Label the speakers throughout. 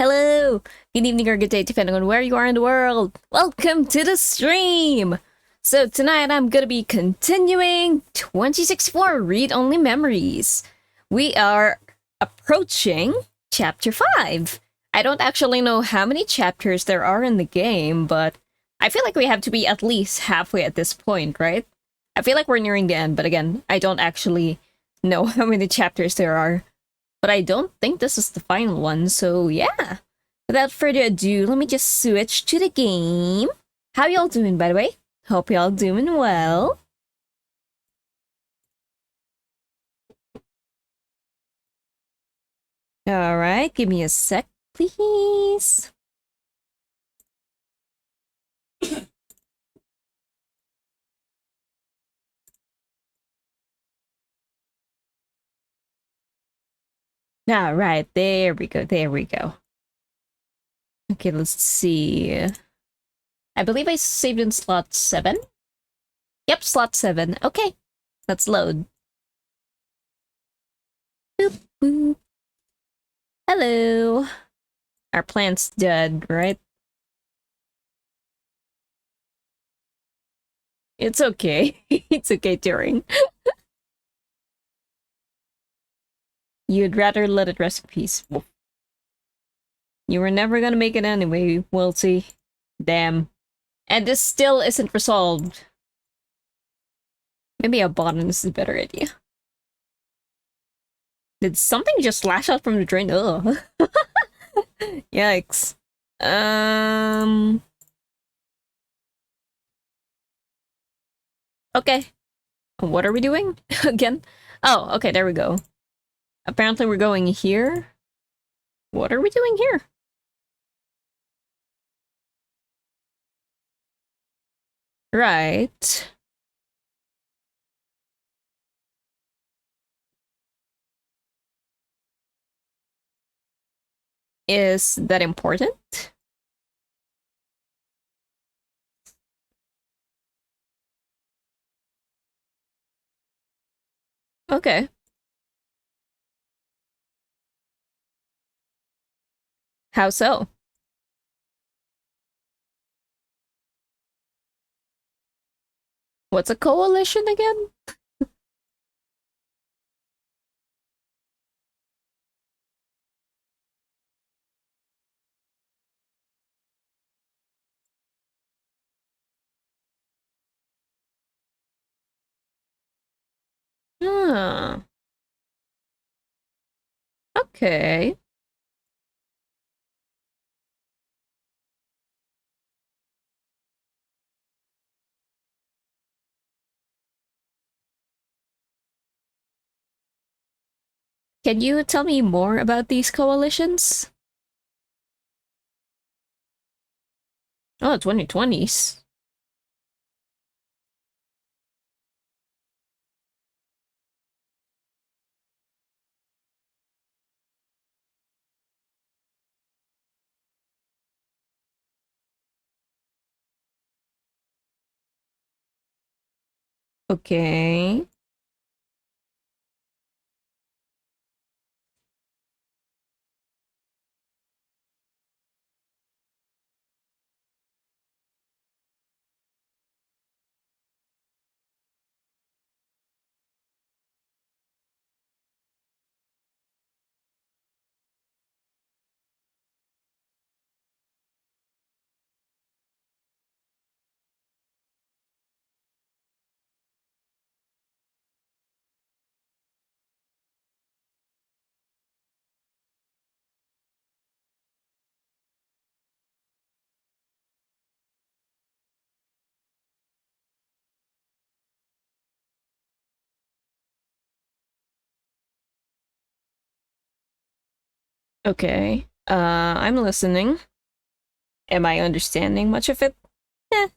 Speaker 1: hello, good evening or good day, depending on where you are in the world. Welcome to the stream! So tonight I'm gonna be continuing 2064 Read-Only Memories. We are approaching Chapter 5. I don't actually know how many chapters there are in the game, but I feel like we have to be at least halfway at this point, right? I feel like we're nearing the end, but again, I don't actually know how many chapters there are. But I don't think this is the final one, so yeah. Without further ado, let me just switch to the game. How y'all doing, by the way? Hope y'all doing well. Alright, give me a sec, please. Alright, there we go, there we go. Okay, let's see. I believe I saved in slot 7. Yep, slot 7. Okay, let's load. Boop, boop. Hello. Our plant's dead, right? It's okay. It's okay, Turing. You'd rather let it rest in peace. You were never gonna make it anyway, we'll see. Damn. And this still isn't resolved. Maybe a bottom is a better idea. Did something just slash out from the drain? Ugh. Yikes. Okay. What are we doing? Again? Oh, okay, there we go. Apparently we're going here. What are we doing here? Right. Is that important? Okay. How so? What's a coalition again? Ah. Okay. Can you tell me more about these coalitions? Oh, 2020s. Okay. Okay. I'm listening. Am I understanding much of it? Eh.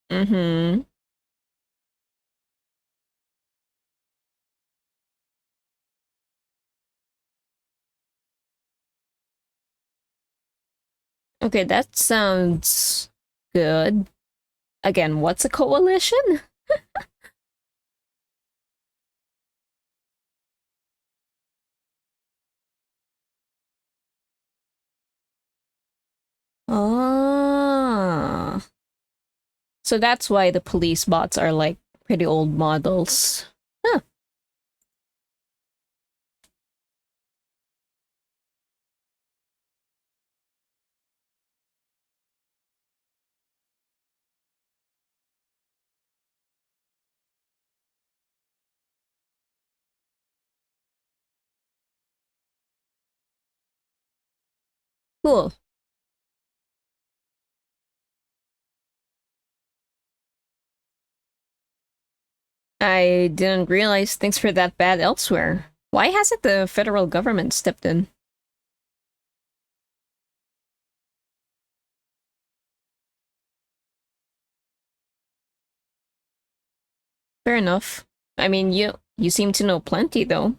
Speaker 1: Mm-hmm. Okay, that sounds good. Again, what's a coalition? Ah. So that's why the police bots are like pretty old models. Huh. Cool. I didn't realize things were that bad elsewhere. Why hasn't the federal government stepped in? Fair enough. I mean, you seem to know plenty, though.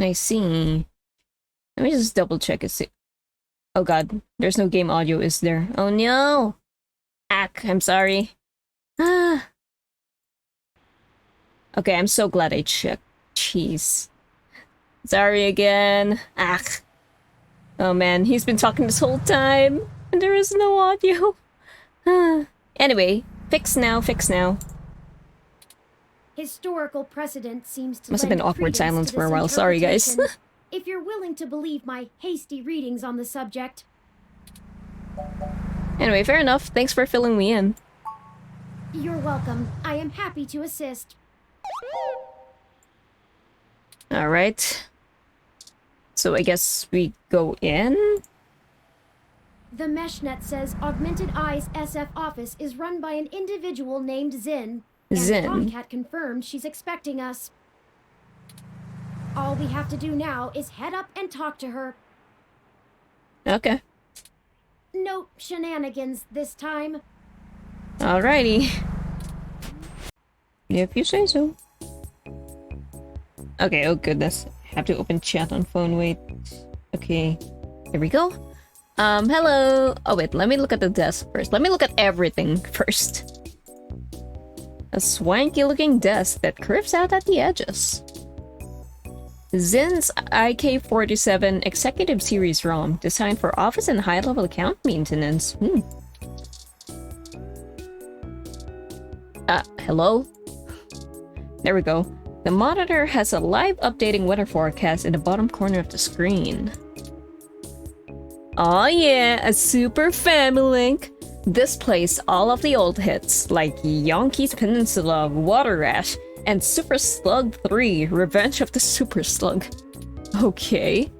Speaker 1: I see. Let me just double check it. Oh god, there's no game audio, is there? Oh no! Ack, I'm sorry. Ah. Okay, I'm so glad I checked. Jeez. Sorry again. Ach. Oh man, he's been talking this whole time, and there is no audio. Anyway, fix now, fix now.
Speaker 2: Historical precedent seems to
Speaker 1: Must have been awkward silence for a while. Sorry, guys.
Speaker 2: If you're willing to believe my hasty readings on the subject.
Speaker 1: Anyway, fair enough. Thanks for filling me in.
Speaker 2: You're welcome. I am happy to assist.
Speaker 1: Alright. So I guess we go in?
Speaker 2: The meshnet says Augmented Eye's SF office is run by an individual named Zin.
Speaker 1: Zin.
Speaker 2: And Tomcat confirmed she's expecting us. All we have to do now is head up and talk to her.
Speaker 1: Okay.
Speaker 2: No shenanigans this time.
Speaker 1: Alrighty. If you say so. Okay, oh goodness. Have to open chat on phone, wait. Okay. Here we go. Hello. Oh wait, let me look at the desk first. Let me look at everything first. A swanky looking desk that curves out at the edges. Zin's IK47 Executive Series ROM, designed for office and high-level account maintenance. Hello? There we go. The monitor has a live updating weather forecast in the bottom corner of the screen. Oh yeah, a super family link. This plays all of the old hits, like Yonki's Peninsula, Water Rash, and Super Slug 3, Revenge of the Super Slug. Okay.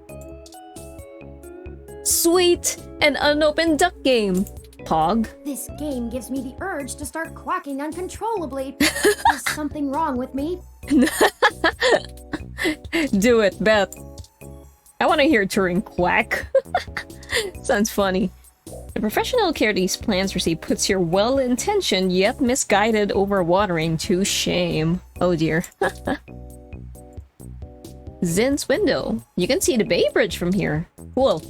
Speaker 1: Sweet! An unopened duck game. Pog.
Speaker 2: This game gives me the urge to start quacking uncontrollably. There's something wrong with me.
Speaker 1: Do it, Beth. I want to hear Turing quack. Sounds funny. The professional care these plans receive puts your well-intentioned yet misguided overwatering to shame. Oh dear. Zin's window. You can see the Bay Bridge from here. Cool.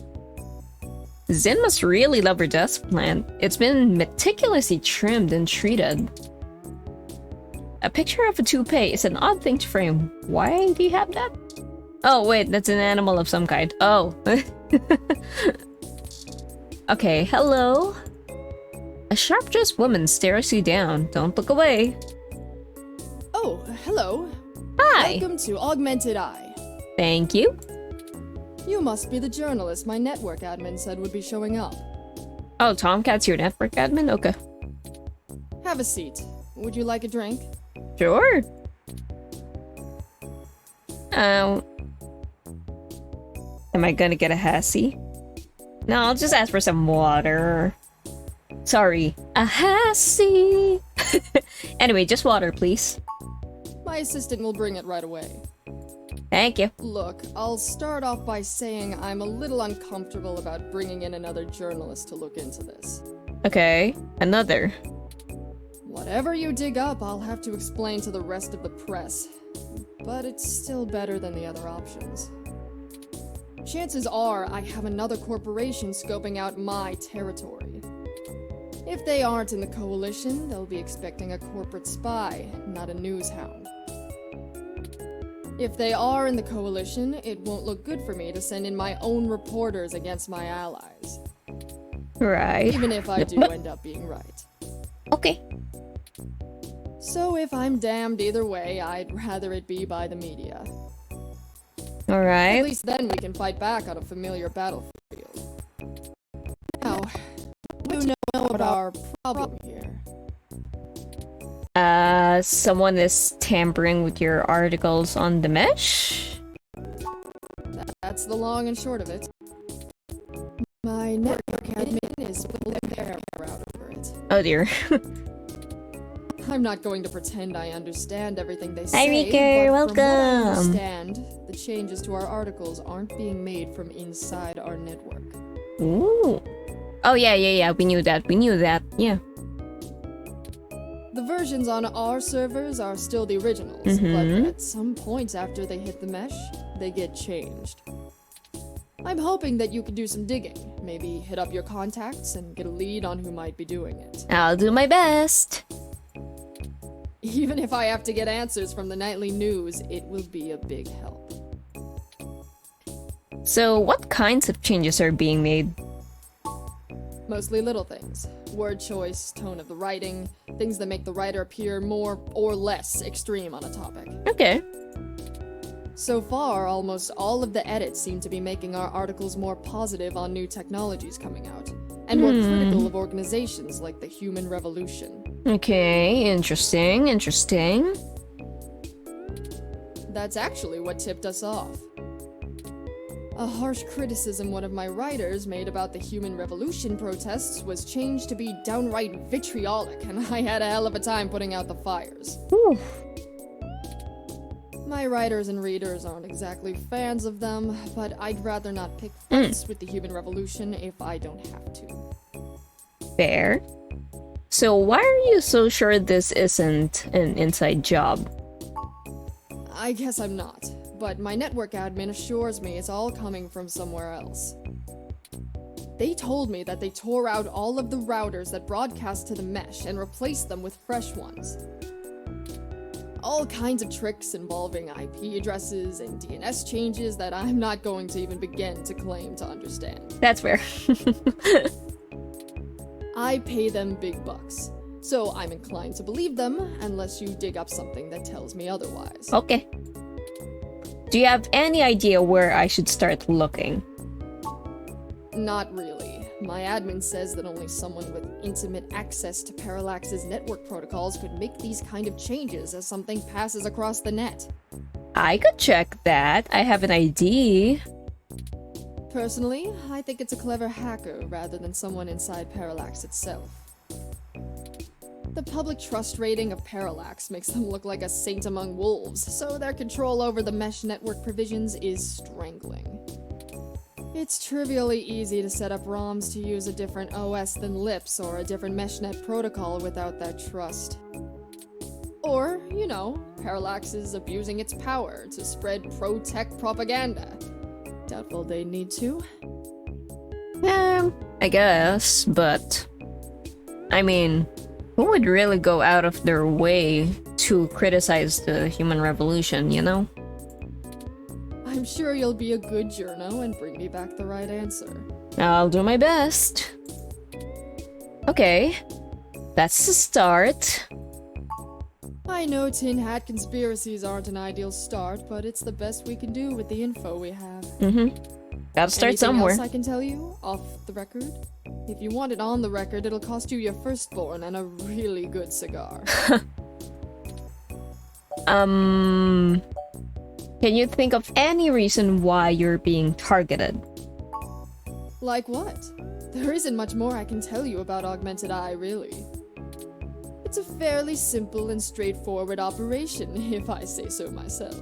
Speaker 1: Zin must really love her desk plant. It's been meticulously trimmed and treated. A picture of a toupee is an odd thing to frame. Why do you have that? Oh wait, that's an animal of some kind. Oh. Okay, hello. A sharp-dressed woman stares you down. Don't look away.
Speaker 3: Oh, hello.
Speaker 1: Hi.
Speaker 3: Welcome to Augmented Eye.
Speaker 1: Thank you.
Speaker 3: You must be the journalist my network admin said would be showing up.
Speaker 1: Oh, Tomcat's your network admin? Okay.
Speaker 3: Have a seat. Would you like a drink?
Speaker 1: Sure. Am I gonna get a Hassie? No, I'll just ask for some water. Sorry, a Hassie! Anyway, just water, please.
Speaker 3: My assistant will bring it right away.
Speaker 1: Thank you.
Speaker 3: Look, I'll start off by saying I'm a little uncomfortable about bringing in another journalist to look into this.
Speaker 1: Okay, another.
Speaker 3: Whatever you dig up, I'll have to explain to the rest of the press. But it's still better than the other options. Chances are I have another corporation scoping out my territory. If they aren't in the coalition, they'll be expecting a corporate spy, not a news hound. If they are in the coalition, it won't look good for me to send in my own reporters against my allies.
Speaker 1: Right.
Speaker 3: Even if I do end up being right.
Speaker 1: Okay.
Speaker 3: So if I'm damned either way, I'd rather it be by the media. At
Speaker 1: Alright.
Speaker 3: least then we can fight back on a familiar battlefield. Now, what do you know about our problem here?
Speaker 1: Someone is tampering with your articles on the mesh?
Speaker 3: That's the long and short of it. My network admin is pulling their hair out over it.
Speaker 1: Oh dear.
Speaker 3: I'm not going to pretend I understand everything they
Speaker 1: Hi,
Speaker 3: say,
Speaker 1: Rico,
Speaker 3: but from what I
Speaker 1: welcome.
Speaker 3: understand, the changes to our articles aren't being made from inside our network.
Speaker 1: Ooh. Oh yeah, we knew that, yeah.
Speaker 3: The versions on our servers are still the originals, but at some point after they hit the mesh, they get changed. I'm hoping that you can do some digging, maybe hit up your contacts and get a lead on who might be doing it.
Speaker 1: I'll do my best.
Speaker 3: Even if I have to get answers from the nightly news, it will be a big help.
Speaker 1: So, what kinds of changes are being made?
Speaker 3: Mostly little things. Word choice, tone of the writing, things that make the writer appear more or less extreme on a topic.
Speaker 1: Okay.
Speaker 3: So far, almost all of the edits seem to be making our articles more positive on new technologies coming out, and more critical of organizations like the Human Revolution.
Speaker 1: Okay, interesting.
Speaker 3: That's actually what tipped us off. A harsh criticism one of my writers made about the Human Revolution protests was changed to be downright vitriolic, and I had a hell of a time putting out the fires.
Speaker 1: Whew.
Speaker 3: My writers and readers aren't exactly fans of them, but I'd rather not pick fights with the Human Revolution if I don't have to.
Speaker 1: Fair. So, why are you so sure this isn't an inside job?
Speaker 3: I guess I'm not, but my network admin assures me it's all coming from somewhere else. They told me that they tore out all of the routers that broadcast to the mesh and replaced them with fresh ones. All kinds of tricks involving IP addresses and DNS changes that I'm not going to even begin to claim to understand.
Speaker 1: That's fair.
Speaker 3: I pay them big bucks, so I'm inclined to believe them unless you dig up something that tells me otherwise.
Speaker 1: Okay. Do you have any idea where I should start looking?
Speaker 3: Not really. My admin says that only someone with intimate access to Parallax's network protocols could make these kind of changes as something passes across the net.
Speaker 1: I could check that. I have an ID.
Speaker 3: Personally, I think it's a clever hacker rather than someone inside Parallax itself. The public trust rating of Parallax makes them look like a saint among wolves, so their control over the mesh network provisions is strangling. It's trivially easy to set up ROMs to use a different OS than LIPS or a different meshnet protocol without that trust. Or, Parallax is abusing its power to spread pro-tech propaganda. Doubtful they need to.
Speaker 1: I guess, but... I mean, who would really go out of their way to criticize the Human Revolution, you know?
Speaker 3: I'm sure you'll be a good journo and bring me back the right answer.
Speaker 1: I'll do my best. Okay, that's the start.
Speaker 3: I know tin hat conspiracies aren't an ideal start, but it's the best we can do with the info we have.
Speaker 1: Gotta start
Speaker 3: Anything
Speaker 1: somewhere.
Speaker 3: else I can tell you, off the record? If you want it on the record, it'll cost you your firstborn and a really good cigar.
Speaker 1: Can you think of any reason why you're being targeted?
Speaker 3: Like what? There isn't much more I can tell you about Augmented Eye, really. It's a fairly simple and straightforward operation, if I say so myself.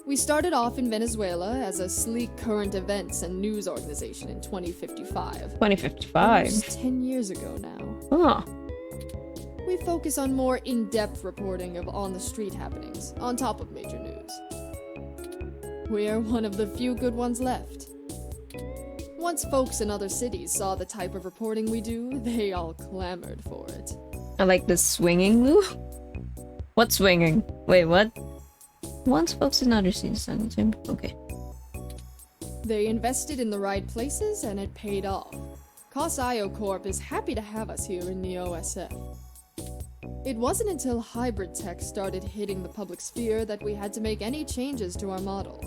Speaker 3: We started off in Venezuela as a sleek current events and news organization in 2055.
Speaker 1: 2055?
Speaker 3: Almost 10 years ago now.
Speaker 1: Huh.
Speaker 3: We focus on more in-depth reporting of on-the-street happenings, on top of major news. We are one of the few good ones left. Once folks in other cities saw the type of reporting we do, they all clamored for it.
Speaker 1: I like the swinging, Lou. What swinging? Wait, what? Once folks in other cities, okay.
Speaker 3: They invested in the right places and it paid off. COS-IO Corp is happy to have us here in the OSF. It wasn't until hybrid tech started hitting the public sphere that we had to make any changes to our model.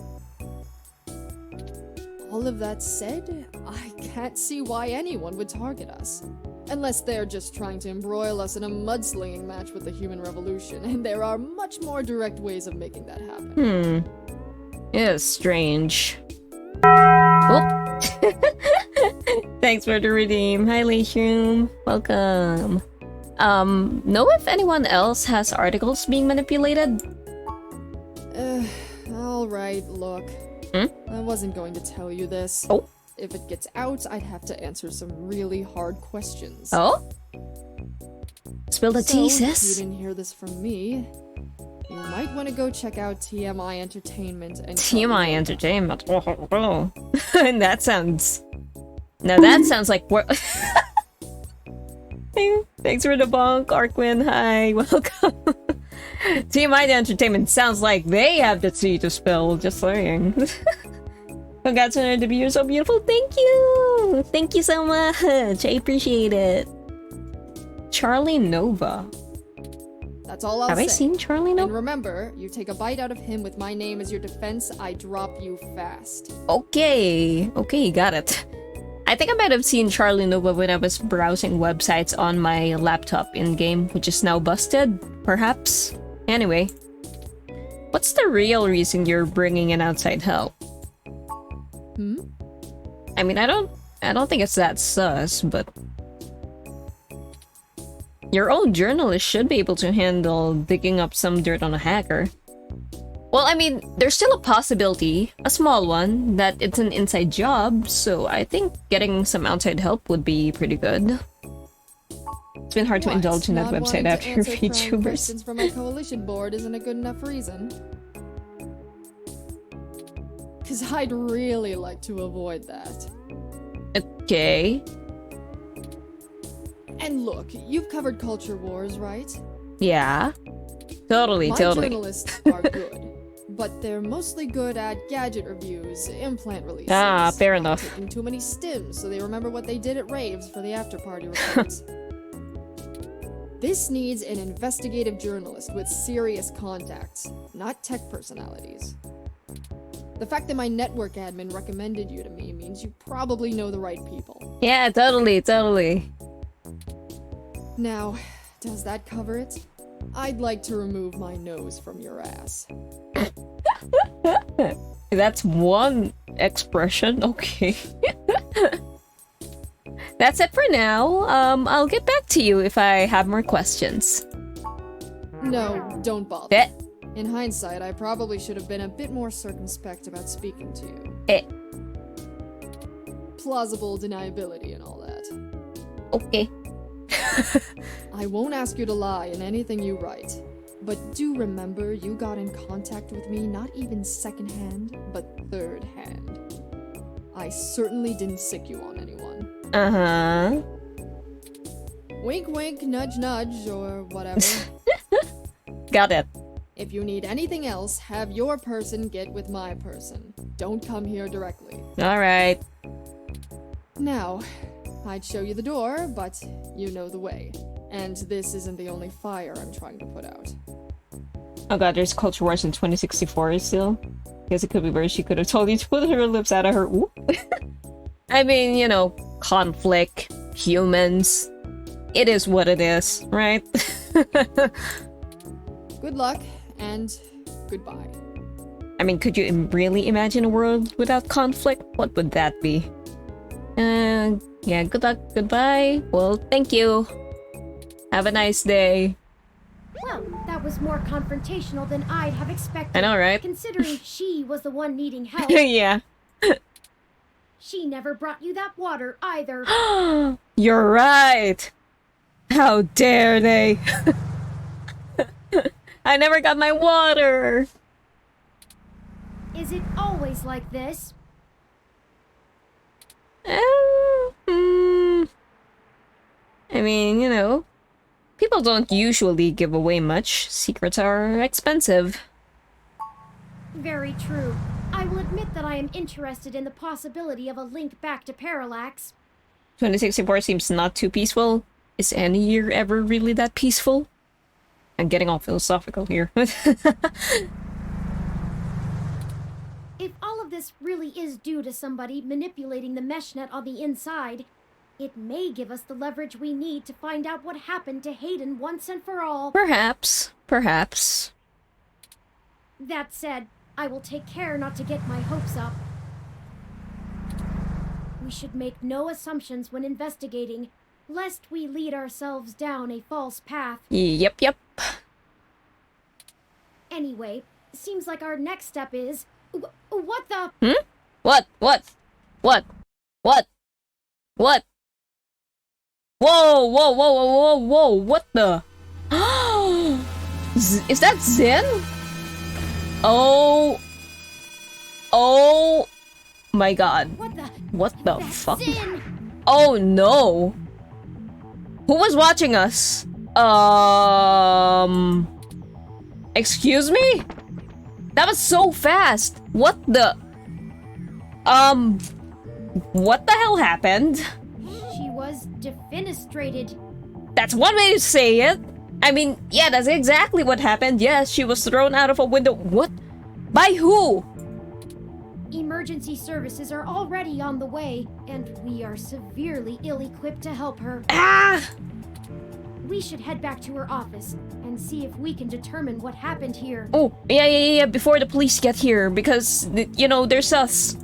Speaker 3: All of that said, I can't see why anyone would target us. Unless they're just trying to embroil us in a mudslinging match with the human revolution, and there are much more direct ways of making that happen.
Speaker 1: It is strange. Oh. Thanks for the redeem. Hi, Leishroom. Welcome. Know if anyone else has articles being manipulated?
Speaker 3: Alright, look. I wasn't going to tell you this.
Speaker 1: Oh.
Speaker 3: If it gets out, I'd have to answer some really hard questions.
Speaker 1: Oh? Spill the tea,
Speaker 3: If you
Speaker 1: sis.
Speaker 3: didn't hear this from me, you might want to go check out TMI Entertainment and
Speaker 1: TMI Entertainment. Oh. And that sounds... Now that sounds like... Thanks for the bonk, Arquin. Hi, welcome. TMI Entertainment sounds like they have the tea to spill, just saying. Congrats on your debut, you're so beautiful. Thank you! Thank you so much. I appreciate it. Charlie Nova.
Speaker 3: That's all I'll
Speaker 1: Have
Speaker 3: say.
Speaker 1: I seen Charlie
Speaker 3: And
Speaker 1: Nova?
Speaker 3: remember, you take a bite out of him with my name as your defense, I drop you fast.
Speaker 1: Okay. Okay, got it. I think I might have seen Charlie Nova when I was browsing websites on my laptop in-game, which is now busted, perhaps. Anyway. What's the real reason you're bringing in outside help? I mean, I don't think it's that sus, but your own journalist should be able to handle digging up some dirt on a hacker. Well, I mean, there's still a possibility, a small one, that it's an inside job, so I think getting some outside help would be pretty good. It's been hard to indulge in that
Speaker 3: Not
Speaker 1: website
Speaker 3: wanting to
Speaker 1: after
Speaker 3: answer prying
Speaker 1: VTubers.
Speaker 3: questions from a coalition board isn't a good enough reason. Cause I'd really like to avoid that.
Speaker 1: Okay.
Speaker 3: And look, you've covered culture wars, right?
Speaker 1: Yeah. Totally,
Speaker 3: My
Speaker 1: totally.
Speaker 3: journalists are good, but they're mostly good at gadget reviews, implant releases.
Speaker 1: Ah, fair enough.
Speaker 3: Taking too many stims so they remember what they did at raves for the after-party reports. This needs an investigative journalist with serious contacts, not tech personalities. The fact that my network admin recommended you to me means you probably know the right people.
Speaker 1: Yeah, totally, totally.
Speaker 3: Now, does that cover it? I'd like to remove my nose from your ass.
Speaker 1: That's one expression, okay. That's it for now. I'll get back to you if I have more questions.
Speaker 3: No, don't bother.
Speaker 1: Eh.
Speaker 3: In hindsight, I probably should have been a bit more circumspect about speaking to you.
Speaker 1: Eh.
Speaker 3: Plausible deniability and all that.
Speaker 1: Okay.
Speaker 3: I won't ask you to lie in anything you write, but do remember you got in contact with me not even second-hand, but third-hand. I certainly didn't sick you on anyone.
Speaker 1: Uh-huh.
Speaker 3: Wink wink, nudge nudge, or whatever.
Speaker 1: Got it.
Speaker 3: If you need anything else, have your person get with my person. Don't come here directly.
Speaker 1: Alright.
Speaker 3: Now, I'd show you the door, but you know the way. And this isn't the only fire I'm trying to put out.
Speaker 1: Oh god, there's culture wars in 2064 still. Guess it could be where she could have told you to put her lips out of her. Ooh. I mean, you know, conflict, humans. It is what it is, right?
Speaker 3: Good luck, and goodbye.
Speaker 1: I mean, could you really imagine a world without conflict? What would that be? Yeah, good luck, goodbye. Well, thank you. Have a nice day.
Speaker 2: Well, that was more confrontational than I'd have expected.
Speaker 1: I know, right?
Speaker 2: Considering she was the one needing help.
Speaker 1: Yeah.
Speaker 2: She never brought you that water either.
Speaker 1: You're right. How dare they? I never got my water.
Speaker 2: Is it always like this?
Speaker 1: I mean, you know, people don't usually give away much. Secrets are expensive.
Speaker 2: Very true. I will admit that I am interested in the possibility of a link back to Parallax.
Speaker 1: 2064 seems not too peaceful. Is any year ever really that peaceful? I'm getting all philosophical here.
Speaker 2: If all of this really is due to somebody manipulating the mesh net on the inside, it may give us the leverage we need to find out what happened to Hayden once and for all.
Speaker 1: Perhaps. Perhaps.
Speaker 2: That said, I will take care not to get my hopes up. We should make no assumptions when investigating, lest we lead ourselves down a false path.
Speaker 1: Yep.
Speaker 2: Anyway, seems like our next step is... What the...
Speaker 1: What? Whoa, what the? Is that Zen? Oh my god. What the fuck?
Speaker 2: Sin!
Speaker 1: Oh no. Who was watching us? Excuse me? That was so fast. What the? What the hell happened?
Speaker 2: She was defenestrated.
Speaker 1: That's one way to say it. I mean, yeah, that's exactly what happened. Yes, she was thrown out of a window. What? By who?
Speaker 2: Emergency services are already on the way, and we are severely ill-equipped to help her.
Speaker 1: Ah!
Speaker 2: We should head back to her office and see if we can determine what happened here.
Speaker 1: Oh, yeah, before the police get here, because, you know, they're sus.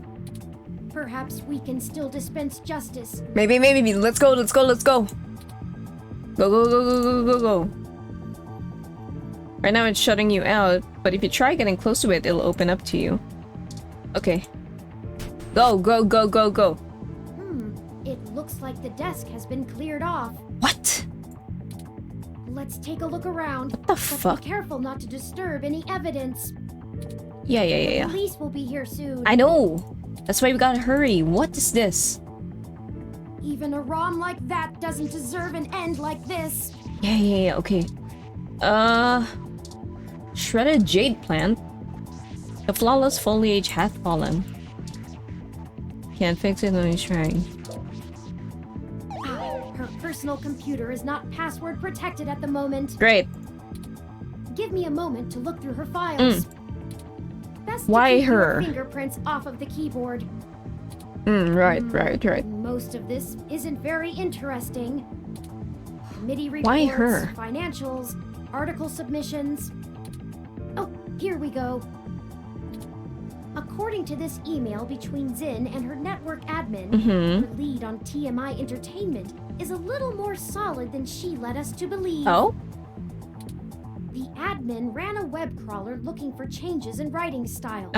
Speaker 2: Perhaps we can still dispense justice.
Speaker 1: Maybe. Let's go. Go. Right now it's shutting you out, but if you try getting close to it, it'll open up to you. Okay. Go.
Speaker 2: It looks like the desk has been cleared off.
Speaker 1: What?
Speaker 2: Let's take a look around.
Speaker 1: What the
Speaker 2: but
Speaker 1: fuck?
Speaker 2: Be careful not to disturb any evidence.
Speaker 1: Yeah.
Speaker 2: Police will be here soon.
Speaker 1: I know. That's why we gotta hurry. What is this?
Speaker 2: Even a ROM like that doesn't deserve an end like this.
Speaker 1: Yeah, okay. Shredded jade plant. The flawless foliage hath fallen. Can't fix it, let me try.
Speaker 2: Her personal computer is not password protected at the moment.
Speaker 1: Great.
Speaker 2: Give me a moment to look through her files. Best
Speaker 1: Why
Speaker 2: to keep
Speaker 1: her?
Speaker 2: your fingerprints off of the keyboard.
Speaker 1: Right.
Speaker 2: Most of this isn't very interesting. Committee reports,
Speaker 1: Why her?
Speaker 2: financials, article submissions. Oh, here we go. According to this email between Zin and her network admin, her lead on TMI Entertainment is a little more solid than she led us to believe.
Speaker 1: Oh?
Speaker 2: The admin ran a web crawler looking for changes in writing styles.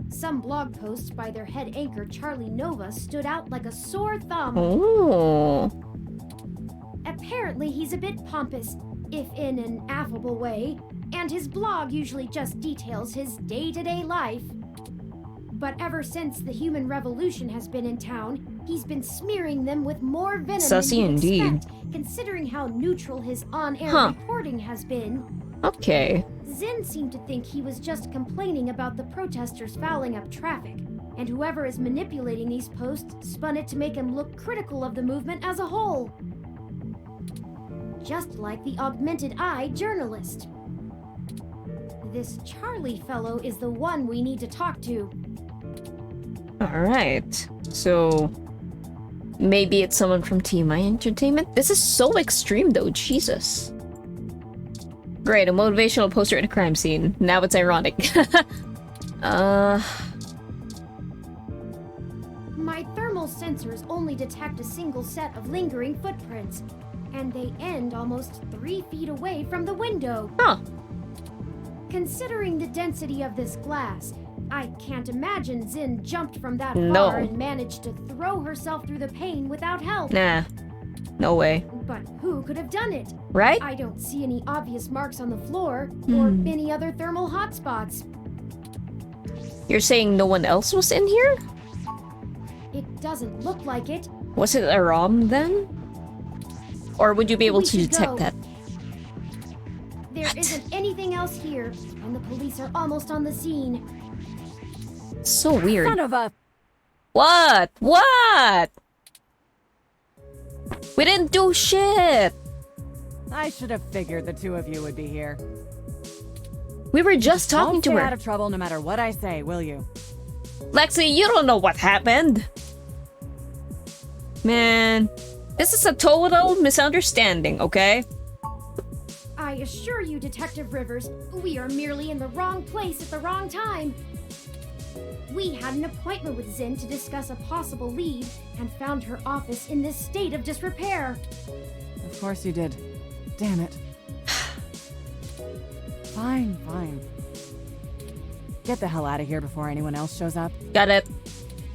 Speaker 2: Some blog posts by their head anchor Charlie Nova stood out like a sore thumb.
Speaker 1: Oh.
Speaker 2: Apparently he's a bit pompous, if in an affable way, and his blog usually just details his day-to-day life. But ever since the human revolution has been in town, he's been smearing them with more venom
Speaker 1: Sussy
Speaker 2: than you'd
Speaker 1: indeed.
Speaker 2: expect, considering how neutral his on-air reporting has been.
Speaker 1: Okay.
Speaker 2: Zin seemed to think he was just complaining about the protesters fouling up traffic, and whoever is manipulating these posts spun it to make him look critical of the movement as a whole. Just like the Augmented Eye journalist. This Charlie fellow is the one we need to talk to.
Speaker 1: Alright. So... maybe it's someone from TMI Entertainment? This is so extreme though, Jesus. Great, a motivational poster at a crime scene. Now it's ironic.
Speaker 2: My thermal sensors only detect a single set of lingering footprints, and they end almost 3 feet away from the window.
Speaker 1: Huh.
Speaker 2: Considering the density of this glass, I can't imagine Zin jumped from that
Speaker 1: No.
Speaker 2: far and managed to throw herself through the pane without help.
Speaker 1: Nah. No way.
Speaker 2: But who could have done it?
Speaker 1: Right?
Speaker 2: I don't see any obvious marks on the floor or any other thermal hotspots.
Speaker 1: You're saying no one else was in here?
Speaker 2: It doesn't look like it.
Speaker 1: Was it a ROM then? Or would you be able
Speaker 2: We
Speaker 1: to
Speaker 2: should
Speaker 1: detect
Speaker 2: go.
Speaker 1: that?
Speaker 2: There isn't anything else here, and the police are almost on the scene.
Speaker 1: So weird.
Speaker 4: Son of a...
Speaker 1: What? What? We didn't do shit.
Speaker 4: I should have figured the two of you would be here.
Speaker 1: We were just talking
Speaker 4: Won't
Speaker 1: to
Speaker 4: stay
Speaker 1: her.
Speaker 4: out of trouble no matter what I say, will you?
Speaker 1: Lexi, you don't know what happened. Man, this is a total misunderstanding, okay?
Speaker 2: I assure you, Detective Rivers, we are merely in the wrong place at the wrong time. We had an appointment with Zin to discuss a possible lead and found her office in this state of disrepair.
Speaker 4: Of course you did. Damn it. Fine, fine. Get the hell out of here before anyone else shows up.
Speaker 1: Got it.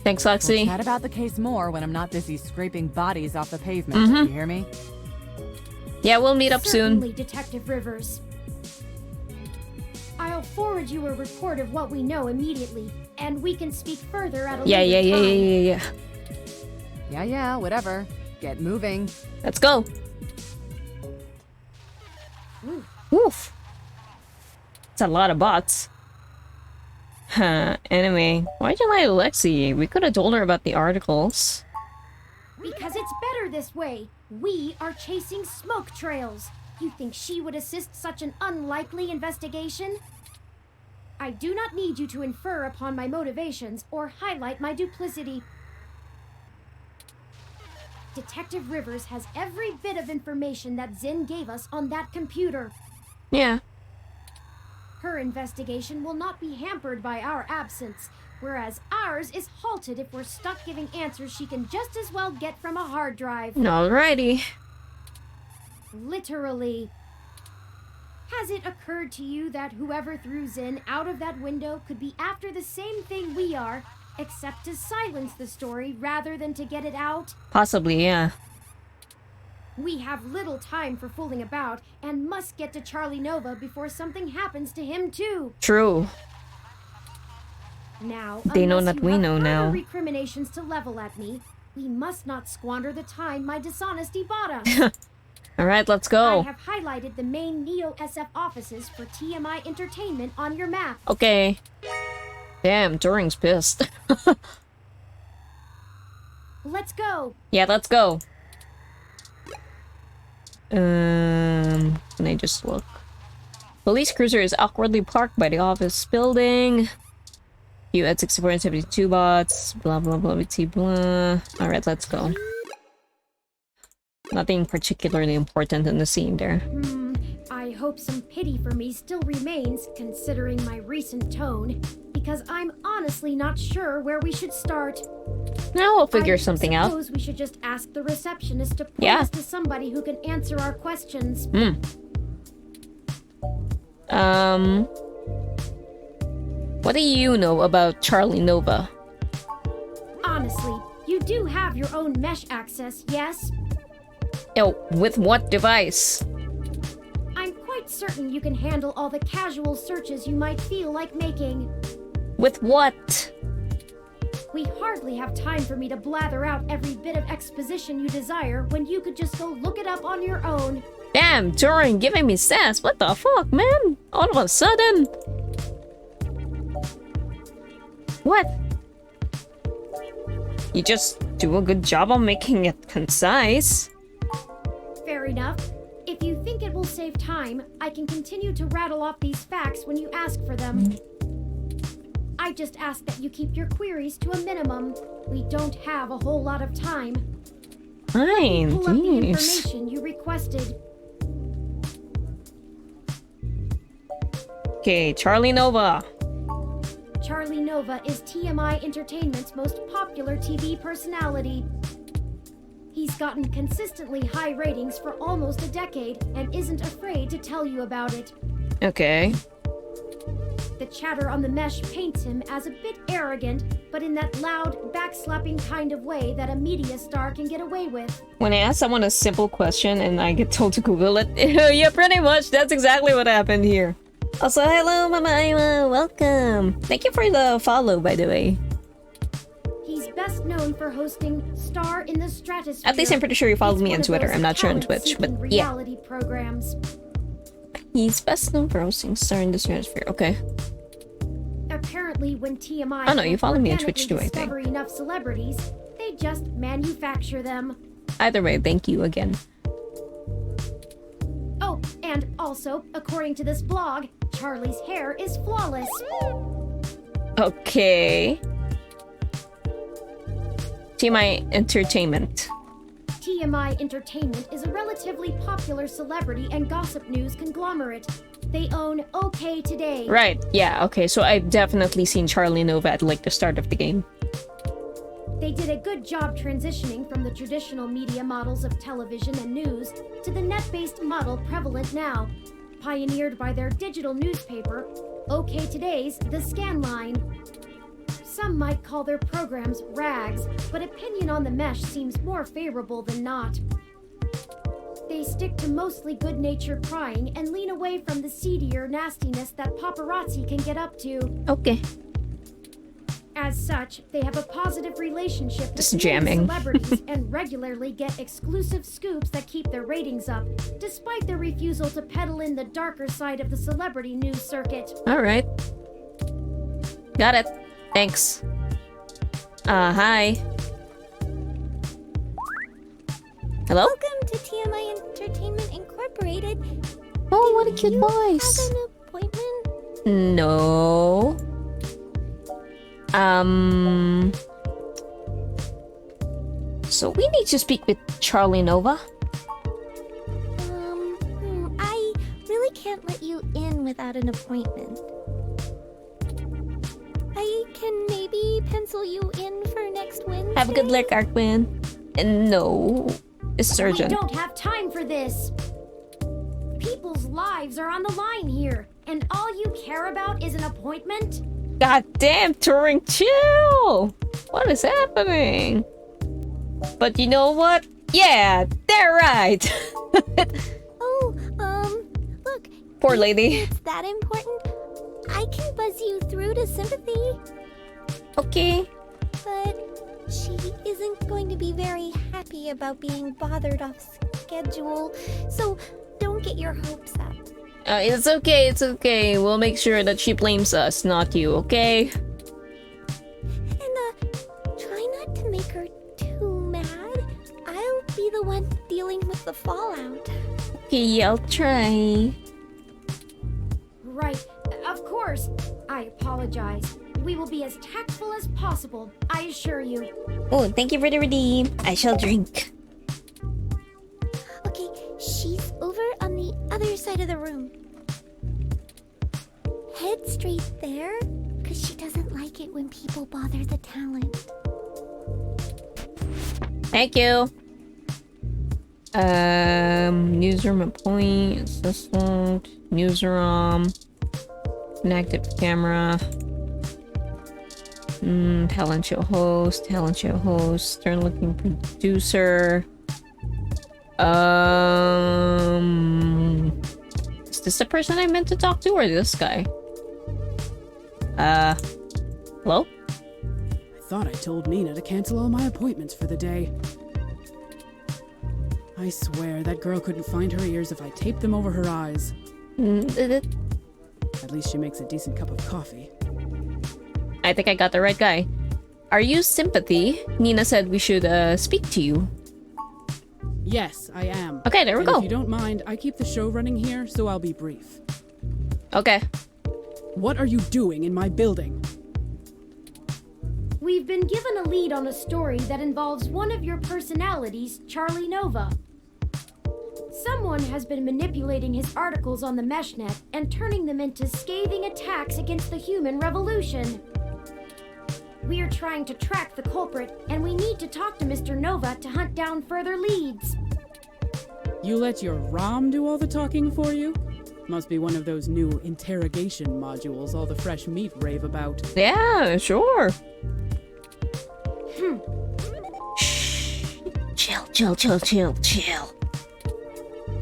Speaker 1: Thanks,
Speaker 4: We'll
Speaker 1: Lexi.
Speaker 4: chat about the case more when I'm not busy scraping bodies off the pavement. You hear me?
Speaker 1: Yeah, we'll meet up soon.
Speaker 2: Certainly, Detective Rivers. I'll forward you a report of what we know immediately, and we can speak further at a
Speaker 1: Yeah,
Speaker 2: later time.
Speaker 4: Yeah, whatever. Get moving.
Speaker 1: Let's go. Oof. It's a lot of bots. Huh. Anyway, why'd you lie to Lexi? We could have told her about the articles.
Speaker 2: Because it's better this way. We are chasing smoke trails. You think she would assist such an unlikely investigation? I do not need you to infer upon my motivations or highlight my duplicity. Detective Rivers has every bit of information that Zin gave us on that computer.
Speaker 1: Yeah.
Speaker 2: Her investigation will not be hampered by our absence, whereas ours is halted if we're stuck giving answers she can just as well get from a hard drive.
Speaker 1: Alrighty.
Speaker 2: Literally. Has it occurred to you that whoever threw Zin out of that window could be after the same thing we are, except to silence the story rather than to get it out?
Speaker 1: Possibly, yeah.
Speaker 2: We have little time for fooling about and must get to Charlie Nova before something happens to him too.
Speaker 1: True.
Speaker 2: Now,
Speaker 1: They know
Speaker 2: unless
Speaker 1: that
Speaker 2: you
Speaker 1: we
Speaker 2: have
Speaker 1: know
Speaker 2: further
Speaker 1: now.
Speaker 2: recriminations to level at me, we must not squander the time my dishonesty bought us.
Speaker 1: Alright, let's
Speaker 2: I
Speaker 1: go.
Speaker 2: have highlighted the main Neo-SF offices for TMI Entertainment on your map.
Speaker 1: Okay. Damn, Turing's pissed.
Speaker 2: Let's go.
Speaker 1: Yeah, let's go. Can I just look? Police cruiser is awkwardly parked by the office building. You had 64 and 72 bots. Blah blah blah blah blah. Alright, let's go. Nothing particularly important in the scene there.
Speaker 2: I hope some pity for me still remains, considering my recent tone, because I'm honestly not sure where we should start.
Speaker 1: Now we'll figure something
Speaker 2: I
Speaker 1: out.
Speaker 2: suppose we should just ask the receptionist to point
Speaker 1: Yeah.
Speaker 2: us to somebody who can answer our questions.
Speaker 1: What do you know about Charlie Nova?
Speaker 2: Honestly, you do have your own mesh access, yes?
Speaker 1: Oh, with what device?
Speaker 2: I'm quite certain you can handle all the casual searches you might feel like making.
Speaker 1: With what?
Speaker 2: We hardly have time for me to blather out every bit of exposition you desire when you could just go look it up on your own.
Speaker 1: Damn, Turing giving me sass. What the fuck, man? All of a sudden. What? You just do a good job on making it concise.
Speaker 2: Fair enough. If you think it will save time, I can continue to rattle off these facts when you ask for them. I just ask that you keep your queries to a minimum. We don't have a whole lot of time.
Speaker 1: Fine,
Speaker 2: Pull up the
Speaker 1: jeez.
Speaker 2: information you requested.
Speaker 1: Okay, Charlie Nova.
Speaker 2: Charlie Nova is TMI Entertainment's most popular TV personality. He's gotten consistently high ratings for almost a decade and isn't afraid to tell you about it.
Speaker 1: Okay.
Speaker 2: The chatter on the mesh paints him as a bit arrogant, but in that loud, backslapping kind of way that a media star can get away with.
Speaker 1: When I ask someone a simple question and I get told to Google it, yeah, pretty much, that's exactly what happened here. Also, hello, Mama Ima, welcome. Thank you for the follow, by the way.
Speaker 2: He's best known for hosting Star in the Stratosphere.
Speaker 1: At least I'm pretty sure you followed
Speaker 2: It's
Speaker 1: me
Speaker 2: one
Speaker 1: on
Speaker 2: of
Speaker 1: Twitter.
Speaker 2: those
Speaker 1: I'm not sure on Twitch, but
Speaker 2: talent-seeking
Speaker 1: yeah.
Speaker 2: reality programs.
Speaker 1: He's best known for hosting Star in the Stratosphere. Okay.
Speaker 2: Apparently, when TMI
Speaker 1: Oh no, you follow me on Twitch too, I think.
Speaker 2: discover enough celebrities, they just manufacture them.
Speaker 1: Either way, thank you again.
Speaker 2: Oh, and also, according to this blog, Charlie's hair is flawless.
Speaker 1: Okay. TMI Entertainment.
Speaker 2: TMI Entertainment is a relatively popular celebrity and gossip news conglomerate. They own OK Today.
Speaker 1: Right, yeah, okay, so I've definitely seen Charlie Nova at like the start of the game.
Speaker 2: They did a good job transitioning from the traditional media models of television and news to the net-based model prevalent now, pioneered by their digital newspaper, OK Today's The Scanline. Some might call their programs rags, but opinion on the mesh seems more favorable than not. They stick to mostly good-natured prying and lean away from the seedier nastiness that paparazzi can get up to.
Speaker 1: Okay.
Speaker 2: As such, they have a positive relationship
Speaker 1: Just
Speaker 2: with
Speaker 1: jamming.
Speaker 2: celebrities and regularly get exclusive scoops that keep their ratings up, despite their refusal to peddle in the darker side of the celebrity news circuit.
Speaker 1: Alright. Got it. Thanks. Hi. Hello?
Speaker 5: Welcome to TMI Entertainment Incorporated.
Speaker 1: Oh, what a cute
Speaker 5: You
Speaker 1: voice.
Speaker 5: have an appointment?
Speaker 1: No. So we need to speak with Charlie Nova.
Speaker 5: I really can't let you in without an appointment. I can maybe pencil you in for next Wednesday.
Speaker 1: Have a good luck, Arkwin. And no, it's
Speaker 2: We
Speaker 1: urgent.
Speaker 2: don't have time for this. People's lives are on the line here, and all you care about is an appointment?
Speaker 1: God damn, Turing, chill! What is happening? But you know what? Yeah, they're right.
Speaker 5: Oh, look.
Speaker 1: Poor
Speaker 5: if
Speaker 1: lady.
Speaker 5: It's that important. I can buzz you through to sympathy,
Speaker 1: Okay.
Speaker 5: but she isn't going to be very happy about being bothered off schedule, so don't get your hopes up.
Speaker 1: It's okay, it's okay. We'll make sure that she blames us, not you, okay?
Speaker 5: And, try not to make her too mad. I'll be the one dealing with the fallout.
Speaker 1: Okay, I'll try.
Speaker 2: Right, of course. I apologize. We will be as tactful as possible, I assure you.
Speaker 1: Oh, thank you for the redeem. I shall drink.
Speaker 5: Okay, she's over on the other side of the room. Head straight there, because she doesn't like it when people bother the talent.
Speaker 1: Thank you. Newsroom appoint, assistant, newsroom, inactive camera. Talent show host, turn looking producer. Is this the person I meant to talk to or this guy? Hello?
Speaker 6: I thought I told Nina to cancel all my appointments for the day. I swear that girl couldn't find her ears if I taped them over her eyes. At least she makes a decent cup of coffee.
Speaker 1: I think I got the right guy. Are you Sympathy? Nina said we should speak to you.
Speaker 6: Yes, I am.
Speaker 1: Okay, there we
Speaker 6: And
Speaker 1: go.
Speaker 6: if you don't mind, I keep the show running here, so I'll be brief.
Speaker 1: Okay.
Speaker 6: What are you doing in my building?
Speaker 2: We've been given a lead on a story that involves one of your personalities, Charlie Nova. Someone has been manipulating his articles on the meshnet and turning them into scathing attacks against the human revolution. We're trying to track the culprit, and we need to talk to Mr. Nova to hunt down further leads.
Speaker 6: You let your ROM do all the talking for you? Must be one of those new interrogation modules all the fresh meat rave about.
Speaker 1: Yeah, sure. Shh. Chill.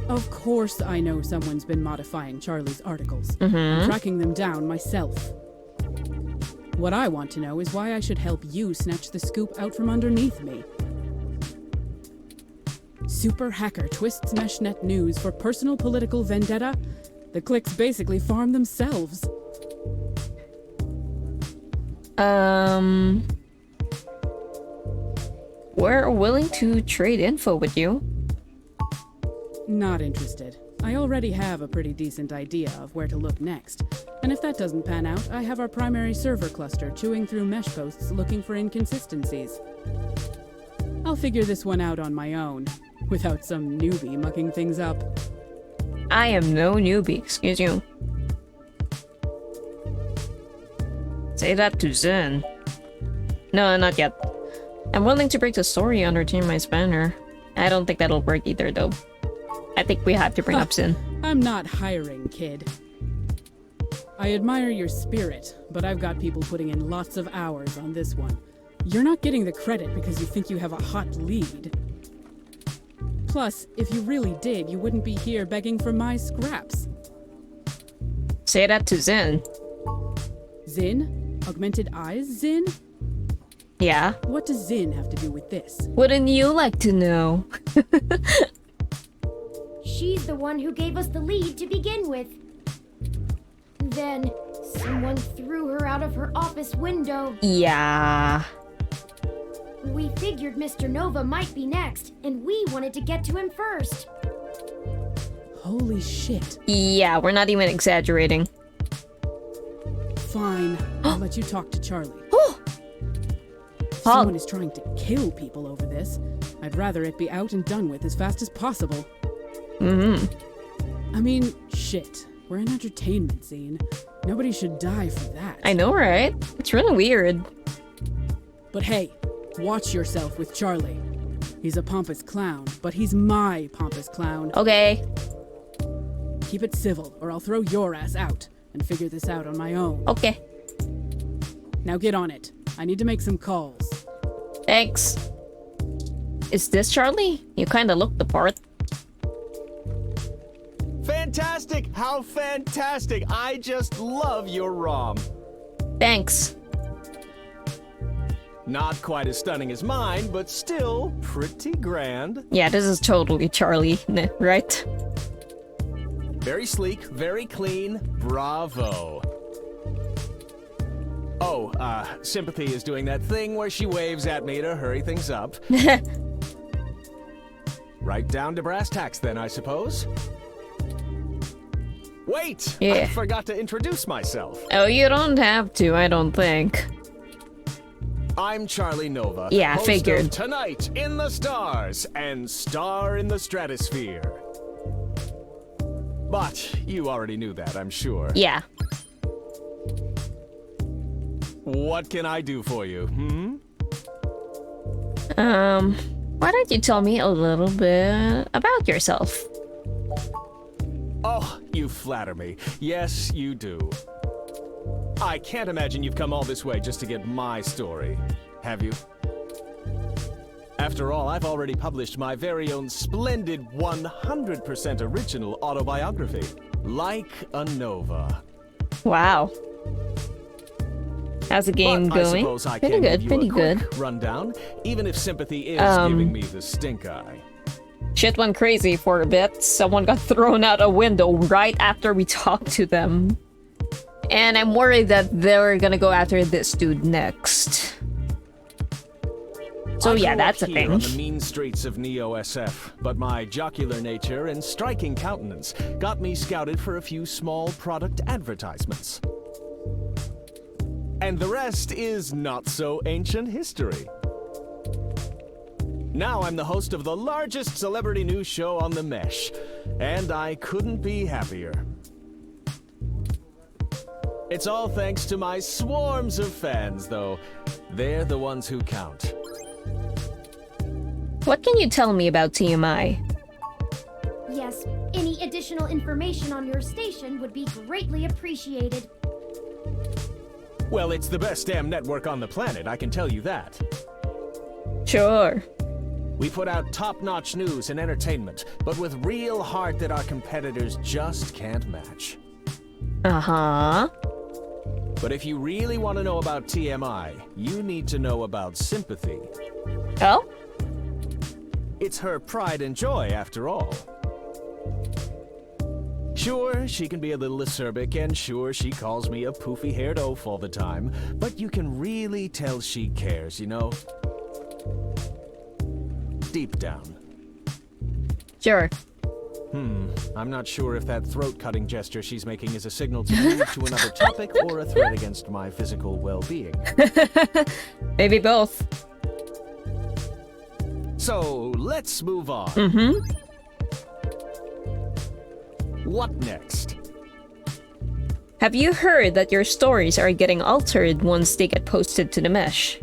Speaker 6: Of course I know someone's been modifying Charlie's articles. I'm tracking them down myself. What I want to know is why I should help you snatch the scoop out from underneath me. Super hacker twists meshnet news for personal political vendetta? The clicks basically farm themselves.
Speaker 1: We're willing to trade info with you.
Speaker 6: Not interested. I already have a pretty decent idea of where to look next. And if that doesn't pan out, I have our primary server cluster chewing through mesh posts looking for inconsistencies. I'll figure this one out on my own, without some newbie mucking things up.
Speaker 1: I am no newbie, excuse you. Say that to Zen. No, not yet. I'm willing to break the story under Team My Spanner. I don't think that'll work either, though. I think we have to bring up Zen.
Speaker 6: I'm not hiring, kid. I admire your spirit, but I've got people putting in lots of hours on this one. You're not getting the credit because you think you have a hot lead. Plus, if you really did, you wouldn't be here begging for my scraps.
Speaker 1: Say that to Zen.
Speaker 6: Zin? Augmented eyes, Zin?
Speaker 1: Yeah.
Speaker 6: What does Zin have to do with this?
Speaker 1: Wouldn't you like to know?
Speaker 2: She's the one who gave us the lead to begin with. Then, someone threw her out of her office window.
Speaker 1: Yeah.
Speaker 2: We figured Mr. Nova might be next, and we wanted to get to him first.
Speaker 6: Holy shit.
Speaker 1: Yeah, we're not even exaggerating.
Speaker 6: Fine, I'll let you talk to Charlie. If someone is trying to kill people over this, I'd rather it be out and done with as fast as possible. I mean, shit. We're an entertainment scene. Nobody should die for that.
Speaker 1: I know, right? It's really weird.
Speaker 6: But hey, watch yourself with Charlie. He's a pompous clown, but he's my pompous clown.
Speaker 1: Okay.
Speaker 6: Keep it civil, or I'll throw your ass out and figure this out on my own.
Speaker 1: Okay.
Speaker 6: Now get on it. I need to make some calls.
Speaker 1: Thanks. Is this Charlie? You kinda look the part.
Speaker 7: Fantastic! How fantastic! I just love your ROM.
Speaker 1: Thanks.
Speaker 7: Not quite as stunning as mine, but still pretty grand.
Speaker 1: Yeah, this is totally Charlie, right?
Speaker 7: Very sleek, very clean. Bravo. Oh, Sympathy is doing that thing where she waves at me to hurry things up. Right down to brass tacks then, I suppose. Wait!
Speaker 1: Yeah.
Speaker 7: I forgot to introduce myself.
Speaker 1: Oh, you don't have to, I don't think.
Speaker 7: I'm Charlie Nova.
Speaker 1: Yeah,
Speaker 7: host
Speaker 1: figured.
Speaker 7: Of Tonight in the Stars and Star in the Stratosphere. But you already knew that, I'm sure.
Speaker 1: Yeah.
Speaker 7: What can I do for you,
Speaker 1: Why don't you tell me a little bit about yourself?
Speaker 7: Oh, you flatter me. Yes, you do. I can't imagine you've come all this way just to get my story, have you? After all, I've already published my very own splendid 100% original autobiography, Like a Nova.
Speaker 1: Wow. How's the game
Speaker 7: But I
Speaker 1: going?
Speaker 7: suppose I
Speaker 1: Pretty
Speaker 7: can
Speaker 1: good,
Speaker 7: give you
Speaker 1: pretty
Speaker 7: a
Speaker 1: good.
Speaker 7: quick rundown, even if Sympathy is giving me the stink eye.
Speaker 1: Shit went crazy for a bit. Someone got thrown out a window right after we talked to them. And I'm worried that they're gonna go after this dude next. So yeah, that's a
Speaker 7: here
Speaker 1: thing.
Speaker 7: on the mean streets of Neo-SF, but my jocular nature and striking countenance got me scouted for a few small product advertisements. And the rest is not so ancient history. Now I'm the host of the largest celebrity news show on the mesh, and I couldn't be happier. It's all thanks to my swarms of fans, though. They're the ones who count.
Speaker 1: What can you tell me about TMI?
Speaker 2: Yes, any additional information on your station would be greatly appreciated.
Speaker 7: Well, it's the best damn network on the planet, I can tell you that.
Speaker 1: Sure.
Speaker 7: We put out top-notch news and entertainment, but with real heart that our competitors just can't match.
Speaker 1: Uh-huh.
Speaker 7: But if you really want to know about TMI, you need to know about Sympathy.
Speaker 1: Oh?
Speaker 7: It's her pride and joy, after all. Sure, she can be a little acerbic, and sure, she calls me a poofy-haired oaf all the time, but you can really tell she cares, you know? Deep down.
Speaker 1: Sure.
Speaker 7: I'm not sure if that throat-cutting gesture she's making is a signal to move to another topic or a threat against my physical well-being.
Speaker 1: Maybe both.
Speaker 7: So, let's move on. What next?
Speaker 1: Have you heard that your stories are getting altered once they get posted to the mesh?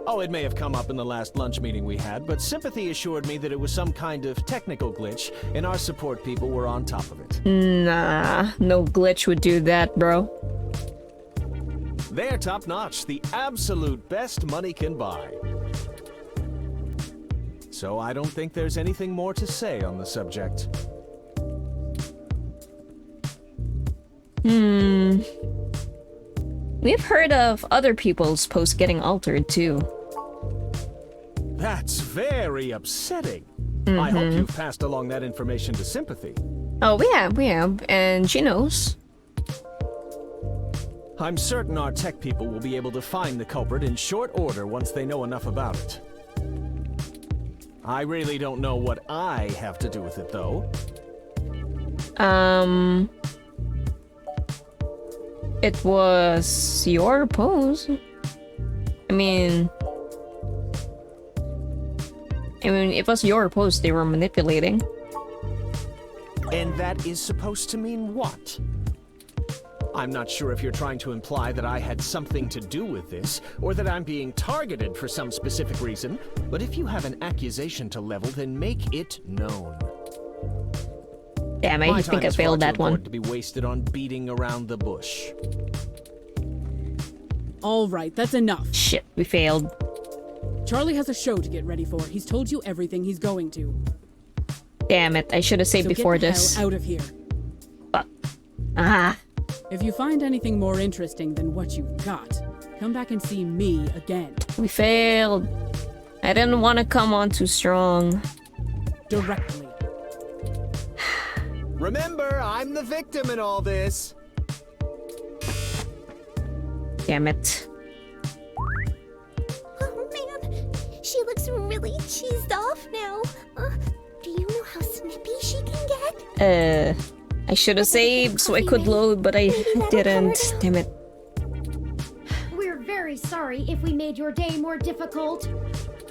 Speaker 7: Oh, it may have come up in the last lunch meeting we had, but Sympathy assured me that it was some kind of technical glitch, and our support people were on top of it.
Speaker 1: Nah, no glitch would do that, bro.
Speaker 7: They're top-notch, the absolute best money can buy. So I don't think there's anything more to say on the subject.
Speaker 1: We've heard of other people's posts getting altered, too.
Speaker 7: That's very upsetting. I hope you've passed along that information to Sympathy.
Speaker 1: Oh, we have, and she knows.
Speaker 7: I'm certain our tech people will be able to find the culprit in short order once they know enough about it. I really don't know what I have to do with it, though.
Speaker 1: It was your post. I mean, it was your post they were manipulating.
Speaker 7: And that is supposed to mean what? I'm not sure if you're trying to imply that I had something to do with this, or that I'm being targeted for some specific reason, but if you have an accusation to level, then make it known.
Speaker 1: Damn, I think I failed that one.
Speaker 7: To be wasted on beating around the bush.
Speaker 6: All right, that's enough.
Speaker 1: Shit, we failed.
Speaker 6: Charlie has a show to get ready for. He's told you everything he's going to.
Speaker 1: Damn it, I should have saved
Speaker 6: So
Speaker 1: before
Speaker 6: get the
Speaker 1: this.
Speaker 6: hell out of here.
Speaker 1: Fuck. Ah.
Speaker 6: If you find anything more interesting than what you've got, come back and see me again.
Speaker 1: We failed. I didn't want to come on too strong.
Speaker 6: Directly.
Speaker 7: Remember, I'm the victim in all this.
Speaker 1: Damn it.
Speaker 5: Oh man, she looks really cheesed off now. Do you know how snippy she can get?
Speaker 1: I should have saved so I could load, but I didn't. Damn it.
Speaker 2: We're very sorry if we made your day more difficult.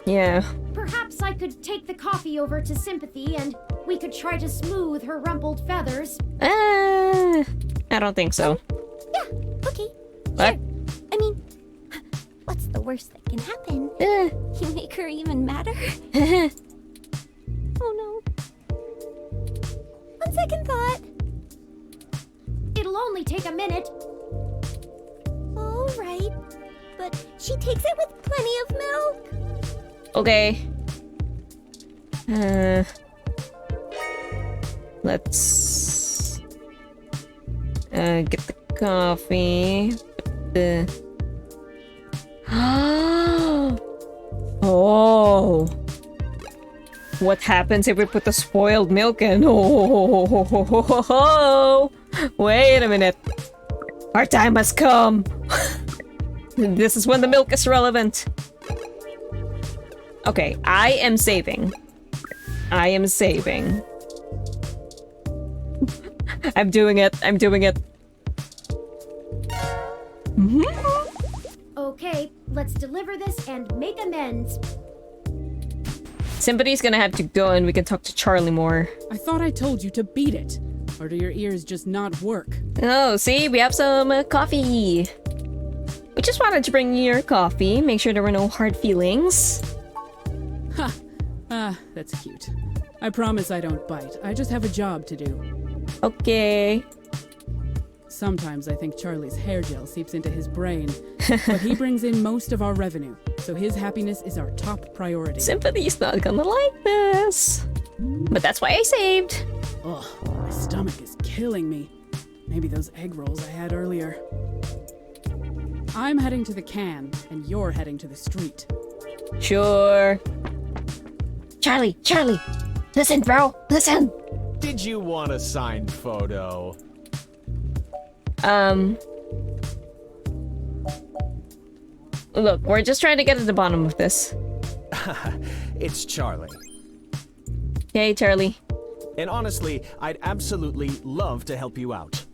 Speaker 1: Yeah.
Speaker 2: Perhaps I could take the coffee over to Sympathy and we could try to smooth her rumpled feathers.
Speaker 1: I don't think so.
Speaker 5: Yeah, okay.
Speaker 1: What?
Speaker 5: Sure. I mean, what's the worst that can happen? You make her even madder? Oh no. On second thought.
Speaker 2: It'll only take a minute.
Speaker 5: All right. But she takes it with plenty of milk.
Speaker 1: Okay. Let's get the coffee. Oh. What happens if we put the spoiled milk in? Oh. Wait a minute. Our time has come. This is when the milk is relevant. Okay, I am saving. I am saving. I'm doing it. I'm doing it.
Speaker 2: Okay, let's deliver this and make amends.
Speaker 1: Sympathy's gonna have to go and we can talk to Charlie more.
Speaker 6: I thought I told you to beat it. Or do your ears just not work?
Speaker 1: Oh, see, we have some coffee. We just wanted to bring you your coffee, make sure there were no hard feelings.
Speaker 6: That's cute. I promise I don't bite. I just have a job to do.
Speaker 1: Okay.
Speaker 6: Sometimes I think Charlie's hair gel seeps into his brain, but he brings in most of our revenue, so his happiness is our top priority.
Speaker 1: Sympathy's not gonna like this. But that's why I saved.
Speaker 6: Ugh, my stomach is killing me. Maybe those egg rolls I had earlier. I'm heading to the can, and you're heading to the street.
Speaker 1: Sure. Charlie! Listen, bro! Listen!
Speaker 7: Did you want a signed photo?
Speaker 1: Look, we're just trying to get to the bottom of this.
Speaker 7: It's Charlie.
Speaker 1: Okay, Charlie.
Speaker 7: And honestly, I'd absolutely love to help you out.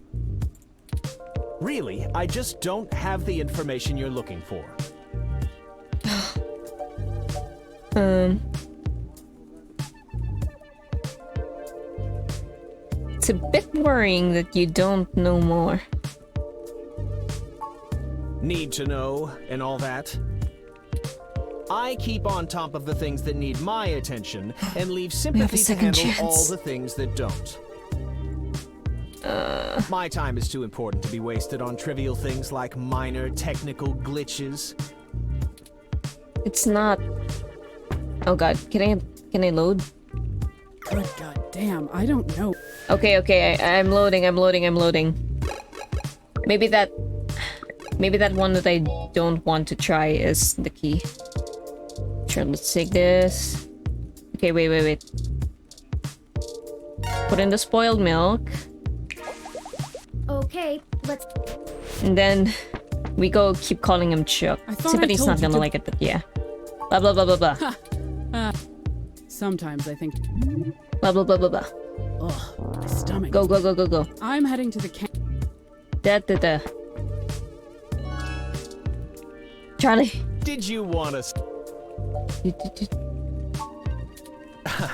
Speaker 7: Really, I just don't have the information you're looking for.
Speaker 1: It's a bit worrying that you don't know more.
Speaker 7: Need to know and all that? I keep on top of the things that need my attention and leave sympathy to handle all the things that don't. My time is too important to be wasted on trivial things like minor technical glitches.
Speaker 1: It's not... Oh god, can I load?
Speaker 6: Good goddamn, I don't know.
Speaker 1: Okay, I'm loading. Maybe that one that I don't want to try is the key. Sure, let's take this. Okay, wait. Put in the spoiled milk.
Speaker 2: Okay, let's...
Speaker 1: And then we go keep calling him Chuck.
Speaker 6: I thought I
Speaker 1: Sympathy's
Speaker 6: told
Speaker 1: not
Speaker 6: you
Speaker 1: gonna
Speaker 6: to-
Speaker 1: like it, but yeah. Blah blah blah blah blah.
Speaker 6: Sometimes I think,
Speaker 1: Blah blah blah blah blah.
Speaker 6: ugh, my stomach.
Speaker 1: Go.
Speaker 6: I'm heading to the can.
Speaker 1: Da. Charlie.
Speaker 7: Did you want to...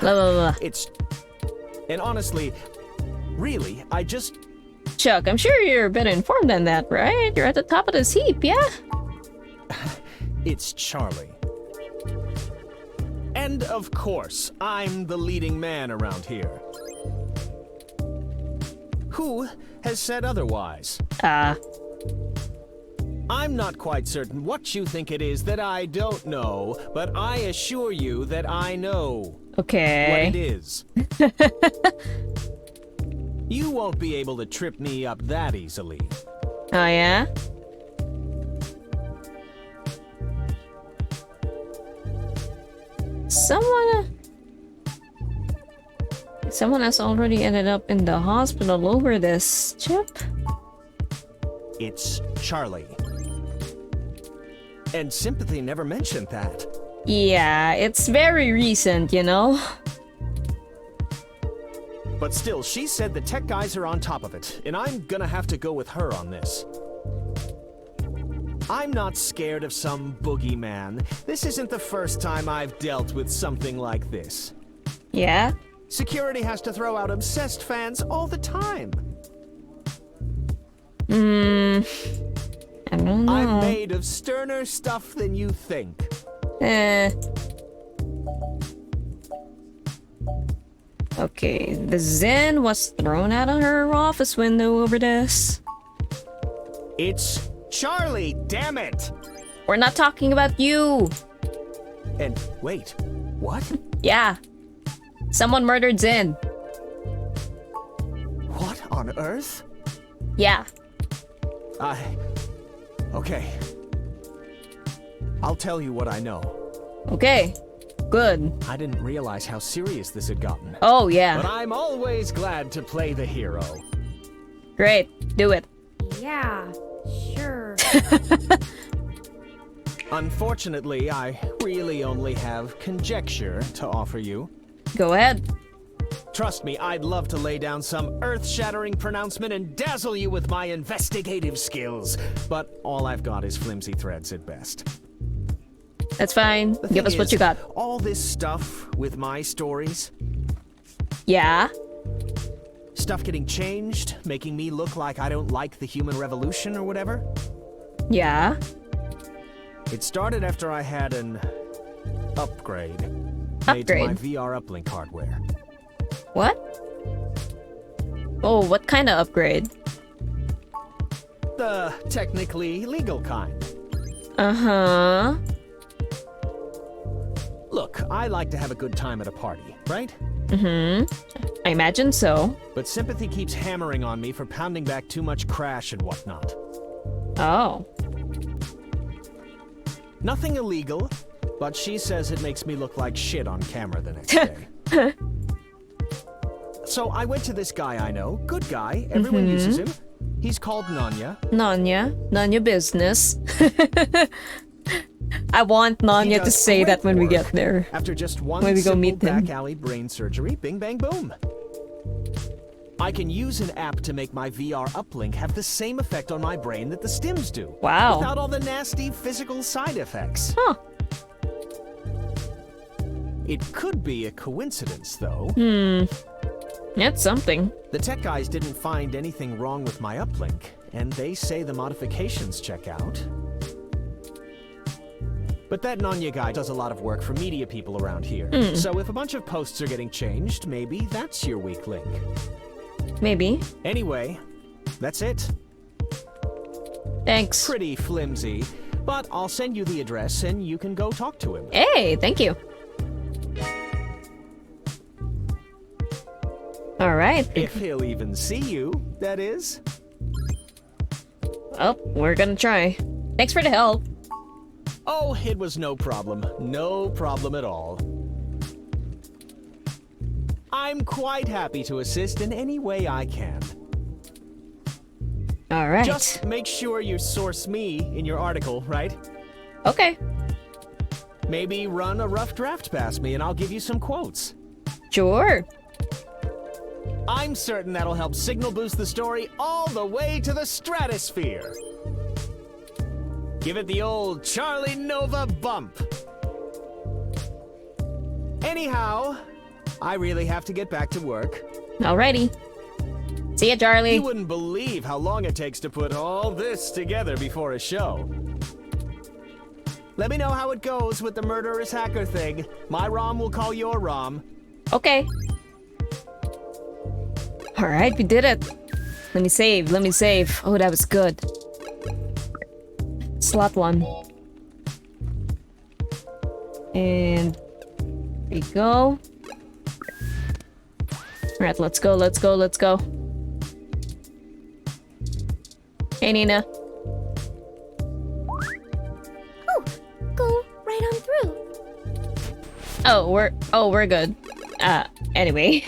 Speaker 1: Blah blah blah.
Speaker 7: It's... And honestly, really, I just...
Speaker 1: Chuck, I'm sure you're better informed than that, right? You're at the top of this heap, yeah?
Speaker 7: It's Charlie. And of course, I'm the leading man around here. Who has said otherwise? I'm not quite certain what you think it is that I don't know, but I assure you that I know
Speaker 1: Okay.
Speaker 7: what it is. You won't be able to trip me up that easily.
Speaker 1: Oh, yeah? Someone has already ended up in the hospital over this chip.
Speaker 7: It's Charlie. And Sympathy never mentioned that.
Speaker 1: Yeah, it's very recent, you know?
Speaker 7: But still, she said the tech guys are on top of it, and I'm gonna have to go with her on this. I'm not scared of some boogeyman. This isn't the first time I've dealt with something like this.
Speaker 1: Yeah?
Speaker 7: Security has to throw out obsessed fans all the time.
Speaker 1: I don't know.
Speaker 7: I'm made of sterner stuff than you think.
Speaker 1: Okay, the Zen was thrown out of her office window over this.
Speaker 7: It's Charlie, damn it!
Speaker 1: We're not talking about you.
Speaker 7: And wait, what?
Speaker 1: Yeah. Someone murdered Zen.
Speaker 7: What on earth?
Speaker 1: Yeah.
Speaker 7: Okay. I'll tell you what I know.
Speaker 1: Okay. Good.
Speaker 7: I didn't realize how serious this had gotten.
Speaker 1: Oh, yeah.
Speaker 7: But I'm always glad to play the hero.
Speaker 1: Great. Do it.
Speaker 2: Yeah, sure.
Speaker 7: Unfortunately, I really only have conjecture to offer you.
Speaker 1: Go ahead.
Speaker 7: Trust me, I'd love to lay down some earth-shattering pronouncement and dazzle you with my investigative skills, but all I've got is flimsy threads at best.
Speaker 1: That's fine.
Speaker 7: The
Speaker 1: Give
Speaker 7: thing
Speaker 1: us what
Speaker 7: is,
Speaker 1: you got.
Speaker 7: All this stuff with my stories,
Speaker 1: Yeah?
Speaker 7: stuff getting changed, making me look like I don't like the human revolution or whatever?
Speaker 1: Yeah.
Speaker 7: It started after I had an upgrade made to my
Speaker 1: Upgrade?
Speaker 7: VR uplink hardware.
Speaker 1: What? Oh, what kind of upgrade?
Speaker 7: The technically legal kind.
Speaker 1: Uh-huh.
Speaker 7: Look, I like to have a good time at a party, right?
Speaker 1: Mm-hmm. I imagine so.
Speaker 7: But sympathy keeps hammering on me for pounding back too much crash and whatnot.
Speaker 1: Oh.
Speaker 7: Nothing illegal, but she says it makes me look like shit on camera the next day. So I went to this guy I know, good guy, everyone uses him. He's called Nanya.
Speaker 1: Nanya business. I want
Speaker 7: He
Speaker 1: Nanya to
Speaker 7: does
Speaker 1: say that when we
Speaker 7: great
Speaker 1: get
Speaker 7: work.
Speaker 1: there.
Speaker 7: After just one
Speaker 1: When we go
Speaker 7: simple
Speaker 1: meet him.
Speaker 7: back alley brain surgery, bing bang boom. I can use an app to make my VR uplink have the same effect on my brain that the stims do.
Speaker 1: Wow.
Speaker 7: Without all the nasty physical side effects.
Speaker 1: Huh.
Speaker 7: It could be a coincidence, though.
Speaker 1: That's something.
Speaker 7: The tech guys didn't find anything wrong with my uplink, and they say the modifications check out. But that Nanya guy does a lot of work for media people around here. So if a bunch of posts are getting changed, maybe that's your weak link.
Speaker 1: Maybe.
Speaker 7: Anyway, that's it.
Speaker 1: Thanks.
Speaker 7: Pretty flimsy, but I'll send you the address and you can go talk to him.
Speaker 1: Hey, thank you. Alright.
Speaker 7: If he'll even see you, that is.
Speaker 1: Oh, we're gonna try. Thanks for the help.
Speaker 7: Oh, it was no problem. No problem at all. I'm quite happy to assist in any way I can.
Speaker 1: Alright.
Speaker 7: Just make sure you source me in your article, right?
Speaker 1: Okay.
Speaker 7: Maybe run a rough draft past me and I'll give you some quotes.
Speaker 1: Sure.
Speaker 7: I'm certain that'll help signal boost the story all the way to the stratosphere. Give it the old Charlie Nova bump. Anyhow, I really have to get back to work.
Speaker 1: Alrighty. See ya, Charlie.
Speaker 7: You wouldn't believe how long it takes to put all this together before a show. Let me know how it goes with the murderous hacker thing. My ROM will call your ROM.
Speaker 1: Okay. Alright, we did it. Let me save, let me save. Oh, that was good. Slot 1. And there we go. Alright, let's go, let's go, let's go. Hey, Nina.
Speaker 5: Oh, go right on through.
Speaker 1: Oh, we're good. Anyway.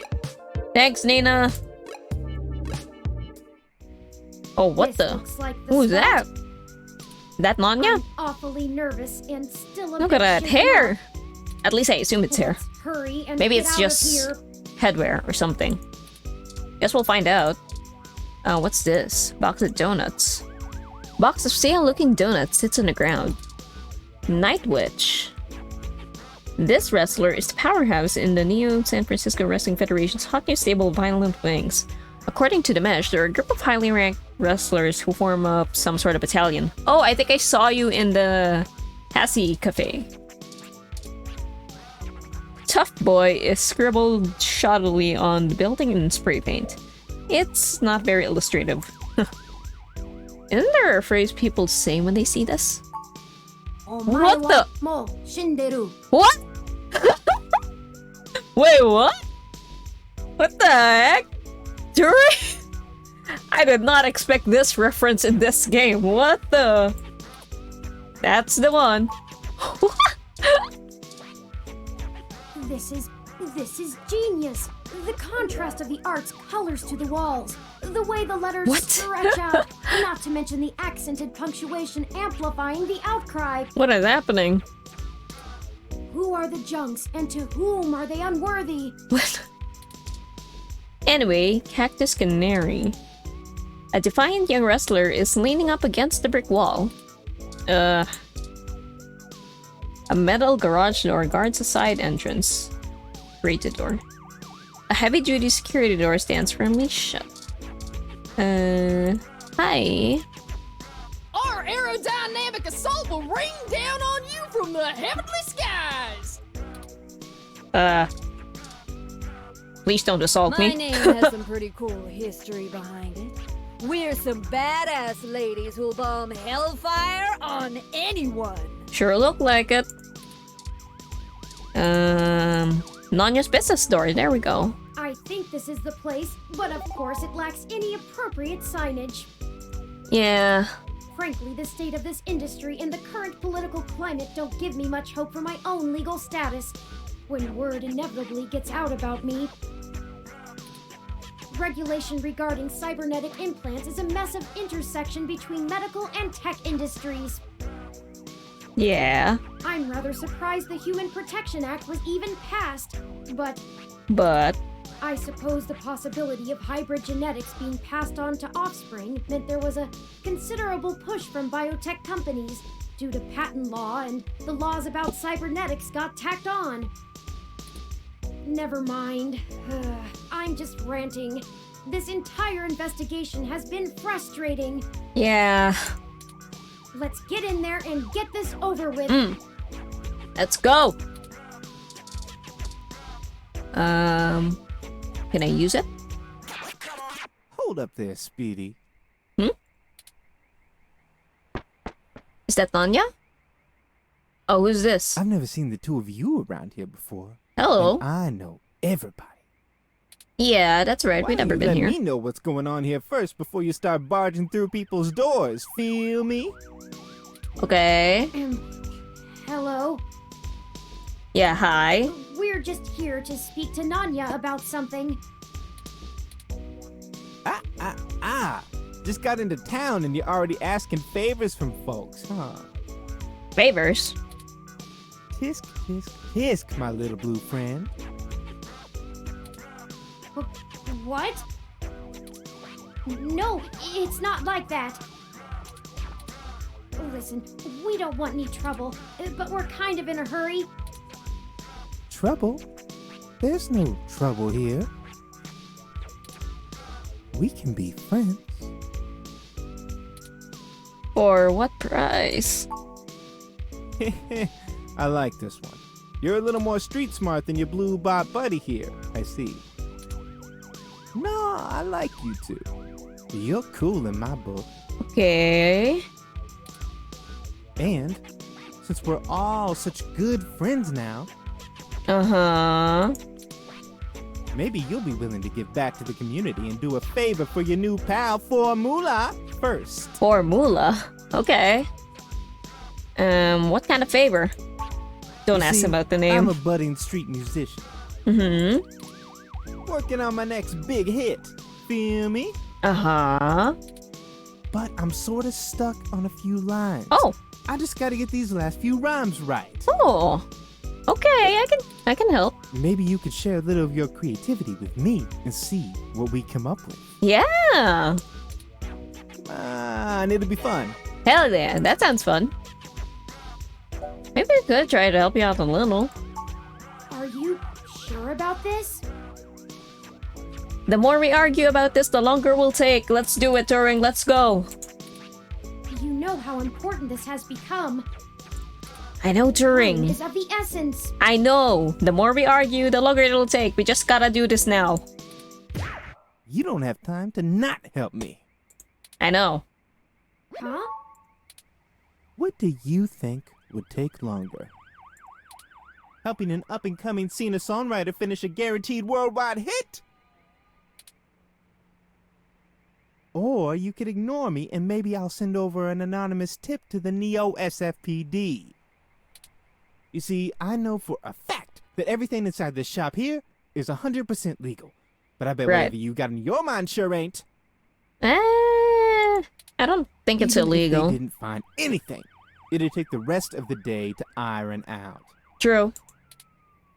Speaker 1: Thanks, Nina. Oh, what
Speaker 2: This
Speaker 1: the?
Speaker 2: looks like the
Speaker 1: Who's
Speaker 2: spot.
Speaker 1: that? That Nanya?
Speaker 2: I'm awfully nervous and still a
Speaker 1: Look
Speaker 2: bit
Speaker 1: at that
Speaker 2: shaken
Speaker 1: hair.
Speaker 2: up.
Speaker 1: At least I assume it's hair.
Speaker 2: Let's hurry and
Speaker 1: Maybe
Speaker 2: get
Speaker 1: it's
Speaker 2: out
Speaker 1: just
Speaker 2: of here.
Speaker 1: headwear or something. Guess we'll find out. What's this? Box of donuts. Box of stale-looking donuts sits on the ground. Night Witch. This wrestler is the powerhouse in the Neo San Francisco Wrestling Federation's hot new stable of Violent Wings. According to the Mesh, there are a group of highly ranked wrestlers who form up some sort of battalion. Oh, I think I saw you in the Hassie Cafe. Tough Boy is scribbled shoddily on the building in spray paint. It's not very illustrative. Isn't there a phrase people say when they see this? What the? What? Wait, what? What the heck? During? I did not expect this reference in this game. What the? That's the one.
Speaker 2: This is genius. The contrast of the art's colors to the walls. The way the letters
Speaker 1: What?
Speaker 2: stretch out. Not to mention the accented punctuation amplifying the outcry.
Speaker 1: What is happening?
Speaker 2: Who are the junks and to whom are they unworthy?
Speaker 1: What? Anyway, Cactus Canary. A defiant young wrestler is leaning up against the brick wall. A metal garage door guards the side entrance. Rated door. A heavy-duty security door stands firmly shut. Hi.
Speaker 3: Our aerodynamic assault will rain down on you from the heavenly skies!
Speaker 1: Please don't assault
Speaker 8: My
Speaker 1: me.
Speaker 8: name has some pretty cool history behind it. We're some badass ladies who'll bomb hellfire on anyone.
Speaker 1: Sure look like it. Nanya's business store. There we go.
Speaker 2: I think this is the place, but of course it lacks any appropriate signage.
Speaker 1: Yeah.
Speaker 2: Frankly, the state of this industry and the current political climate don't give me much hope for my own legal status. When word inevitably gets out about me, regulation regarding cybernetic implants is a massive intersection between medical and tech industries.
Speaker 1: Yeah.
Speaker 2: I'm rather surprised the Human Protection Act was even passed, but
Speaker 1: But
Speaker 2: I suppose the possibility of hybrid genetics being passed on to offspring meant there was a considerable push from biotech companies due to patent law, and the laws about cybernetics got tacked on. Never mind. I'm just ranting. This entire investigation has been frustrating.
Speaker 1: yeah.
Speaker 2: Let's get in there and get this over with.
Speaker 1: Let's go. Can I use it?
Speaker 9: Hold up there, Speedy.
Speaker 1: Is that Nanya? Oh, who's this?
Speaker 9: I've never seen the two of you around here before.
Speaker 1: Hello.
Speaker 9: And I know everybody.
Speaker 1: Yeah, that's right.
Speaker 9: Why
Speaker 1: We've
Speaker 9: don't
Speaker 1: never
Speaker 9: you
Speaker 1: been
Speaker 9: let
Speaker 1: here.
Speaker 9: me know what's going on here first before you start barging through people's doors. Feel me?
Speaker 1: Okay.
Speaker 2: Hello.
Speaker 1: Yeah, hi.
Speaker 2: We're just here to speak to Nanya about something.
Speaker 9: Just got into town and you're already asking favors from folks, huh?
Speaker 1: Favors.
Speaker 9: Tisk, tisk, tisk, my little blue friend.
Speaker 2: What? No, it's not like that. Listen, we don't want any trouble, but we're kind of in a hurry.
Speaker 9: Trouble? There's no trouble here. We can be friends.
Speaker 1: For what price?
Speaker 9: I like this one. You're a little more street smart than your blue bot buddy here, I see. No, I like you two. You're cool in my book.
Speaker 1: Okay.
Speaker 9: And since we're all such good friends now,
Speaker 1: Uh-huh.
Speaker 9: maybe you'll be willing to give back to the community and do a favor for your new pal Formula first.
Speaker 1: Formula. Okay. What kind of favor? Don't
Speaker 9: You
Speaker 1: ask
Speaker 9: see,
Speaker 1: about the
Speaker 9: I'm
Speaker 1: name.
Speaker 9: a budding street musician,
Speaker 1: Mm-hmm.
Speaker 9: working on my next big hit. Feel me?
Speaker 1: Uh-huh.
Speaker 9: But I'm sort of stuck on a few lines.
Speaker 1: Oh.
Speaker 9: I just gotta get these last few rhymes right.
Speaker 1: Oh. Okay, I can help.
Speaker 9: Maybe you could share a little of your creativity with me and see what we come up with.
Speaker 1: Yeah.
Speaker 9: And it'll be fun.
Speaker 1: Hell yeah, that sounds fun. Maybe I could try to help you out a little.
Speaker 2: Are you sure about this?
Speaker 1: The more we argue about this, the longer we'll take. Let's do it, Turing. Let's go.
Speaker 2: You know how important this has become.
Speaker 1: I know,
Speaker 2: Time
Speaker 1: Turing.
Speaker 2: is of the essence.
Speaker 1: I know. The more we argue, the longer it'll take. We just gotta do this now.
Speaker 9: You don't have time to not help me.
Speaker 1: I know.
Speaker 2: Huh?
Speaker 9: What do you think would take longer? Helping an up-and-coming singer-songwriter finish a guaranteed worldwide hit? Or you could ignore me and maybe I'll send over an anonymous tip to the Neo SFPD. You see, I know for a fact that everything inside this shop here is 100% legal. But I bet
Speaker 1: Right.
Speaker 9: whatever you got in your mind sure ain't.
Speaker 1: I don't think it's
Speaker 9: Even if
Speaker 1: illegal.
Speaker 9: they didn't find anything, it'd take the rest of the day to iron out.
Speaker 1: True.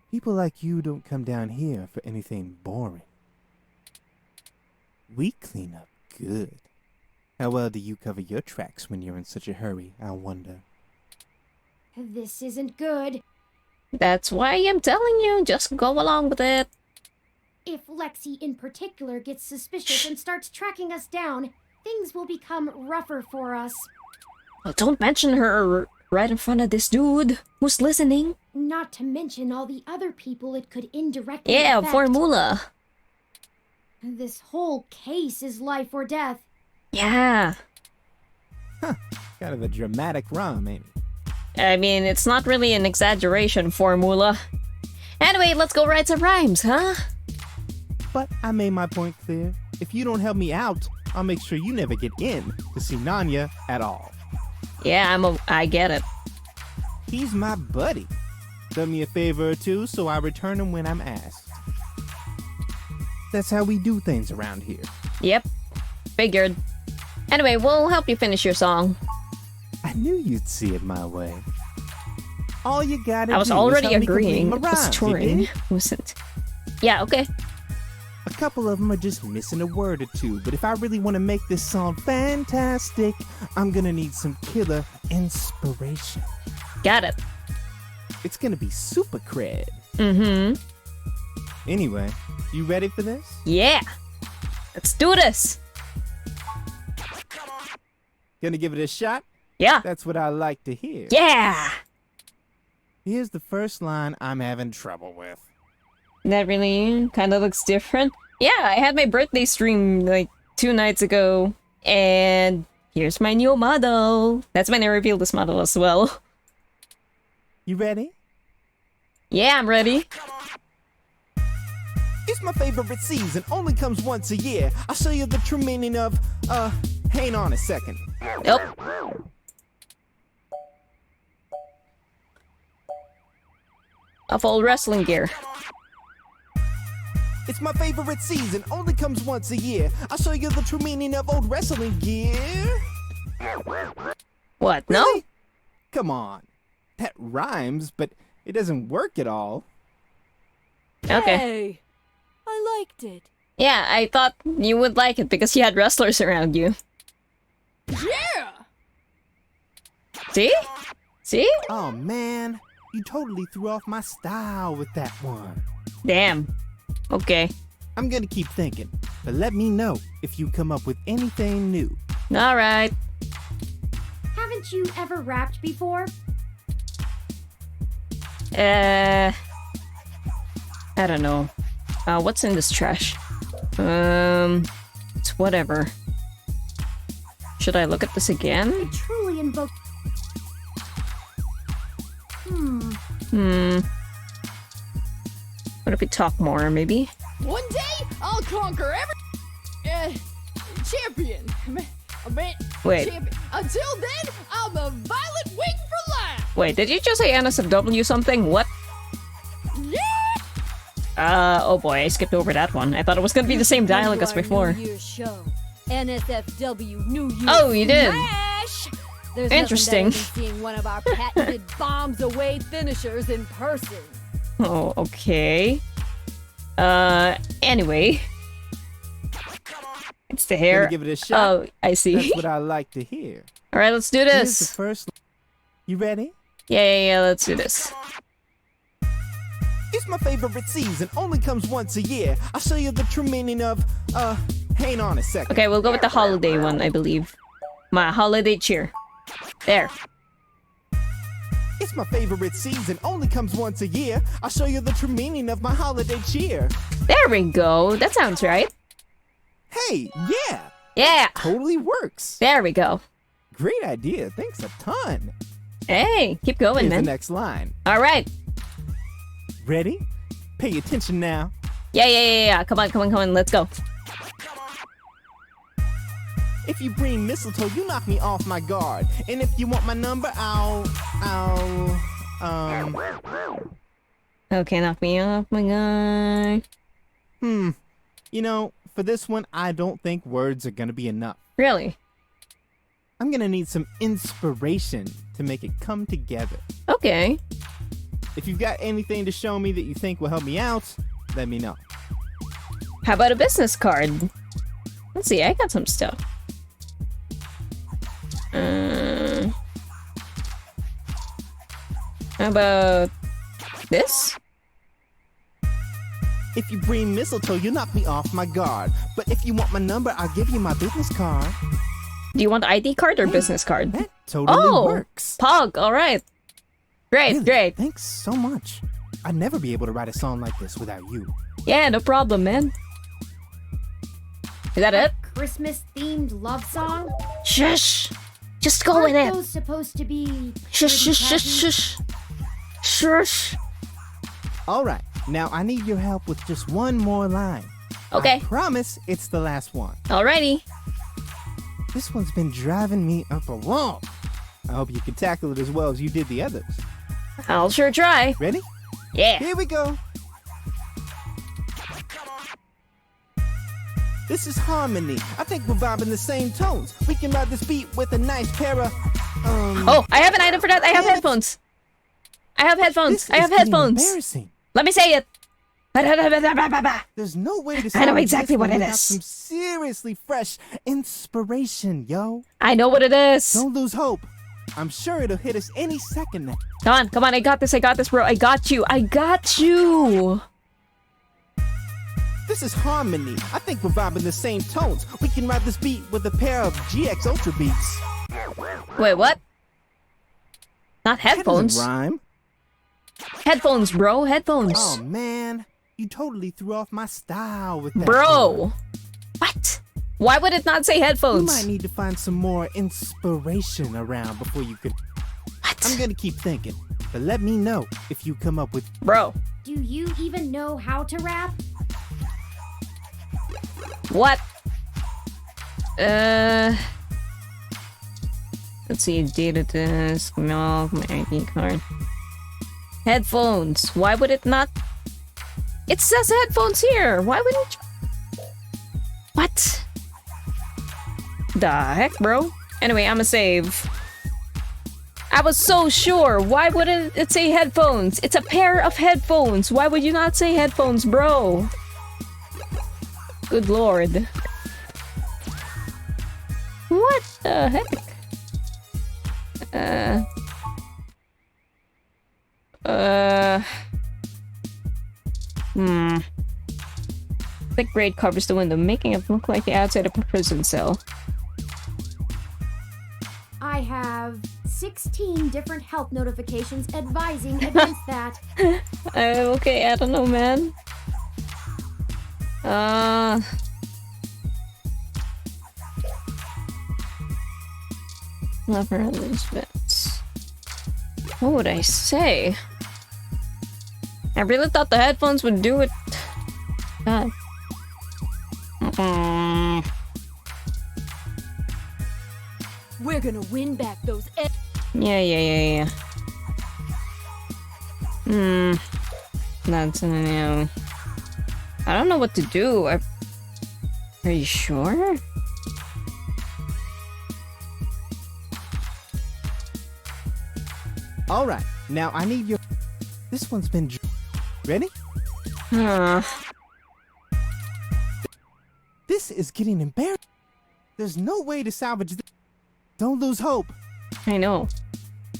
Speaker 9: People like you don't come down here for anything boring. We clean up good. How well do you cover your tracks when you're in such a hurry, I wonder?
Speaker 2: This isn't good.
Speaker 1: That's why I'm telling you. Just go along with it.
Speaker 2: If Lexi in particular gets suspicious and starts tracking us down, things will become rougher for us.
Speaker 1: Well, don't mention her right in front of this dude who's listening.
Speaker 2: Not to mention all the other people it could indirectly
Speaker 1: Yeah,
Speaker 2: affect.
Speaker 1: formula.
Speaker 2: This whole case is life or death.
Speaker 1: Yeah.
Speaker 9: Kind of a dramatic rhyme, ain't it?
Speaker 1: I mean, it's not really an exaggeration, formula. Anyway, let's go write some rhymes, huh?
Speaker 9: But I made my point clear. If you don't help me out, I'll make sure you never get in to see Nanya at all.
Speaker 1: Yeah, I get it.
Speaker 9: He's my buddy. Done me a favor or two, so I return him when I'm asked. That's how we do things around here.
Speaker 1: Yep. Figured. Anyway, we'll help you finish your song.
Speaker 9: I knew you'd see it my way. All you gotta
Speaker 1: I was
Speaker 9: do
Speaker 1: already
Speaker 9: is help me complete
Speaker 1: agreeing.
Speaker 9: my
Speaker 1: It was
Speaker 9: rhymes, you
Speaker 1: touring.
Speaker 9: dig?
Speaker 1: Wasn't. Yeah, okay.
Speaker 9: A couple of them are just missing a word or two, but if I really want to make this song fantastic, I'm gonna need some killer inspiration.
Speaker 1: Got it.
Speaker 9: It's gonna be super cred.
Speaker 1: Mm-hmm.
Speaker 9: Anyway, you ready for this?
Speaker 1: Yeah. Let's do this.
Speaker 9: Gonna give it a shot?
Speaker 1: Yeah.
Speaker 9: That's what I like to hear.
Speaker 1: Yeah.
Speaker 9: Here's the first line I'm having trouble with.
Speaker 1: That really kind of looks different. Yeah, I had my birthday stream like 2 nights ago, and here's my new model. That's when I revealed this model as well.
Speaker 9: You ready?
Speaker 1: Yeah, I'm ready.
Speaker 9: It's my favorite season, only comes once a year. I'll show you the true meaning of, hang on a second.
Speaker 1: Nope. Of old wrestling gear.
Speaker 9: It's my favorite season, only comes once a year. I'll show you the true meaning of old wrestling gear.
Speaker 1: What? No?
Speaker 9: Really? Come on. That rhymes, but it doesn't work at all.
Speaker 1: Okay.
Speaker 8: Hey, I liked it.
Speaker 1: Yeah, I thought you would like it because you had wrestlers around you.
Speaker 3: Yeah!
Speaker 1: See? See?
Speaker 9: Oh man, you totally threw off my style with that one.
Speaker 1: Damn. Okay.
Speaker 9: I'm gonna keep thinking, but let me know if you come up with anything new.
Speaker 1: Alright.
Speaker 2: Haven't you ever rapped before?
Speaker 1: I don't know. What's in this trash? It's whatever. Should I look at this again?
Speaker 2: I truly invoke.
Speaker 1: What if we talk more, maybe?
Speaker 3: One day, I'll conquer every... champion.
Speaker 1: Wait.
Speaker 3: Champion. Until then, I'm a violet wing for life!
Speaker 1: Wait, did you just say NSFW something? What?
Speaker 3: Yeah!
Speaker 1: Oh boy, I skipped over that one. I thought it was gonna be the same dialogue as before.
Speaker 8: New Year's show. NSFW New Year's
Speaker 1: Oh, you did?
Speaker 8: Smash! There's
Speaker 1: Interesting.
Speaker 8: nothing better than seeing one of our patented bombs away finishers in person.
Speaker 1: Oh, okay. Anyway. It's the hair.
Speaker 9: Gonna give it a shot.
Speaker 1: Oh, I see.
Speaker 9: That's what I like to hear.
Speaker 1: Alright, let's do
Speaker 9: Here's the
Speaker 1: this.
Speaker 9: first. You ready?
Speaker 1: Yeah, let's do this.
Speaker 9: It's my favorite season, only comes once a year. I'll show you the true meaning of, hang on a second.
Speaker 1: Okay, we'll go with the holiday one, I believe. My holiday cheer. There.
Speaker 9: It's my favorite season, only comes once a year. I'll show you the true meaning of my holiday cheer.
Speaker 1: There we go. That sounds right.
Speaker 9: Hey, yeah,
Speaker 1: Yeah.
Speaker 9: totally works.
Speaker 1: There we go.
Speaker 9: Great idea, thanks a ton.
Speaker 1: Hey, keep going,
Speaker 9: Here's the
Speaker 1: man.
Speaker 9: next line.
Speaker 1: Alright.
Speaker 9: Ready? Pay attention now.
Speaker 1: Yeah. Come on. Let's go.
Speaker 9: If you bring mistletoe, you knock me off my guard. And if you want my number,
Speaker 1: Okay, knock me off, my guy.
Speaker 9: You know, for this one, I don't think words are gonna be enough.
Speaker 1: Really?
Speaker 9: I'm gonna need some inspiration to make it come together.
Speaker 1: Okay.
Speaker 9: If you've got anything to show me that you think will help me out, let me know.
Speaker 1: How about a business card? Let's see, I got some stuff. How about this?
Speaker 9: If you bring mistletoe, you knock me off my guard. But if you want my number, I'll give you my business card.
Speaker 1: Do you want ID card or business card?
Speaker 9: That totally
Speaker 1: Oh,
Speaker 9: works.
Speaker 1: Pog, alright. Great,
Speaker 9: Really,
Speaker 1: great.
Speaker 9: Thanks so much. I'd never be able to write a song like this without you.
Speaker 1: Yeah, no problem, man. Is that it?
Speaker 2: Christmas-themed love song?
Speaker 1: Shush! Just go
Speaker 2: Aren't
Speaker 1: with it.
Speaker 2: those supposed to be
Speaker 1: Shush,
Speaker 2: pretty
Speaker 1: shush, shush,
Speaker 2: catchy?
Speaker 1: shush. Shush.
Speaker 9: All right, now I need your help with just one more line.
Speaker 1: Okay.
Speaker 9: I promise it's the last one.
Speaker 1: Alrighty.
Speaker 9: This one's been driving me up a wall. I hope you can tackle it as well as you did the others.
Speaker 1: I'll sure try.
Speaker 9: Ready?
Speaker 1: Yeah.
Speaker 9: Here we go. This is harmony. I think we're vibing the same tones. We can ride this beat with a nice pair of,
Speaker 1: Oh, I have an item for that. I have headphones. I have headphones.
Speaker 9: This
Speaker 1: I have
Speaker 9: is getting
Speaker 1: headphones.
Speaker 9: embarrassing.
Speaker 1: Let me say it.
Speaker 9: There's no way to
Speaker 1: I know
Speaker 9: salvage
Speaker 1: exactly
Speaker 9: this
Speaker 1: what
Speaker 9: one
Speaker 1: it
Speaker 9: without
Speaker 1: is.
Speaker 9: some seriously fresh inspiration, yo.
Speaker 1: I know what it is.
Speaker 9: Don't lose hope. I'm sure it'll hit us any second now.
Speaker 1: Come on, I got this, bro. I got you.
Speaker 9: This is harmony. I think we're vibing the same tones. We can ride this beat with a pair of GX Ultra beats.
Speaker 1: Wait, what? Not
Speaker 9: That
Speaker 1: headphones.
Speaker 9: doesn't rhyme.
Speaker 1: Headphones, bro. Headphones.
Speaker 9: Oh man, you totally threw off my style with that.
Speaker 1: Bro. What? Why would it not say
Speaker 9: You
Speaker 1: headphones?
Speaker 9: might need to find some more inspiration around before you could.
Speaker 1: What?
Speaker 9: I'm gonna keep thinking, but let me know if you come up with.
Speaker 1: Bro.
Speaker 2: Do you even know how to rap?
Speaker 1: What? Let's see. Data disk. No, my ID card. Headphones. Why would it not? It says headphones here. Why wouldn't you? What? The heck, bro? Anyway, I'ma save. I was so sure. Why wouldn't it say headphones? It's a pair of headphones. Why would you not say headphones, bro? Good lord. What the heck? Thick braid covers the window, making it look like the outside of a prison cell.
Speaker 2: I have 16 different health notifications advising against that.
Speaker 1: Okay, I don't know, man. Lover others bits. What would I say? I really thought the headphones would do it. God.
Speaker 8: We're gonna win back those.
Speaker 1: Yeah. That's new. I don't know what to do. Are you sure?
Speaker 9: All right, now I need your. This one's been. Ready? This is getting embarrassing. There's no way to salvage this. Don't lose hope.
Speaker 1: I know.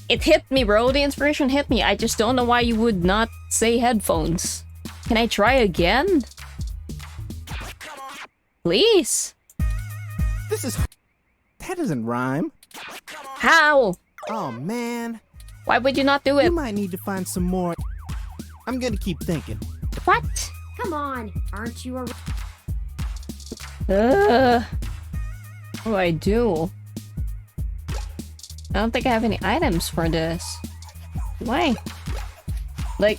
Speaker 1: It hit me, bro. The inspiration hit me. I just don't know why you would not say headphones. Can I try again? Please?
Speaker 9: This is. That doesn't rhyme.
Speaker 1: How?
Speaker 9: Oh man.
Speaker 1: Why would you not do it?
Speaker 9: You might need to find some more. I'm gonna keep thinking.
Speaker 1: What?
Speaker 2: Come on, aren't you a...
Speaker 1: What do I do? I don't think I have any items for this. Why? Like...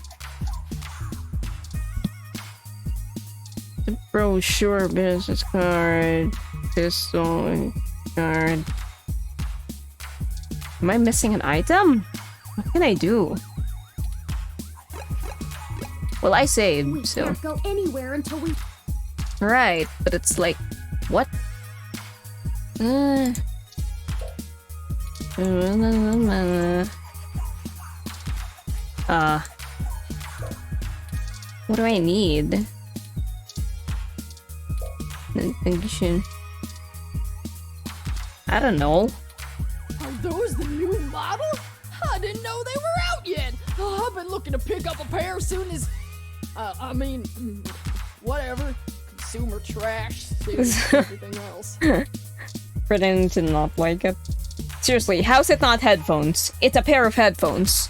Speaker 1: the brochure, business card, pistol card. Am I missing an item? What can I do? Well, I saved,
Speaker 2: We
Speaker 1: so...
Speaker 2: can't go anywhere until we...
Speaker 1: Right, but it's like... what? What do I need? I don't know.
Speaker 10: Are those the new model? I didn't know they were out yet. I've been looking to pick up a pair as soon as...
Speaker 3: consumer trash. Saves everything else.
Speaker 1: Pretending to not like it. Seriously, how's it not headphones? It's a pair of headphones.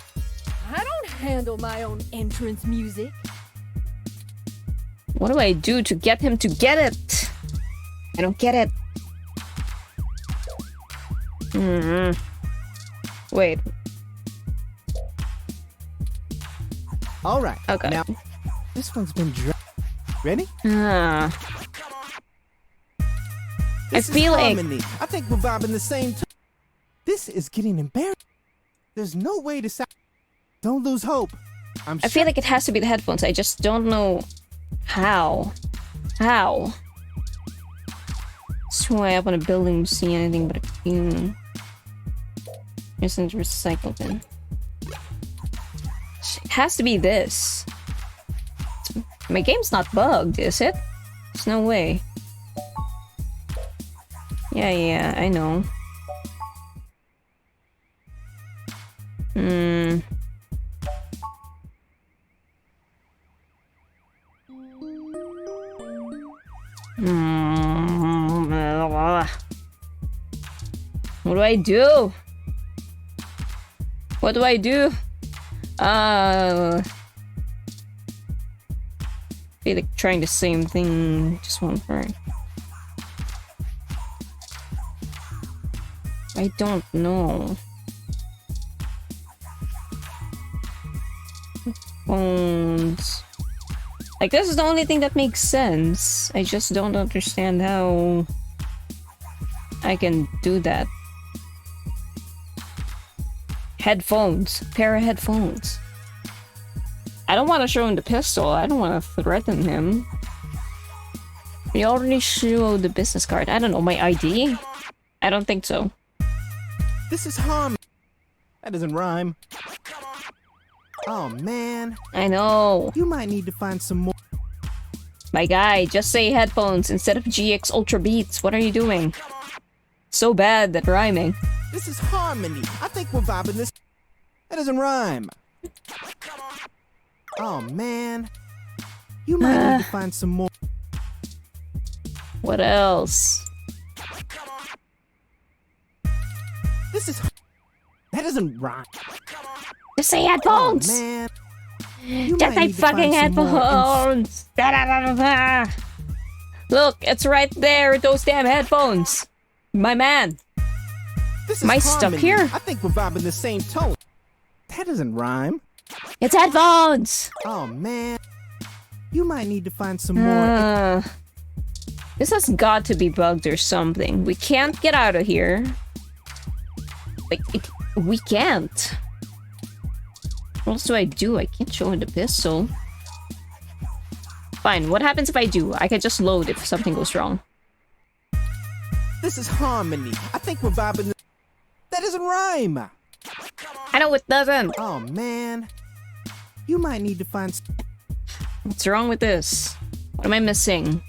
Speaker 8: I don't handle my own entrance music.
Speaker 1: What do I do to get him to get it? I don't get it. Wait.
Speaker 9: All right.
Speaker 1: Okay.
Speaker 9: Now, this one's been ready?
Speaker 1: I
Speaker 9: This is
Speaker 1: feel like
Speaker 9: harmony. I think we're vibing the same tone. This is getting embarrassing. There's no way to sound. Don't lose hope.
Speaker 1: I feel like it has to be the headphones. I just don't know how. How? That's why up on a building to see anything but a fume. Isn't recycled bin. It has to be this. My game's not bugged, is it? There's no way. Yeah, I know. What do I do? What do I do? I feel like trying the same thing, just one for. I don't know. Phones. Like, this is the only thing that makes sense. I just don't understand how I can do that. Headphones. Pair of headphones. I don't want to show him the pistol. I don't want to threaten him. We already showed the business card. I don't know, my ID? I don't think so.
Speaker 9: This is harmony. That doesn't rhyme. Oh man.
Speaker 1: I know.
Speaker 9: You might need to find some more.
Speaker 1: My guy, just say headphones instead of GX Ultra Beats. What are you doing? So bad at rhyming.
Speaker 9: This is harmony. I think we're vibing this. That doesn't rhyme. Oh man. You might need to find some more.
Speaker 1: What else?
Speaker 9: This is. That doesn't rhyme.
Speaker 1: Just say headphones!
Speaker 9: Oh man.
Speaker 1: Just say fucking headphones! Da, da, da, da, da. Look, it's right there, those damn headphones! My man!
Speaker 9: This is
Speaker 1: Am I stuck here?
Speaker 9: I think we're vibing the same tone. That doesn't rhyme.
Speaker 1: It's headphones!
Speaker 9: Oh man. You might need to find some more.
Speaker 1: This has got to be bugged or something. We can't get out of here. Like, we can't. What else do? I can't show him the pistol. Fine, what happens if I do? I can just load if something goes wrong.
Speaker 9: This is harmony. I think we're vibing. That doesn't rhyme.
Speaker 1: I know it doesn't.
Speaker 9: Oh man. You might need to find.
Speaker 1: What's wrong with this? What am I missing?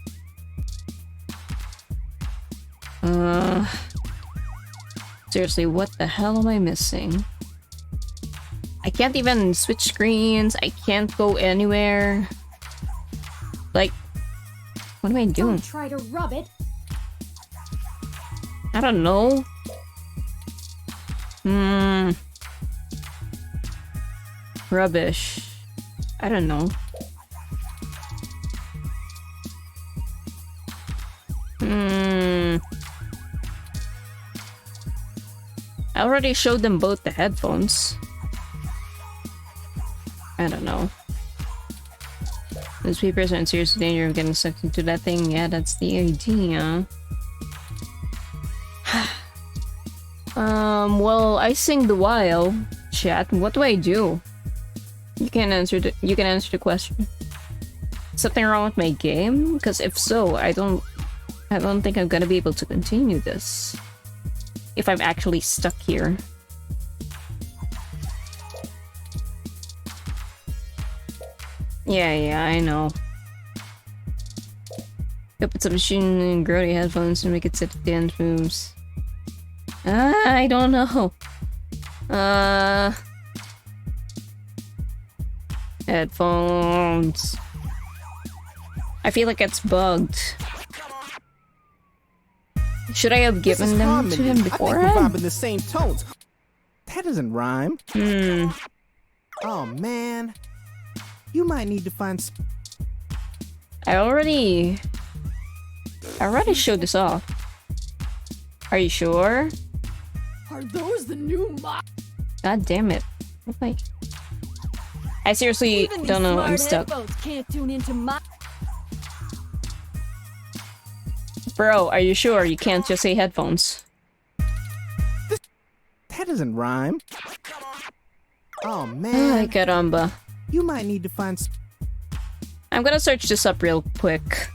Speaker 1: Seriously, what the hell am I missing? I can't even switch screens. I can't go anywhere. Like, what am I doing?
Speaker 2: Don't try to rub it.
Speaker 1: I don't know. Rubbish. I don't know. I already showed them both the headphones. I don't know. Those papers are in serious danger of getting sucked into that thing. Yeah, that's the idea. Well, I sing the while. Chat, what do I do? You can answer the question. Something wrong with my game? Because if so, I don't think I'm gonna be able to continue this. If I'm actually stuck here. Yeah, I know. Go put some machine and grody headphones and make it set to dance moves. I don't know. Headphones. I feel like it's bugged. Should I have given them to him
Speaker 9: I think we're
Speaker 1: beforehand?
Speaker 9: vibing the same tones. That doesn't rhyme. Oh man, you might need to find.
Speaker 1: I already showed this off. Are you sure?
Speaker 10: Are those the new
Speaker 1: God damn it. Okay. I seriously
Speaker 8: Even
Speaker 1: don't know. I'm
Speaker 8: these
Speaker 1: stuck.
Speaker 8: smart headphones can't tune into my.
Speaker 1: Bro, are you sure you can't just say headphones?
Speaker 9: That doesn't rhyme. Oh
Speaker 1: Ay,
Speaker 9: man,
Speaker 1: caramba.
Speaker 9: you might need to find.
Speaker 1: I'm gonna search this up real quick.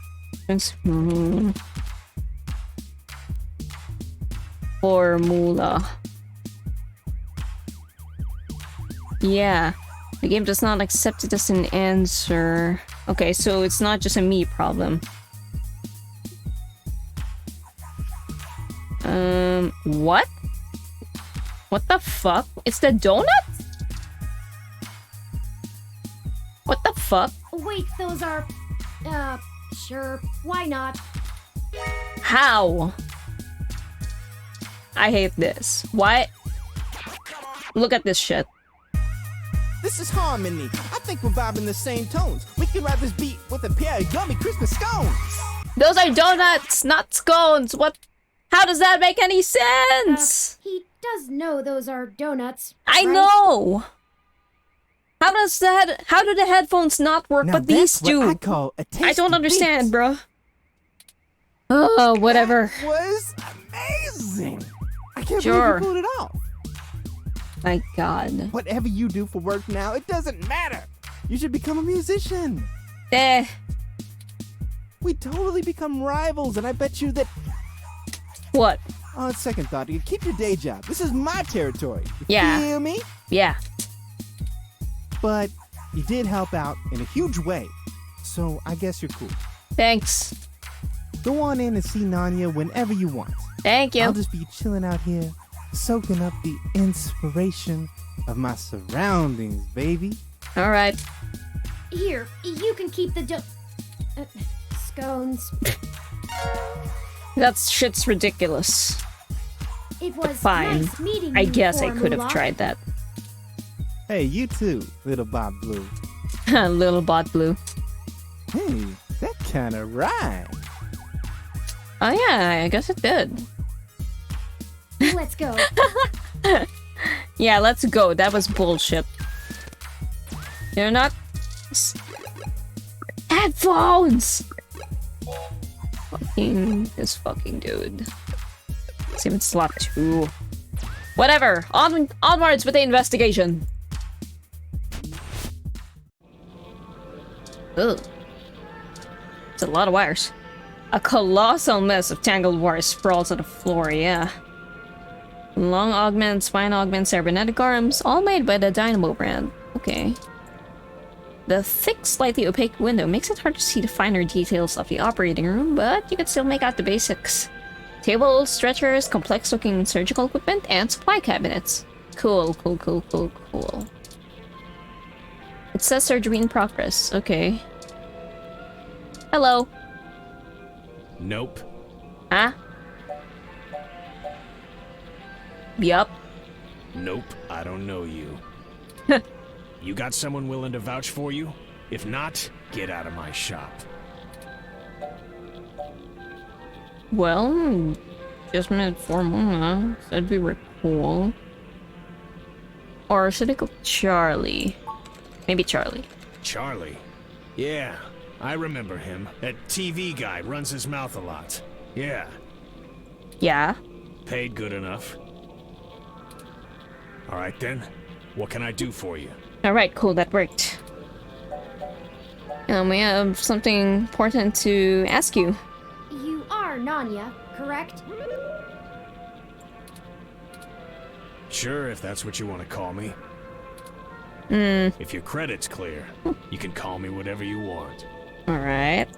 Speaker 1: Formula. Yeah. The game does not accept it as an answer. Okay, so it's not just a me problem. What? What the fuck? It's the donut? What the fuck?
Speaker 2: Wait, those are... sure, why not?
Speaker 1: How? I hate this. Why? Look at this shit.
Speaker 9: This is harmony. I think we're vibing the same tones. We can ride this beat with a pair of yummy Christmas scones.
Speaker 1: Those are donuts, not scones. What? How does that make any sense?
Speaker 2: He does know those are donuts.
Speaker 1: I
Speaker 2: right?
Speaker 1: know. How do the headphones not work,
Speaker 9: Now
Speaker 1: but these
Speaker 9: that's what I
Speaker 1: do?
Speaker 9: call a
Speaker 1: I don't
Speaker 9: tasty
Speaker 1: understand,
Speaker 9: beat.
Speaker 1: bro. Oh, whatever.
Speaker 9: That was amazing. I can't
Speaker 1: Sure.
Speaker 9: believe you pulled it off.
Speaker 1: My god.
Speaker 9: Whatever you do for work now, it doesn't matter. You should become a musician.
Speaker 1: Eh.
Speaker 9: We totally become rivals, and I bet you that.
Speaker 1: What?
Speaker 9: On second thought, you keep your day job. This is my territory. You
Speaker 1: Yeah.
Speaker 9: feel me?
Speaker 1: Yeah.
Speaker 9: But you did help out in a huge way, so I guess you're cool.
Speaker 1: Thanks.
Speaker 9: Go on in and see Nanya whenever you want.
Speaker 1: Thank you.
Speaker 9: I'll just be chilling out here, soaking up the inspiration of my surroundings, baby.
Speaker 1: All right.
Speaker 2: Here, you can keep the scones.
Speaker 1: That shit's ridiculous.
Speaker 2: It was
Speaker 1: Fine.
Speaker 2: nice meeting
Speaker 1: I
Speaker 2: you,
Speaker 1: guess I could have
Speaker 2: Formula.
Speaker 1: tried that.
Speaker 9: Hey, you too, little Bob Blue.
Speaker 1: Little bot blue.
Speaker 9: Hey, that kind of rhymes.
Speaker 1: Oh yeah, I guess it did.
Speaker 2: Let's go.
Speaker 1: Yeah, let's go. That was bullshit. You're not... Headphones! This fucking dude. Let's see if it's slot 2. Whatever. Onwards with the investigation. Ugh. It's a lot of wires. A colossal mess of tangled wires sprawls on the floor, yeah. Long augments, fine augments, cybernetic arms, all made by the Dynamo brand. Okay. The thick, slightly opaque window makes it hard to see the finer details of the operating room, but you can still make out the basics. Tables, stretchers, complex-looking surgical equipment, and supply cabinets. Cool, cool, cool, cool, cool. It says surgery in progress. Okay. Hello.
Speaker 7: Nope.
Speaker 1: Huh? Yup.
Speaker 7: Nope, I don't know you. You got someone willing to vouch for you? If not, get out of my shop.
Speaker 1: Well, just met Formula. That'd be really cool. Or should I go Charlie? Maybe Charlie.
Speaker 7: Charlie? Yeah, I remember him. That TV guy runs his mouth a lot. Yeah,
Speaker 1: Yeah.
Speaker 7: paid good enough. Alright then, what can I do for you?
Speaker 1: Alright, cool, that worked. We have something important to ask you.
Speaker 2: You are Nanya, correct?
Speaker 7: Sure, if that's what you want to call me. If your credit's clear, you can call me whatever you want.
Speaker 1: Alright.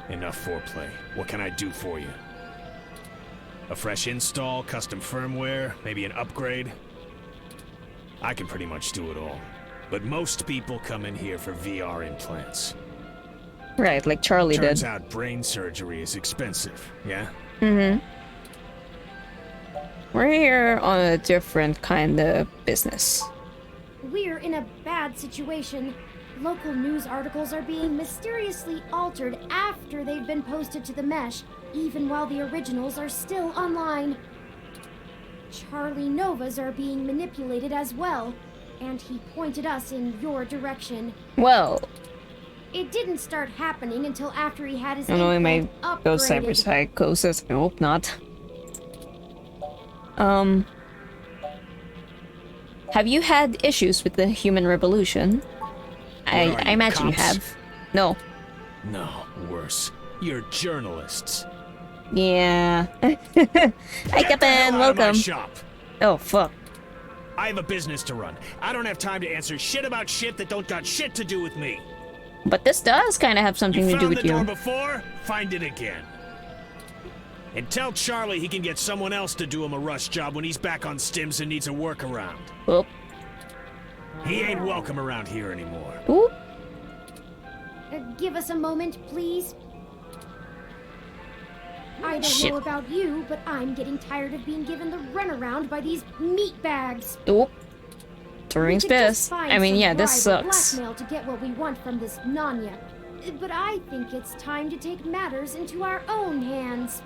Speaker 7: Enough foreplay. What can I do for you? A fresh install, custom firmware, maybe an upgrade? I can pretty much do it all. But most people come in here for VR implants.
Speaker 1: Right, like Charlie did.
Speaker 7: Turns out brain surgery is expensive, yeah?
Speaker 1: Mm-hmm. We're here on a different kind of business.
Speaker 2: We're in a bad situation. Local news articles are being mysteriously altered after they've been posted to the mesh, even while the originals are still online. Charlie Novas are being manipulated as well, and he pointed us in your direction.
Speaker 1: Well,
Speaker 2: It didn't start happening until after he had his
Speaker 1: I don't know, he might
Speaker 2: implant
Speaker 1: go
Speaker 2: upgraded.
Speaker 1: cyberpsychosis. I hope not. Have you had issues with the human revolution? I
Speaker 7: What are you,
Speaker 1: imagine you
Speaker 7: cops?
Speaker 1: have. No.
Speaker 7: No, worse. You're journalists.
Speaker 1: Yeah. Hi,
Speaker 7: Get the
Speaker 1: Captain.
Speaker 7: hell out of my
Speaker 1: Welcome.
Speaker 7: shop.
Speaker 1: Oh, fuck.
Speaker 7: I have a business to run. I don't have time to answer shit about shit that don't got shit to do with me.
Speaker 1: But this does kind of have something
Speaker 7: You
Speaker 1: to do
Speaker 7: found
Speaker 1: with
Speaker 7: the door
Speaker 1: you.
Speaker 7: before? Find it again. And tell Charlie he can get someone else to do him a rush job when he's back on stims and needs a workaround.
Speaker 1: Oop.
Speaker 7: He ain't welcome around here anymore.
Speaker 1: Oop.
Speaker 2: Give us a moment, please. I don't
Speaker 1: Shit.
Speaker 2: know about you, but I'm getting tired of being given the runaround by these meat bags.
Speaker 1: Oop.
Speaker 2: We
Speaker 1: Turing's
Speaker 2: could just
Speaker 1: pissed.
Speaker 2: find
Speaker 1: I mean,
Speaker 2: some
Speaker 1: yeah, this
Speaker 2: bribe or
Speaker 1: sucks.
Speaker 2: blackmail to get what we want from this Nanya. But I think it's time to take matters into our own hands.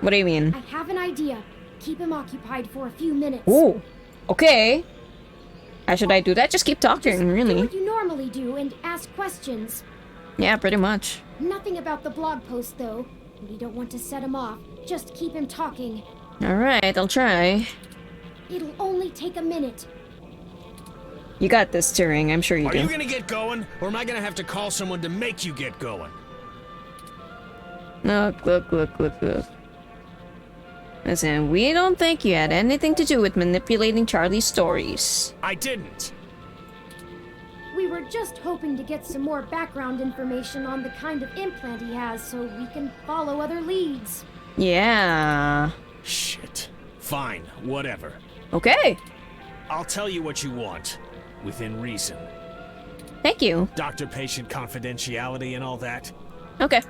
Speaker 1: What do you mean?
Speaker 2: I have an idea. Keep him occupied for a few minutes.
Speaker 1: Ooh. Okay. How should I do that? Just keep talking,
Speaker 2: Just do
Speaker 1: really.
Speaker 2: what you normally do and ask questions.
Speaker 1: Yeah, pretty much.
Speaker 2: Nothing about the blog post, though. We don't want to set him off. Just keep him talking.
Speaker 1: Alright, I'll try.
Speaker 2: It'll only take a minute.
Speaker 1: You got this, Turing. I'm sure you
Speaker 7: Are
Speaker 1: do.
Speaker 7: you gonna get going, or am I gonna have to call someone to make you get going?
Speaker 1: Look. Listen, we don't think you had anything to do with manipulating Charlie's stories.
Speaker 7: I didn't.
Speaker 2: We were just hoping to get some more background information on the kind of implant he has so we can follow other leads.
Speaker 1: Yeah.
Speaker 7: Shit. Fine, whatever.
Speaker 1: Okay.
Speaker 7: I'll tell you what you want, within reason.
Speaker 1: Thank you.
Speaker 7: Doctor-patient confidentiality and all that.
Speaker 1: Okay.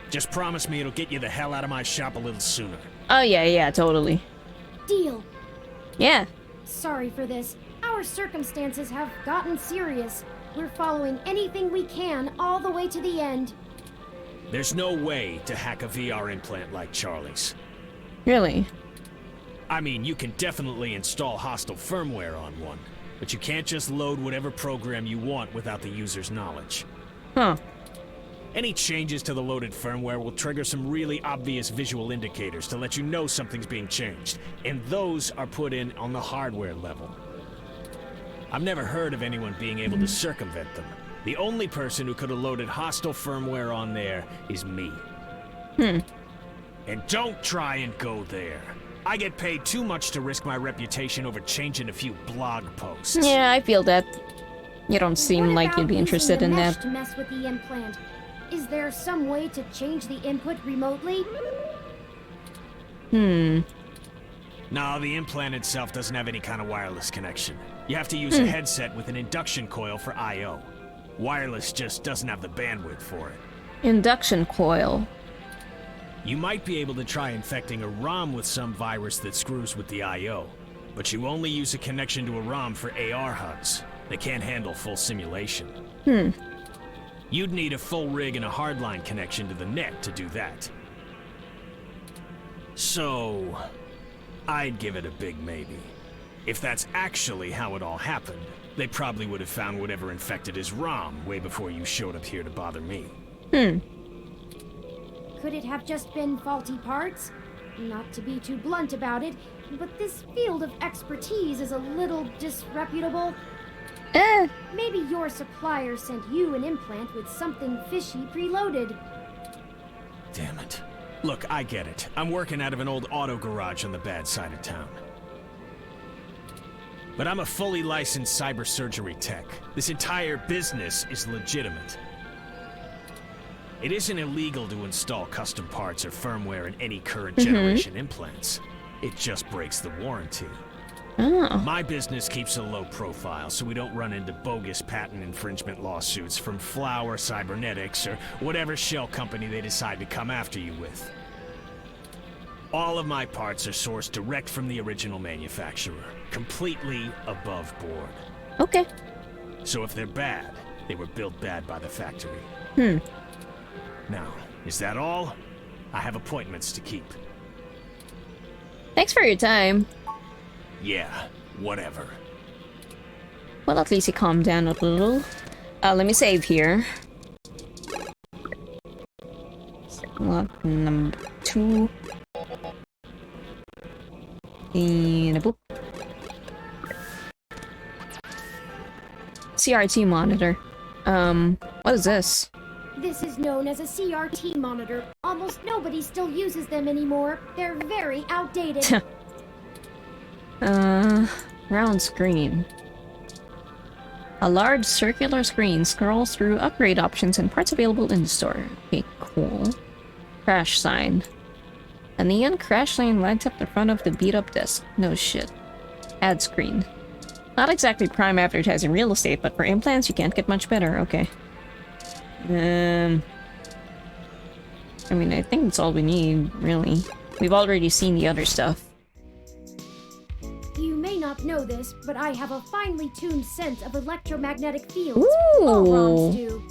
Speaker 7: Just promise me it'll get you the hell out of my shop a little sooner.
Speaker 1: Oh, yeah, totally.
Speaker 2: Deal.
Speaker 1: Yeah.
Speaker 2: Sorry for this. Our circumstances have gotten serious. We're following anything we can all the way to the end.
Speaker 7: There's no way to hack a VR implant like Charlie's.
Speaker 1: Really?
Speaker 7: I mean, you can definitely install hostile firmware on one, but you can't just load whatever program you want without the user's knowledge.
Speaker 1: Huh.
Speaker 7: Any changes to the loaded firmware will trigger some really obvious visual indicators to let you know something's being changed, and those are put in on the hardware level. I've never heard of anyone being able to circumvent them. The only person who could have loaded hostile firmware on there is me. And don't try and go there. I get paid too much to risk my reputation over changing a few blog posts.
Speaker 1: Yeah, I feel that. You don't seem
Speaker 2: What
Speaker 1: like
Speaker 2: about
Speaker 1: you'd be
Speaker 2: using
Speaker 1: interested
Speaker 2: the
Speaker 1: in
Speaker 2: mesh
Speaker 1: that.
Speaker 2: to mess with the implant? Is there some way to change the input remotely?
Speaker 7: No, the implant itself doesn't have any kind of wireless connection. You have to use a headset with an induction coil for I/O. Wireless just doesn't have the bandwidth for it.
Speaker 1: Induction coil.
Speaker 7: You might be able to try infecting a ROM with some virus that screws with the I/O, but you only use a connection to a ROM for AR HUDs. They can't handle full simulation. You'd need a full rig and a hardline connection to the net to do that. So, I'd give it a big maybe. If that's actually how it all happened, they probably would have found whatever infected his ROM way before you showed up here to bother me.
Speaker 2: Could it have just been faulty parts? Not to be too blunt about it, but this field of expertise is a little disreputable. Maybe your supplier sent you an implant with something fishy preloaded.
Speaker 7: Damn it. Look, I get it. I'm working out of an old auto garage on the bad side of town. But I'm a fully licensed cyber surgery tech. This entire business is legitimate. It isn't illegal to install custom parts or firmware in any current generation implants. It just breaks the warranty.
Speaker 1: Oh.
Speaker 7: My business keeps a low profile so we don't run into bogus patent infringement lawsuits from Flower Cybernetics or whatever shell company they decide to come after you with. All of my parts are sourced direct from the original manufacturer, completely above board.
Speaker 1: Okay.
Speaker 7: So if they're bad, they were built bad by the factory. Now, is that all? I have appointments to keep.
Speaker 1: Thanks for your time.
Speaker 7: Yeah, whatever.
Speaker 1: Well, at least he calmed down a little. Let me save here. Lock number 2. And a boop. CRT monitor. What is this?
Speaker 2: This is known as a CRT monitor. Almost nobody still uses them anymore. They're very outdated.
Speaker 1: Round screen. A large circular screen scrolls through upgrade options and parts available in the store. Okay, cool. Crash sign. A neon crash sign lights up the front of the beat-up desk. No shit. Ad screen. Not exactly prime advertising real estate, but for implants you can't get much better. Okay. I mean, I think that's all we need, really. We've already seen the other stuff.
Speaker 2: You may not know this, but I have a finely tuned sense of electromagnetic fields.
Speaker 1: Ooh.
Speaker 2: All ROMs do.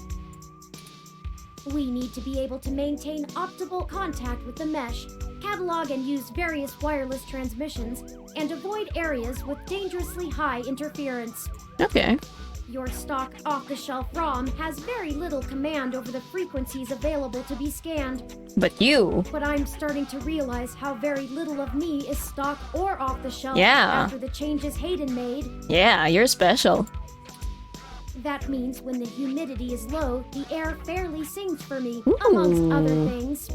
Speaker 2: We need to be able to maintain optimal contact with the mesh, catalog and use various wireless transmissions, and avoid areas with dangerously high interference.
Speaker 1: Okay.
Speaker 2: Your stock off-the-shelf ROM has very little command over the frequencies available to be scanned.
Speaker 1: But you...
Speaker 2: But I'm starting to realize how very little of me is stock or off-the-shelf after the changes Hayden made.
Speaker 1: Yeah, you're special.
Speaker 2: That means when the humidity is low, the air fairly sings for me,
Speaker 1: Ooh.
Speaker 2: amongst other things.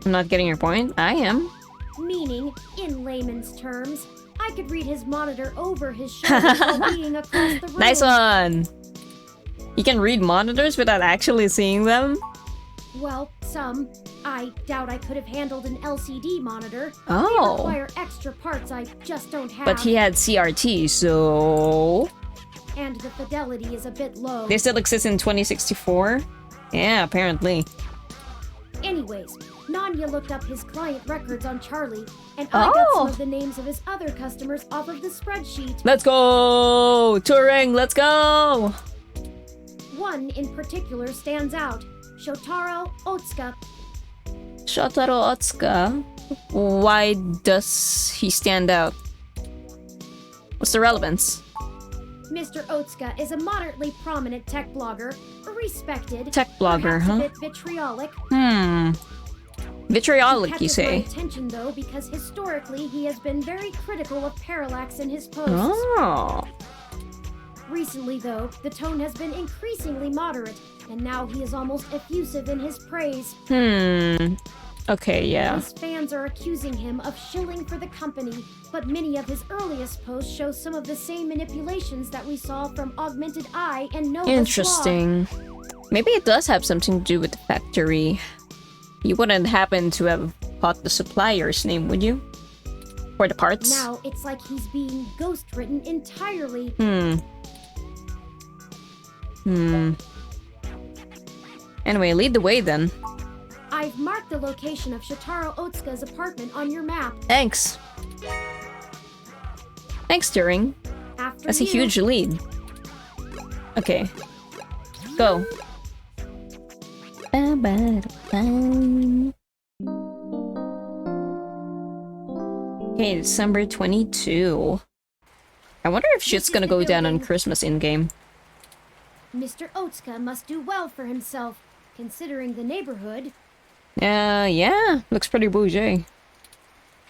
Speaker 1: I'm not getting your point. I am.
Speaker 2: Meaning, in layman's terms, I could read his monitor over his shoulder while being across the room.
Speaker 1: Nice one! You can read monitors without actually seeing them?
Speaker 2: Well, some. I doubt I could have handled an LCD monitor.
Speaker 1: Oh.
Speaker 2: They require extra parts I just don't have.
Speaker 1: But he had CRT, so...
Speaker 2: And the fidelity is a bit low.
Speaker 1: They still exist in 2064? Yeah, apparently.
Speaker 2: Anyways, Nanya looked up his client records on Charlie, and I got some of the names of his other customers off of the spreadsheet.
Speaker 1: Let's go! Touring, let's go!
Speaker 2: One in particular stands out. Shotaro Otsuka.
Speaker 1: Shotaro Otsuka? Why does he stand out? What's the relevance?
Speaker 2: Mr. Otsuka is a moderately prominent tech blogger, respected.
Speaker 1: Tech blogger,
Speaker 2: perhaps
Speaker 1: huh?
Speaker 2: A bit vitriolic.
Speaker 1: Vitriolic, you say?
Speaker 2: He catches my attention though because historically he has been very critical of parallax in his posts.
Speaker 1: Oh.
Speaker 2: Recently though, the tone has been increasingly moderate, and now he is almost effusive in his praise.
Speaker 1: Okay, yeah.
Speaker 2: His fans are accusing him of shilling for the company, but many of his earliest posts show some of the same manipulations that we saw from Augmented Eye and Nova's
Speaker 1: Interesting. Maybe it does have something to do with the factory. You wouldn't happen to have caught the supplier's name, would you? For the parts?
Speaker 2: Now it's like he's being ghost-written entirely.
Speaker 1: Anyway, lead the way then.
Speaker 2: I've marked the location of Shotaro Otsuka's apartment on your map.
Speaker 1: Thanks. Thanks, Turing.
Speaker 2: After
Speaker 1: That's a
Speaker 2: you.
Speaker 1: huge lead. Okay. Go. Okay, December 22. I wonder if shit's gonna go down on Christmas in-game.
Speaker 2: Mr. Otsuka must do well for himself, considering the neighborhood.
Speaker 1: Yeah. Looks pretty bougie.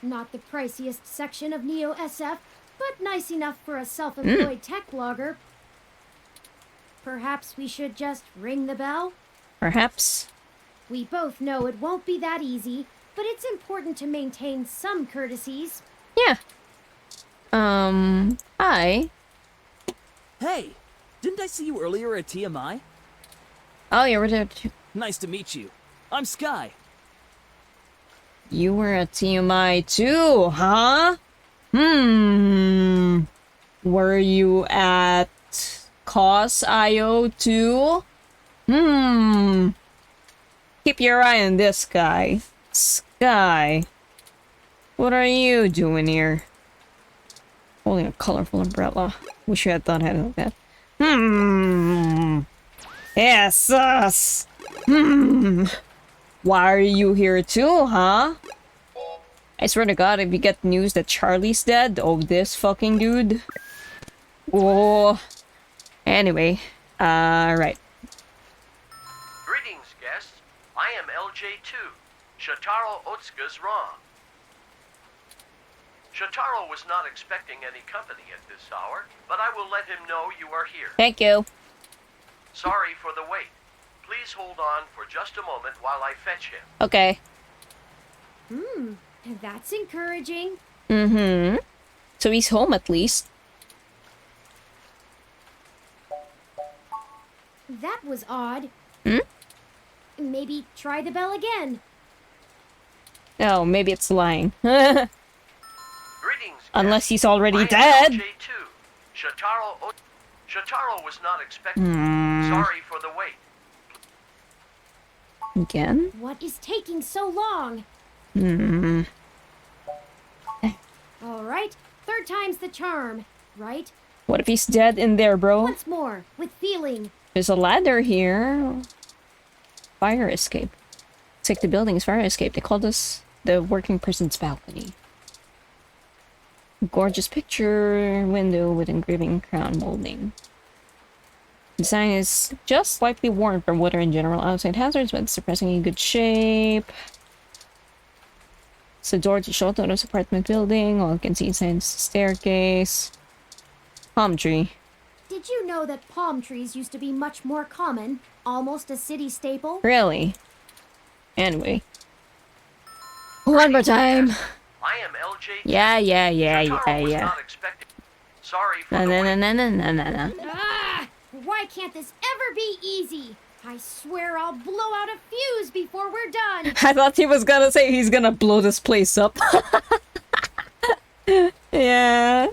Speaker 2: Not the priciest section of Neo SF, but nice enough for a self-employed tech blogger. Perhaps we should just ring the bell?
Speaker 1: Perhaps.
Speaker 2: We both know it won't be that easy, but it's important to maintain some courtesies.
Speaker 1: Yeah. Hi.
Speaker 11: Hey, didn't I see you earlier at TMI?
Speaker 1: Oh, you were there too.
Speaker 11: Nice to meet you. I'm Sky.
Speaker 1: You were at TMI too, huh? Were you at Cos IO too? Keep your eye on this guy. Sky. What are you doing here? Holding a colorful umbrella. Wish you had thought ahead of that. Yes, us. Why are you here too, huh? I swear to God, if you get news that Charlie's dead, oh, this fucking dude. Oh. Anyway, right.
Speaker 12: Greetings, guests. I am LJ2. Shotaro Otsuka's wrong. Shotaro was not expecting any company at this hour, but I will let him know you are here.
Speaker 1: Thank you.
Speaker 12: Sorry for the wait. Please hold on for just a moment while I fetch him.
Speaker 1: Okay.
Speaker 2: That's encouraging.
Speaker 1: So he's home at least.
Speaker 2: That was odd. Maybe try the bell again.
Speaker 1: Oh, maybe it's lying.
Speaker 12: Greetings,
Speaker 1: Unless he's already
Speaker 12: I am
Speaker 1: dead.
Speaker 12: LJ2. Shotaro was not expecting. Sorry for the wait.
Speaker 1: Again?
Speaker 2: What is taking so long? Alright, third time's the charm, right?
Speaker 1: What if he's dead in there, bro?
Speaker 2: Once more, with feeling.
Speaker 1: There's a ladder here. Fire escape. It's like the building's fire escape. They call this the working person's balcony. Gorgeous picture window with engraving crown molding. Design is just slightly worn from water and general outside hazards, but surprisingly good shape. It's a door to Shoto's apartment building. All you can see inside is a staircase. Palm tree.
Speaker 2: Did you know that palm trees used to be much more common? Almost a city staple?
Speaker 1: Really? Anyway. One more time.
Speaker 12: I am LJ.
Speaker 1: Yeah.
Speaker 12: Shotaro was not expecting. Sorry for the wait.
Speaker 1: No.
Speaker 2: Ah! Why can't this ever be easy? I swear I'll blow out a fuse before we're done.
Speaker 1: I thought he was gonna say he's gonna blow this place up. Yeah.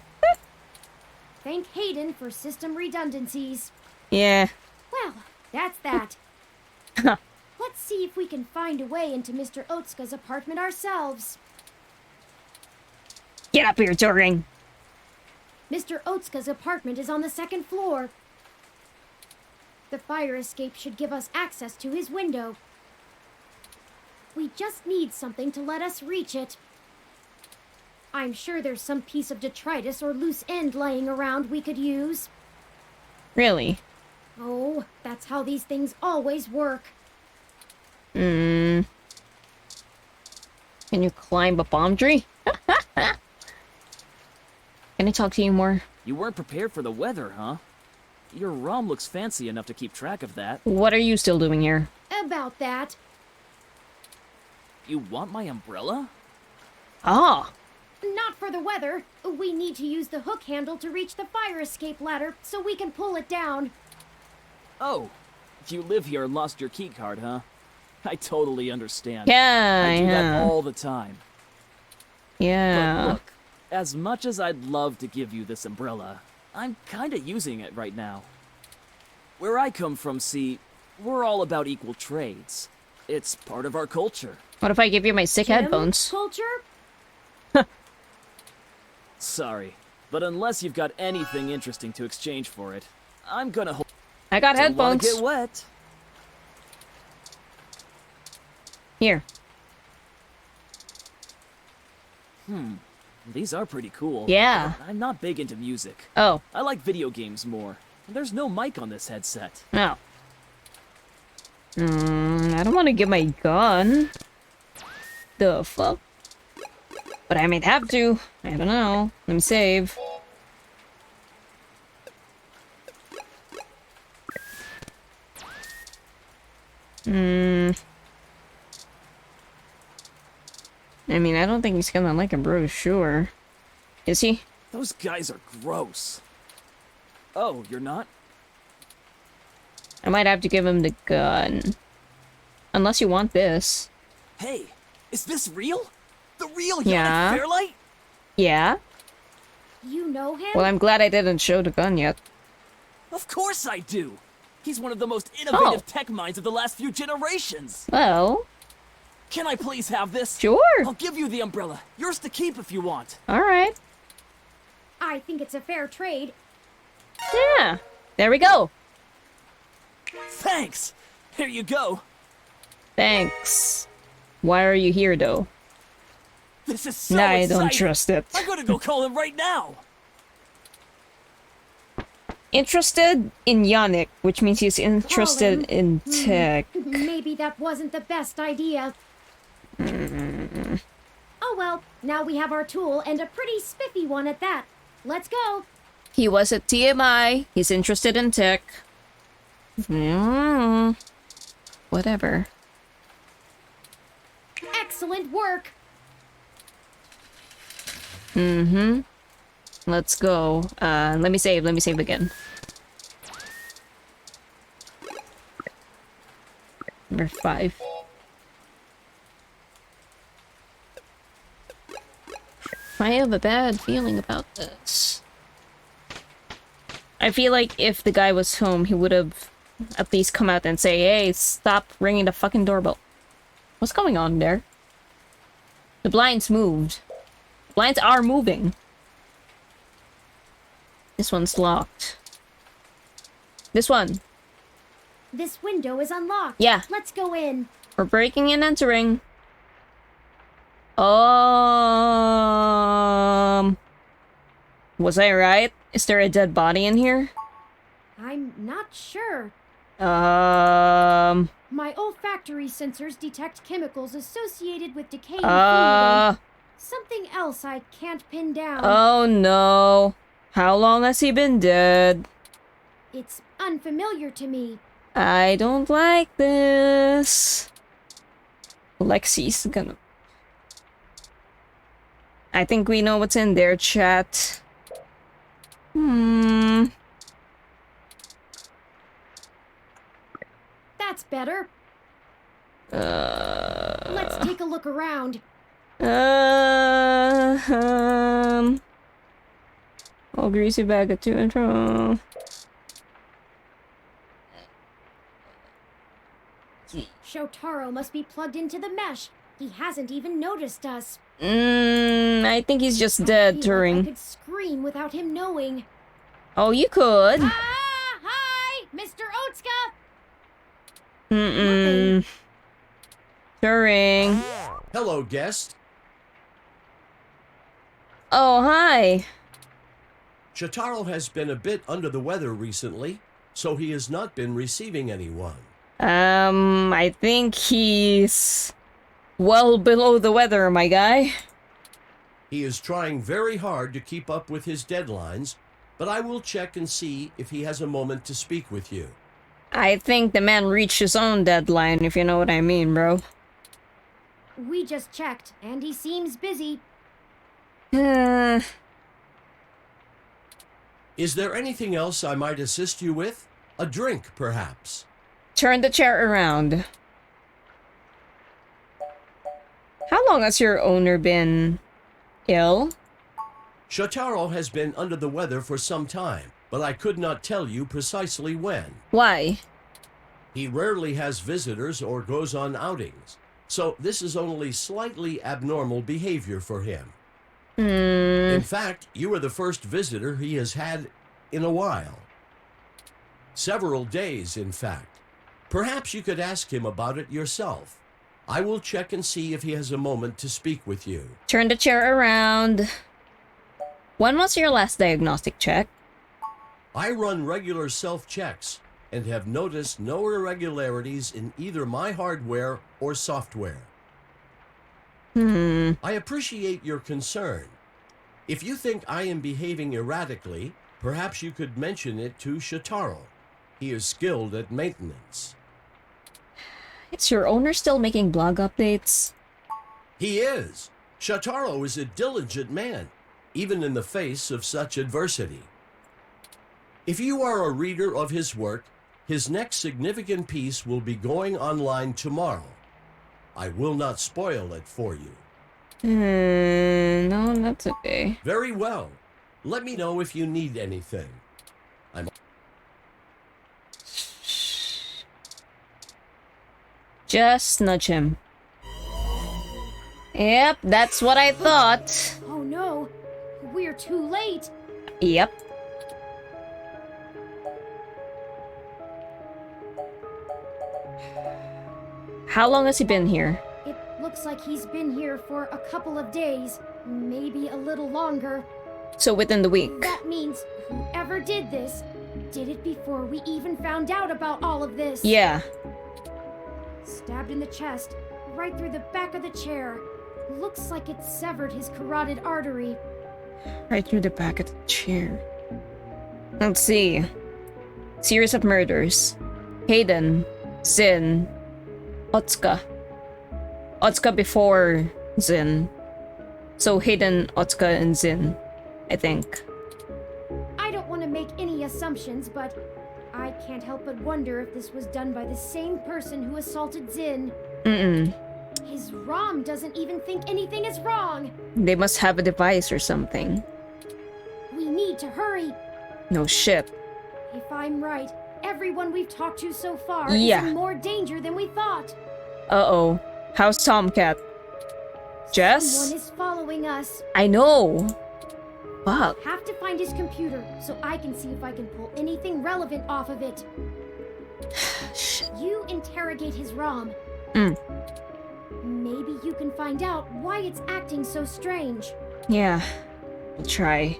Speaker 2: Thank Hayden for system redundancies.
Speaker 1: Yeah.
Speaker 2: Well, that's that. Let's see if we can find a way into Mr. Otsuka's apartment ourselves.
Speaker 1: Get up here, Turing.
Speaker 2: Mr. Otsuka's apartment is on the second floor. The fire escape should give us access to his window. We just need something to let us reach it. I'm sure there's some piece of detritus or loose end lying around we could use.
Speaker 1: Really?
Speaker 2: Oh, that's how these things always work.
Speaker 1: Can you climb a palm tree? Can I talk to you more?
Speaker 11: You weren't prepared for the weather, huh? Your ROM looks fancy enough to keep track of that.
Speaker 1: What are you still doing here?
Speaker 2: About that.
Speaker 11: You want my umbrella?
Speaker 1: Ah.
Speaker 2: Not for the weather. We need to use the hook handle to reach the fire escape ladder so we can pull it down.
Speaker 11: Oh, you live here and lost your keycard, huh? I totally understand.
Speaker 1: Yeah,
Speaker 11: I do that all the time.
Speaker 1: Yeah.
Speaker 11: But look, as much as I'd love to give you this umbrella, I'm kinda using it right now. Where I come from, see, we're all about equal trades. It's part of our culture.
Speaker 1: What if I give you my sick
Speaker 2: Gym
Speaker 1: headphones?
Speaker 2: Culture?
Speaker 11: Sorry, but unless you've got anything interesting to exchange for it, I'm gonna hold.
Speaker 1: I got
Speaker 11: Don't wanna
Speaker 1: headphones.
Speaker 11: get wet.
Speaker 1: Here.
Speaker 11: These are pretty cool.
Speaker 1: Yeah.
Speaker 11: but I'm not big into music.
Speaker 1: Oh.
Speaker 11: I like video games more. There's no mic on this headset.
Speaker 1: No. I don't want to give my gun. The fuck? But I might have to. I don't know. Let me save. I mean, I don't think he's gonna like a brochure. Is he?
Speaker 11: Those guys are gross. Oh, you're not?
Speaker 1: I might have to give him the gun. Unless you want this.
Speaker 11: Hey, is this real? The real
Speaker 1: Yeah.
Speaker 11: Yannick Fairlight?
Speaker 1: Yeah?
Speaker 2: You know him?
Speaker 1: Well, I'm glad I didn't show the gun yet.
Speaker 11: Of course I do! He's one of the most innovative tech minds of the last few generations!
Speaker 1: Well...
Speaker 11: Can I please have this?
Speaker 1: Sure!
Speaker 11: I'll give you the umbrella. Yours to keep if you want.
Speaker 1: Alright.
Speaker 2: I think it's a fair trade.
Speaker 1: Yeah. There we go.
Speaker 11: Thanks! Here you go.
Speaker 1: Thanks. Why are you here, though?
Speaker 11: This is so
Speaker 1: I
Speaker 11: exciting.
Speaker 1: don't trust it.
Speaker 11: I'm gonna go call him right now!
Speaker 1: Interested in Yannick, which means he's interested in tech.
Speaker 2: Maybe that wasn't the best idea. Oh well, now we have our tool, and a pretty spiffy one at that. Let's go!
Speaker 1: He was at TMI. He's interested in tech. Whatever.
Speaker 2: Excellent work!
Speaker 1: Let's go. Let me save again. Number 5. I have a bad feeling about this. I feel like if the guy was home, he would have at least come out and say, hey, stop ringing the fucking doorbell. What's going on there? The blinds moved. Blinds are moving. This one's locked. This one.
Speaker 2: This window is unlocked.
Speaker 1: Yeah.
Speaker 2: Let's go in.
Speaker 1: We're breaking and entering. Was I right? Is there a dead body in here?
Speaker 2: I'm not sure. My olfactory sensors detect chemicals associated with decaying food and something else I can't pin down.
Speaker 1: Oh no. How long has he been dead?
Speaker 2: It's unfamiliar to me.
Speaker 1: I don't like this. Lexi's gonna... I think we know what's in there, chat.
Speaker 2: That's better. Let's take a look around.
Speaker 1: All greasy bag of to and fro.
Speaker 2: Shotaro must be plugged into the mesh. He hasn't even noticed us.
Speaker 1: I think he's just dead,
Speaker 2: I
Speaker 1: Turing.
Speaker 2: could scream without him knowing.
Speaker 1: Oh, you could.
Speaker 2: Hi, Mr. Otsuka.
Speaker 1: Turing.
Speaker 13: Hello, guest.
Speaker 1: Oh, hi.
Speaker 13: Shotaro has been a bit under the weather recently, so he has not been receiving anyone.
Speaker 1: I think he's well below the weather, my guy.
Speaker 13: He is trying very hard to keep up with his deadlines, but I will check and see if he has a moment to speak with you.
Speaker 1: I think the man reached his own deadline, if you know what I mean, bro.
Speaker 2: We just checked, and he seems busy.
Speaker 13: Is there anything else I might assist you with? A drink, perhaps?
Speaker 1: Turn the chair around. How long has your owner been ill?
Speaker 13: Shotaro has been under the weather for some time, but I could not tell you precisely when.
Speaker 1: Why?
Speaker 13: He rarely has visitors or goes on outings, so this is only slightly abnormal behavior for him. In fact, you are the first visitor he has had in a while. Several days, in fact. Perhaps you could ask him about it yourself. I will check and see if he has a moment to speak with you.
Speaker 1: Turn the chair around. When was your last diagnostic check?
Speaker 13: I run regular self-checks and have noticed no irregularities in either my hardware or software. I appreciate your concern. If you think I am behaving erratically, perhaps you could mention it to Shotaro. He is skilled at maintenance.
Speaker 1: Is your owner still making blog updates?
Speaker 13: He is. Shotaro is a diligent man, even in the face of such adversity. If you are a reader of his work, his next significant piece will be going online tomorrow. I will not spoil it for you.
Speaker 1: No, that's okay.
Speaker 13: Very well. Let me know if you need anything.
Speaker 1: Just nudge him. Yep, that's what I thought.
Speaker 2: Oh no, we're too late.
Speaker 1: Yep. How long has he been here?
Speaker 2: It looks like he's been here for a couple of days, maybe a little longer.
Speaker 1: So within the week.
Speaker 2: That means whoever did this did it before we even found out about all of this.
Speaker 1: Yeah.
Speaker 2: Stabbed in the chest, right through the back of the chair. Looks like it severed his carotid artery.
Speaker 1: Right through the back of the chair. Let's see. Series of murders. Hayden, Zin, Otsuka. Otsuka before Zin. So Hayden, Otsuka, and Zin, I think.
Speaker 2: I don't want to make any assumptions, but I can't help but wonder if this was done by the same person who assaulted Zin.
Speaker 1: Mm-mm.
Speaker 2: His ROM doesn't even think anything is wrong.
Speaker 1: They must have a device or something.
Speaker 2: We need to hurry.
Speaker 1: No shit.
Speaker 2: If I'm right, everyone we've talked to so far
Speaker 1: Yeah.
Speaker 2: is in more danger than we thought.
Speaker 1: Uh-oh. How's Tomcat? Jess?
Speaker 2: Someone is following us.
Speaker 1: I know. Fuck.
Speaker 2: Have to find his computer so I can see if I can pull anything relevant off of it. You interrogate his ROM. Maybe you can find out why it's acting so strange.
Speaker 1: Yeah. I'll try.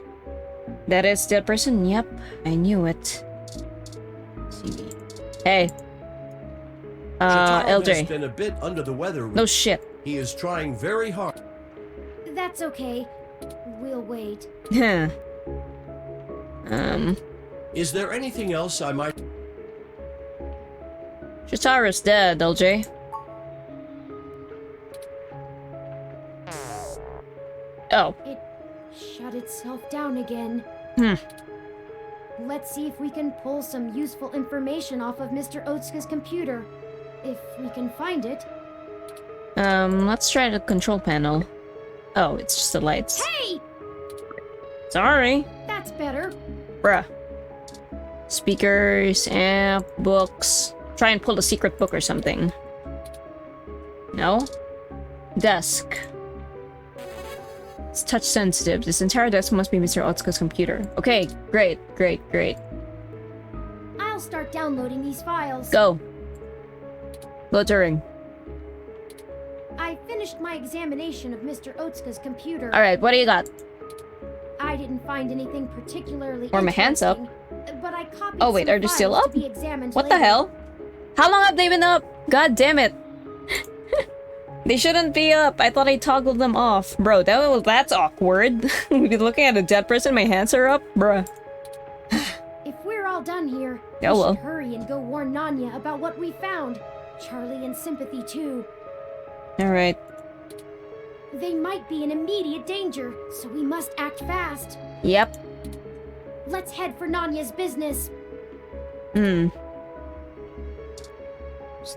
Speaker 1: That is the person? Yep. I knew it. Let's see. Hey.
Speaker 13: Shotaro has
Speaker 1: LJ.
Speaker 13: been a bit under the weather.
Speaker 1: No shit.
Speaker 13: He is trying very hard.
Speaker 2: That's okay. We'll wait.
Speaker 1: Huh.
Speaker 13: Is there anything else I might...
Speaker 1: Shotaro's dead, LJ. Oh.
Speaker 2: It shut itself down again. Let's see if we can pull some useful information off of Mr. Otsuka's computer. If we can find it.
Speaker 1: Let's try the control panel. Oh, it's just the lights.
Speaker 2: Hey!
Speaker 1: Sorry.
Speaker 2: That's better.
Speaker 1: Bruh. Speakers, amp, books. Try and pull a secret book or something. No? Desk. It's touch sensitive. This entire desk must be Mr. Otsuka's computer. Okay, great.
Speaker 2: I'll start downloading these files.
Speaker 1: Go. Go Turing.
Speaker 2: I finished my examination of Mr. Otsuka's computer.
Speaker 1: Alright, what do you got?
Speaker 2: I didn't find anything particularly
Speaker 1: Or my hands up.
Speaker 2: but I copied
Speaker 1: Oh wait,
Speaker 2: some
Speaker 1: are they still
Speaker 2: files
Speaker 1: up?
Speaker 2: to be examined
Speaker 1: What the
Speaker 2: later.
Speaker 1: hell? How long have they been up? God damn it. They shouldn't be up. I thought I toggled them off. Bro, that's awkward. We've been looking at a dead person, my hands are up? Bruh.
Speaker 2: If we're all done here,
Speaker 1: Yeah,
Speaker 2: we
Speaker 1: well.
Speaker 2: should hurry and go warn Nanya about what we found. Charlie and Sympathy too.
Speaker 1: Alright.
Speaker 2: They might be in immediate danger, so we must act fast.
Speaker 1: Yep.
Speaker 2: Let's head for Nanya's business.
Speaker 1: Is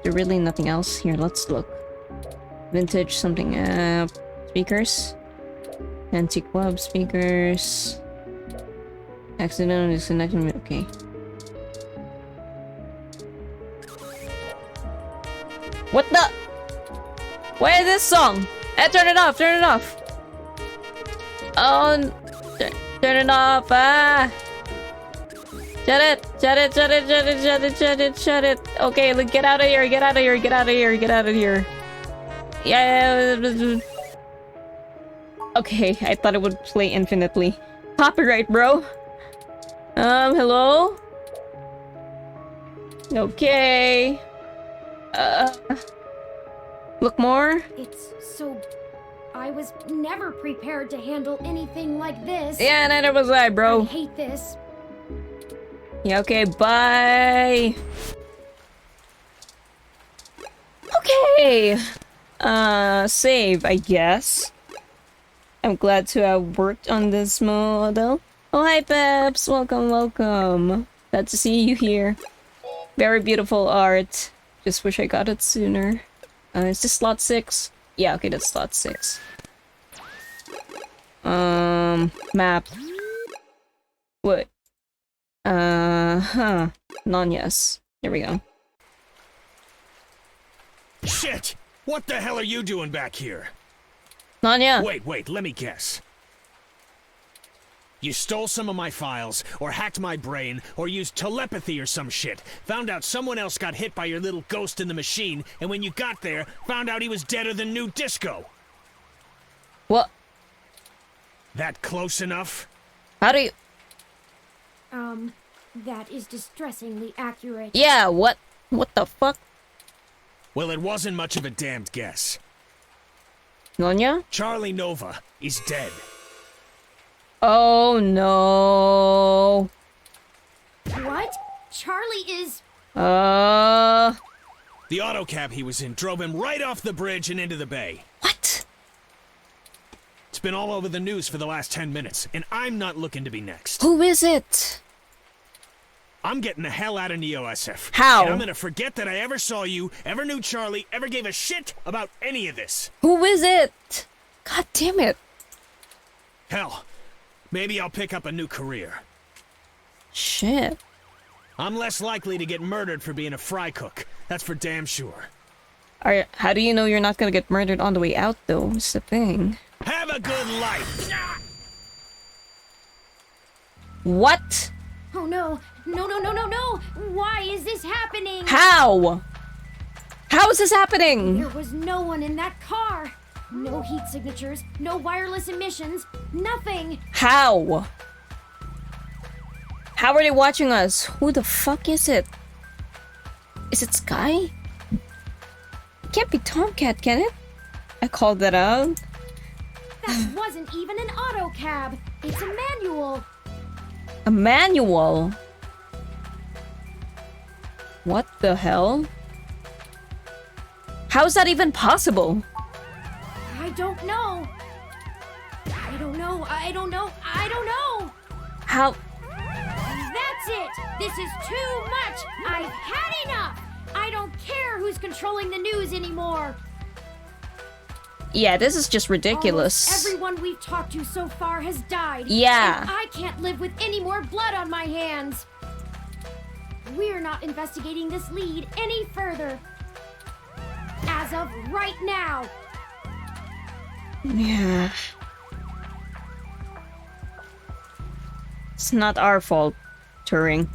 Speaker 1: there really nothing else? Here, let's look. Vintage something, speakers. Antique web speakers. Accidental disconnection, okay. What the? Why is this song? Turn it off, turn it off. Oh, turn it off, Shut it, shut it, shut it, shut it, shut it, shut it, shut it. Okay, get out of here, get out of here, get out of here, get out of here. Yeah. Okay, I thought it would play infinitely. Copyright, bro. Hello? Okay. Look more?
Speaker 2: It's so... I was never prepared to handle anything like this.
Speaker 1: Yeah, neither was I, bro.
Speaker 2: I hate this.
Speaker 1: Yeah, okay, bye. Okay. Save, I guess. I'm glad to have worked on this model. Oh, hi, Peps. Welcome, welcome. Glad to see you here. Very beautiful art. Just wish I got it sooner. Is this slot 6? Yeah, okay, that's slot 6. Map. What? Non-yes. There we go.
Speaker 7: Shit! What the hell are you doing back here?
Speaker 1: Nanya.
Speaker 7: Wait, let me guess. You stole some of my files, or hacked my brain, or used telepathy or some shit. Found out someone else got hit by your little ghost in the machine, and when you got there, found out he was deader than new disco.
Speaker 1: What?
Speaker 7: That close enough?
Speaker 1: How do you...
Speaker 2: That is distressingly accurate.
Speaker 1: Yeah, what? What the fuck?
Speaker 7: Well, it wasn't much of a damned guess.
Speaker 1: Nanya?
Speaker 7: Charlie Nova is dead.
Speaker 1: Oh no.
Speaker 2: What? Charlie is...
Speaker 7: The auto cab he was in drove him right off the bridge and into the bay.
Speaker 1: What?
Speaker 7: It's been all over the news for the last 10 minutes, and I'm not looking to be next.
Speaker 1: Who is it?
Speaker 7: I'm getting the hell out of Neo-SF.
Speaker 1: How?
Speaker 7: And I'm gonna forget that I ever saw you, ever knew Charlie, ever gave a shit about any of this.
Speaker 1: Who is it? God damn it.
Speaker 7: Hell, maybe I'll pick up a new career.
Speaker 1: Shit.
Speaker 7: I'm less likely to get murdered for being a fry cook. That's for damn sure.
Speaker 1: How do you know you're not gonna get murdered on the way out, though? It's the thing.
Speaker 7: Have a good life!
Speaker 1: What?
Speaker 2: Oh no. No. Why is this happening?
Speaker 1: How? How is this happening?
Speaker 2: There was no one in that car. No heat signatures, no wireless emissions, nothing.
Speaker 1: How? How are they watching us? Who the fuck is it? Is it Sky? It can't be Tomcat, can it? I called that out.
Speaker 2: That wasn't even an auto cab. It's a manual.
Speaker 1: A manual? What the hell? How is that even possible?
Speaker 2: I don't know.
Speaker 1: How?
Speaker 2: That's it. This is too much. I've had enough. I don't care who's controlling the news anymore.
Speaker 1: Yeah, this is just ridiculous.
Speaker 2: Almost everyone we've talked to so far has died.
Speaker 1: Yeah.
Speaker 2: And I can't live with any more blood on my hands. We're not investigating this lead any further. As of right now.
Speaker 1: Yeah. It's not our fault, Turing.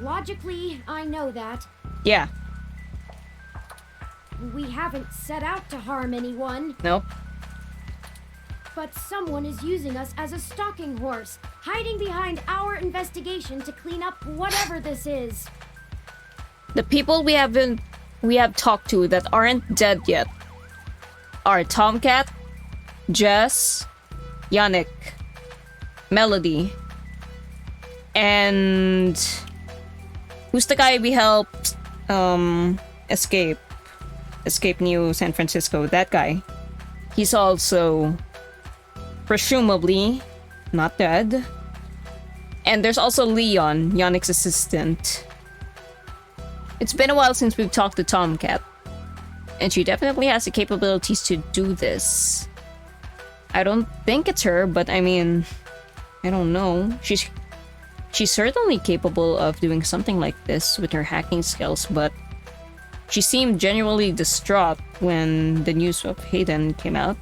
Speaker 2: Logically, I know that.
Speaker 1: Yeah.
Speaker 2: We haven't set out to harm anyone.
Speaker 1: Nope.
Speaker 2: But someone is using us as a stalking horse, hiding behind our investigation to clean up whatever this is.
Speaker 1: The people we have talked to that aren't dead yet are Tomcat, Jess, Yannick, Melody, and who's the guy we helped escape New San Francisco? That guy. He's also presumably not dead. And there's also Leon, Yannick's assistant. It's been a while since we've talked to Tomcat, and she definitely has the capabilities to do this. I don't think it's her, but I mean, I don't know. She's certainly capable of doing something like this with her hacking skills, but she seemed genuinely distraught when the news of Hayden came out.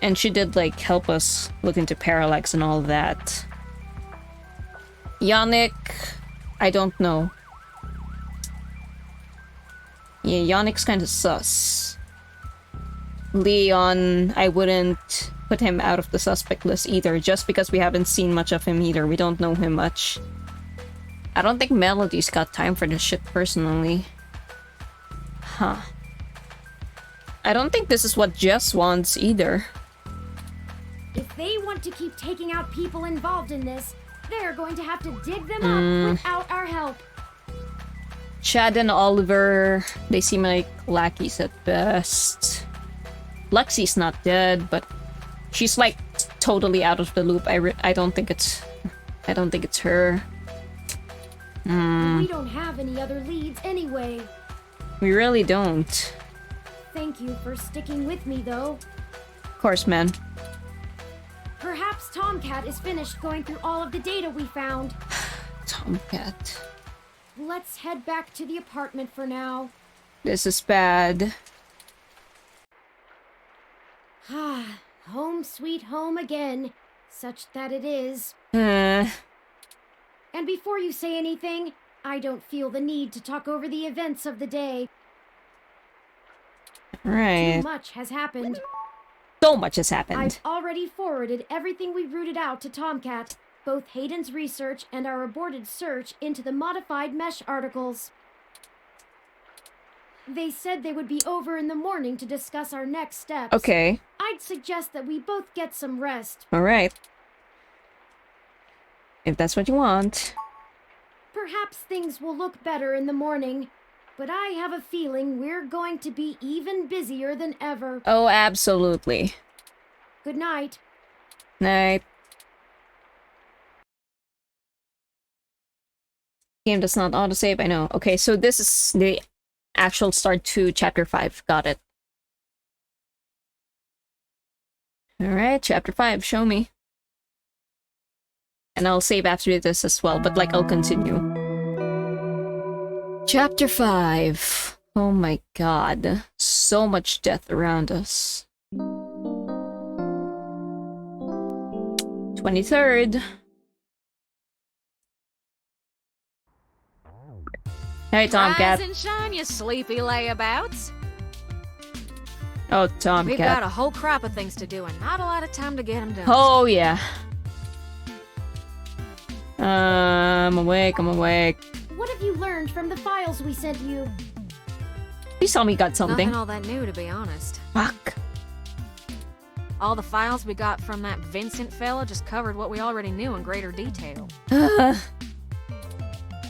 Speaker 1: And she did, like, help us look into Parallax and all that. Yannick, I don't know. Yeah, Yannick's kind of sus. Leon, I wouldn't put him out of the suspect list either, just because we haven't seen much of him either. We don't know him much. I don't think Melody's got time for this shit personally. Huh. I don't think this is what Jess wants either.
Speaker 2: If they want to keep taking out people involved in this, they're going to have to dig them up without our help.
Speaker 1: Chad and Oliver, they seem like lackeys at best. Lexi's not dead, but she's like totally out of the loop. I don't think it's her.
Speaker 2: We don't have any other leads anyway.
Speaker 1: We really don't.
Speaker 2: Thank you for sticking with me, though.
Speaker 1: Of course, man.
Speaker 2: Perhaps Tomcat is finished going through all of the data we found.
Speaker 1: Tomcat.
Speaker 2: Let's head back to the apartment for now.
Speaker 1: This is bad.
Speaker 2: Ah, home sweet home again. Such that it is.
Speaker 1: Uh,
Speaker 2: And before you say anything, I don't feel the need to talk over the events of the day.
Speaker 1: right.
Speaker 2: Too much has happened.
Speaker 1: So much has happened.
Speaker 2: I've already forwarded everything we rooted out to Tomcat, both Hayden's research and our aborted search into the modified mesh articles. They said they would be over in the morning to discuss our next steps.
Speaker 1: Okay.
Speaker 2: I'd suggest that we both get some rest.
Speaker 1: Alright. If that's what you want.
Speaker 2: Perhaps things will look better in the morning, but I have a feeling we're going to be even busier than ever.
Speaker 1: Oh, absolutely.
Speaker 2: Good night.
Speaker 1: Night. Game does not autosave, I know. Okay, so this is the actual start to chapter 5. Got it. Alright, chapter 5, show me. And I'll save after this as well, but like I'll continue. Chapter 5. Oh my god. So much death around us. 23rd. Hey, Tomcat.
Speaker 8: Rise and shine, you sleepy layabouts.
Speaker 1: Oh, Tomcat.
Speaker 8: We've got a whole crop of things to do and not a lot of time to get them done.
Speaker 1: Oh, yeah. I'm awake, I'm awake.
Speaker 2: What have you learned from the files we sent you?
Speaker 1: Please tell me you got something.
Speaker 8: Nothing all that new, to be honest.
Speaker 1: Fuck.
Speaker 8: All the files we got from that Vincent fella just covered what we already knew in greater detail.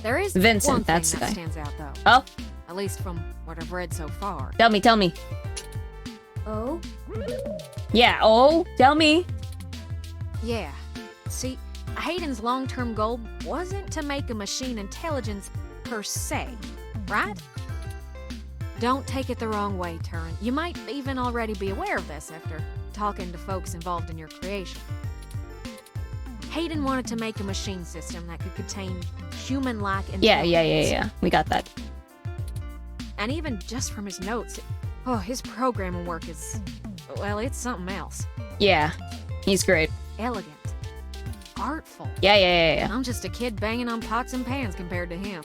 Speaker 8: There is
Speaker 1: Vincent,
Speaker 8: one thing
Speaker 1: that's the
Speaker 8: that
Speaker 1: guy.
Speaker 8: stands out, though.
Speaker 1: Oh?
Speaker 8: At least from what I've read so far.
Speaker 1: Tell me, tell me.
Speaker 2: Oh?
Speaker 1: Yeah, oh? Tell me.
Speaker 8: Yeah. See, Hayden's long-term goal wasn't to make a machine intelligence per se, right? Don't take it the wrong way, Turin. You might even already be aware of this after talking to folks involved in your creation. Hayden wanted to make a machine system that could contain human-like intelligence.
Speaker 1: Yeah. We got that.
Speaker 8: And even just from his notes, his programming work is, well, it's something else.
Speaker 1: Yeah. He's great.
Speaker 8: Elegant. Artful.
Speaker 1: Yeah.
Speaker 8: I'm just a kid banging on pots and pans compared to him.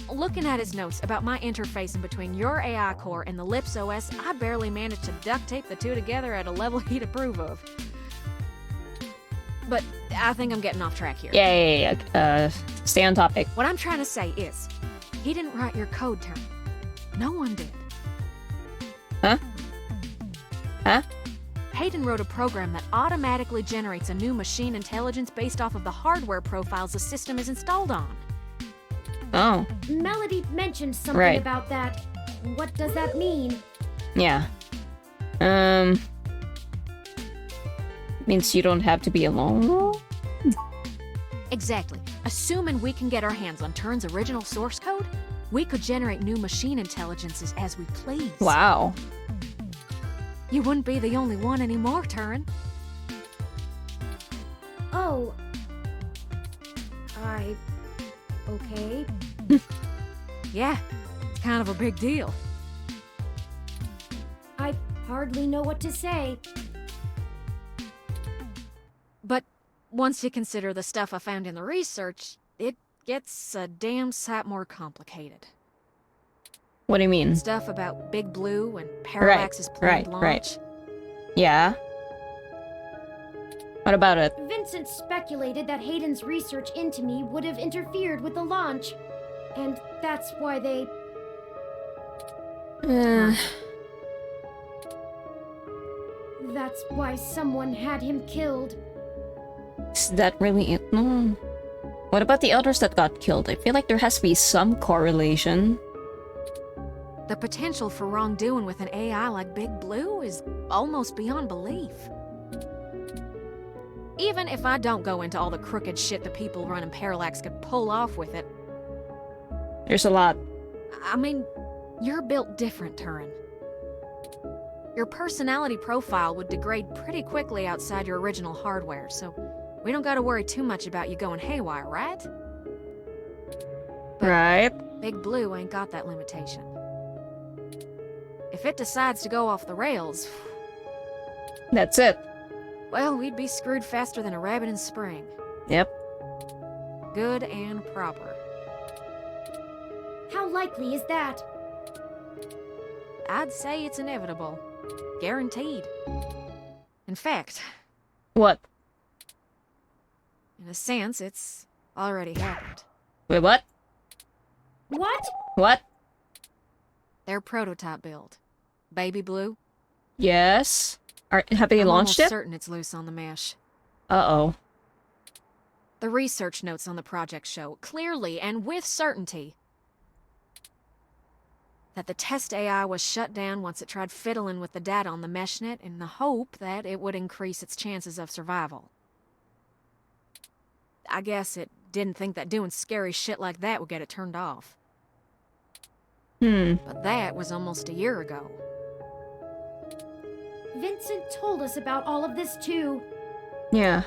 Speaker 8: Looking at his notes about my interfacing between your AI core and the Lips OS, I barely managed to duct tape the two together at a level he'd approve of. But I think I'm getting off track here.
Speaker 1: Yeah. Stay on topic.
Speaker 8: What I'm trying to say is, he didn't write your code, Turin. No one did.
Speaker 1: Huh?
Speaker 8: Hayden wrote a program that automatically generates a new machine intelligence based off of the hardware profiles the system is installed on.
Speaker 1: Oh.
Speaker 2: Melody mentioned something
Speaker 1: Right.
Speaker 2: about that. What does that mean?
Speaker 1: Yeah. Means you don't have to be alone?
Speaker 8: Exactly. Assuming we can get our hands on Turin's original source code, we could generate new machine intelligences as we please.
Speaker 1: Wow.
Speaker 8: You wouldn't be the only one anymore, Turin.
Speaker 2: Oh. Okay.
Speaker 8: Yeah, it's kind of a big deal.
Speaker 2: I hardly know what to say.
Speaker 8: But once you consider the stuff I found in the research, it gets a damn sight more complicated.
Speaker 1: What do you mean?
Speaker 8: Stuff about Big Blue and Parallax's planned launch.
Speaker 1: Right. Yeah. What about it?
Speaker 2: Vincent speculated that Hayden's research into me would have interfered with the launch. And that's why they... That's why someone had him killed.
Speaker 1: Is that really it? No. What about the others that got killed? I feel like there has to be some correlation.
Speaker 8: The potential for wrongdoing with an AI like Big Blue is almost beyond belief. Even if I don't go into all the crooked shit the people running Parallax could pull off with it.
Speaker 1: There's a lot.
Speaker 8: I mean, you're built different, Turin. Your personality profile would degrade pretty quickly outside your original hardware, so we don't gotta worry too much about you going haywire, right? But
Speaker 1: Right.
Speaker 8: Big Blue ain't got that limitation. If it decides to go off the rails,
Speaker 1: That's it.
Speaker 8: well, we'd be screwed faster than a rabbit in spring.
Speaker 1: Yep.
Speaker 8: Good and proper.
Speaker 2: How likely is that?
Speaker 8: I'd say it's inevitable. Guaranteed. In fact,
Speaker 1: What?
Speaker 8: in a sense, it's already happened.
Speaker 1: Wait, what?
Speaker 2: What?
Speaker 1: What?
Speaker 8: Their prototype build. Baby Blue.
Speaker 1: Yes. Have they
Speaker 8: I'm
Speaker 1: launched
Speaker 8: almost
Speaker 1: it?
Speaker 8: certain it's loose on the mesh.
Speaker 1: Uh-oh.
Speaker 8: The research notes on the project show, clearly and with certainty, that the test AI was shut down once it tried fiddling with the data on the meshnet in the hope that it would increase its chances of survival. I guess it didn't think that doing scary shit like that would get it turned off. But that was almost a year ago.
Speaker 2: Vincent told us about all of this too.
Speaker 1: Yeah.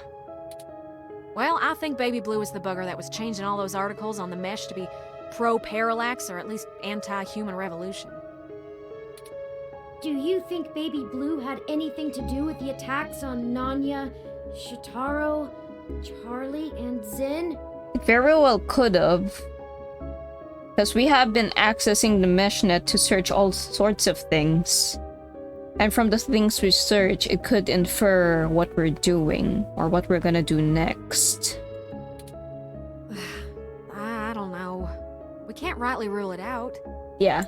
Speaker 8: Well, I think Baby Blue is the bugger that was changing all those articles on the mesh to be pro-parallax or at least anti-human revolution.
Speaker 2: Do you think Baby Blue had anything to do with the attacks on Nanya, Shotaro, Charlie, and Zin?
Speaker 1: It very well could have. Because we have been accessing the meshnet to search all sorts of things. And from the things we search, it could infer what we're doing, or what we're gonna do next.
Speaker 8: I don't know. We can't rightly rule it out.
Speaker 1: Yeah.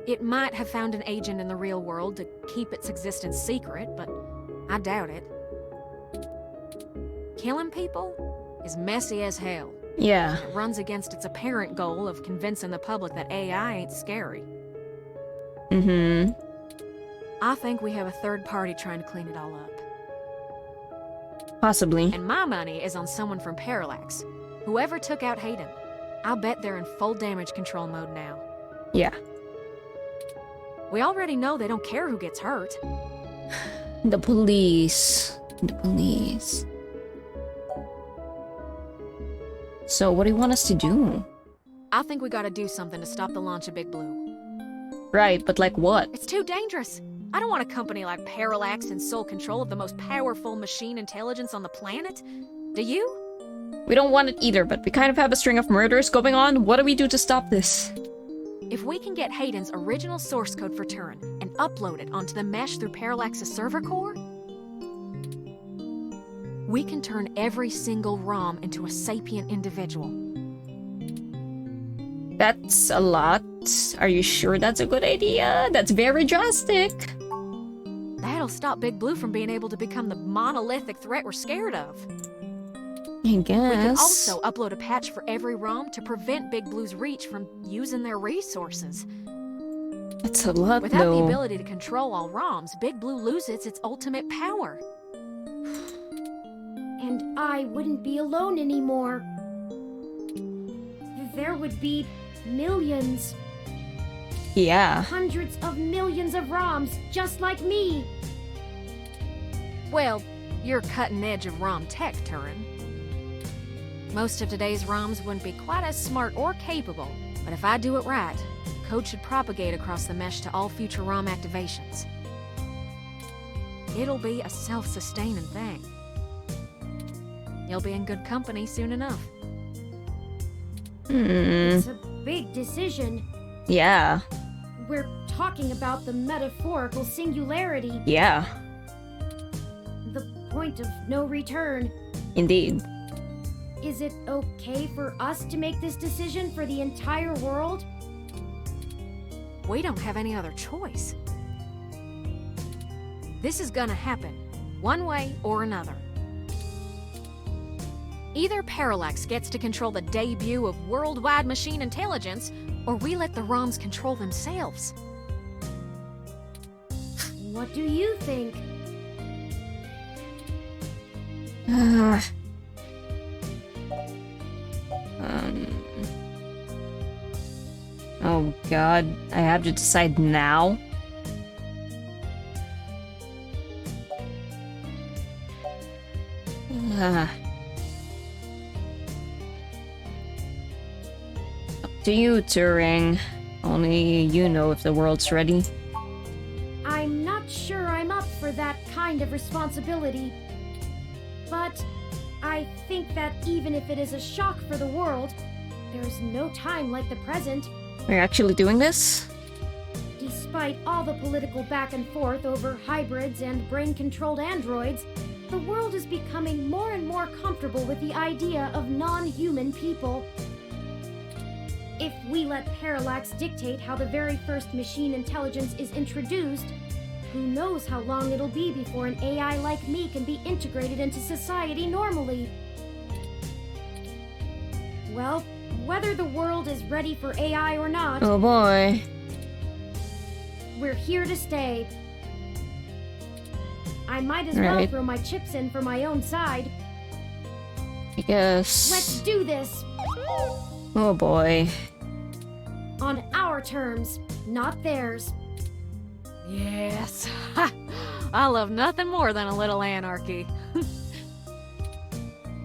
Speaker 8: It might have found an agent in the real world to keep its existence secret, but I doubt it. Killing people is messy as hell.
Speaker 1: Yeah.
Speaker 8: It runs against its apparent goal of convincing the public that AI ain't scary.
Speaker 1: Mm-hmm.
Speaker 8: I think we have a third party trying to clean it all up.
Speaker 1: Possibly.
Speaker 8: And my money is on someone from Parallax. Whoever took out Hayden. I'll bet they're in full damage control mode now.
Speaker 1: Yeah.
Speaker 8: We already know they don't care who gets hurt.
Speaker 1: The police. The police. So what do you want us to do?
Speaker 8: I think we gotta do something to stop the launch of Big Blue.
Speaker 1: Right, but like what?
Speaker 8: It's too dangerous. I don't want a company like Parallax in sole control of the most powerful machine intelligence on the planet. Do you?
Speaker 1: We don't want it either, but we kind of have a string of murders going on. What do we do to stop this?
Speaker 8: If we can get Hayden's original source code for Turin and upload it onto the mesh through Parallax's server core, we can turn every single ROM into a sapient individual.
Speaker 1: That's a lot. Are you sure that's a good idea? That's very drastic.
Speaker 8: That'll stop Big Blue from being able to become the monolithic threat we're scared of.
Speaker 1: I guess.
Speaker 8: We can also upload a patch for every ROM to prevent Big Blue's reach from using their resources.
Speaker 1: That's a lot,
Speaker 8: Without
Speaker 1: though.
Speaker 8: the ability to control all ROMs, Big Blue loses its ultimate power.
Speaker 2: And I wouldn't be alone anymore. There would be millions.
Speaker 1: Yeah.
Speaker 2: Hundreds of millions of ROMs just like me.
Speaker 8: Well, you're cutting edge of ROM tech, Turin. Most of today's ROMs wouldn't be quite as smart or capable, but if I do it right, code should propagate across the mesh to all future ROM activations. It'll be a self-sustaining thing. You'll be in good company soon enough.
Speaker 2: It's a big decision.
Speaker 1: Yeah.
Speaker 2: We're talking about the metaphorical singularity.
Speaker 1: Yeah.
Speaker 2: The point of no return.
Speaker 1: Indeed.
Speaker 2: Is it okay for us to make this decision for the entire world?
Speaker 8: We don't have any other choice. This is gonna happen, one way or another. Either Parallax gets to control the debut of worldwide machine intelligence, or we let the ROMs control themselves.
Speaker 2: What do you think?
Speaker 1: Oh god, I have to decide now? Up to you, Turing. Only you know if the world's ready.
Speaker 2: I'm not sure I'm up for that kind of responsibility. But I think that even if it is a shock for the world, there's no time like the present.
Speaker 1: We're actually doing this?
Speaker 2: Despite all the political back and forth over hybrids and brain-controlled androids, the world is becoming more and more comfortable with the idea of non-human people. If we let Parallax dictate how the very first machine intelligence is introduced, who knows how long it'll be before an AI like me can be integrated into society normally. Well, whether the world is ready for AI or not...
Speaker 1: Oh boy.
Speaker 2: We're here to stay. I might as well throw my chips in for my own side.
Speaker 1: I guess...
Speaker 2: Let's do this!
Speaker 1: Oh boy.
Speaker 2: On our terms, not theirs.
Speaker 8: Yes. I love nothing more than a little anarchy.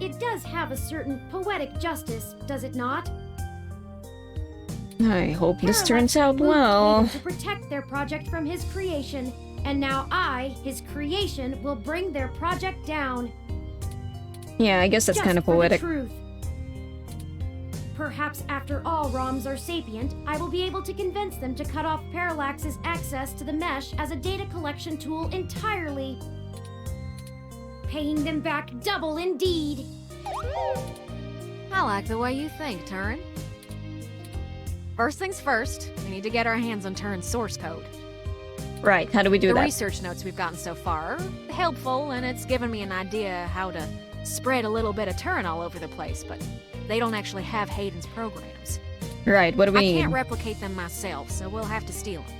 Speaker 2: It does have a certain poetic justice, does it not?
Speaker 1: I hope this
Speaker 2: Parallax
Speaker 1: turns out
Speaker 2: moved
Speaker 1: well.
Speaker 2: Hayden to protect their project from his creation, and now I, his creation, will bring their project down.
Speaker 1: Yeah, I guess that's
Speaker 2: Just
Speaker 1: kind of
Speaker 2: for the
Speaker 1: poetic.
Speaker 2: truth. Perhaps after all ROMs are sapient, I will be able to convince them to cut off Parallax's access to the mesh as a data collection tool entirely. Paying them back double indeed.
Speaker 8: I like the way you think, Turin. First things first, we need to get our hands on Turin's source code.
Speaker 1: Right, how do we do
Speaker 8: the
Speaker 1: that?
Speaker 8: research notes we've gotten so far are helpful, and it's given me an idea how to spread a little bit of Turin all over the place, but they don't actually have Hayden's programs.
Speaker 1: Right, what do we need?
Speaker 8: I can't replicate them myself, so we'll have to steal them.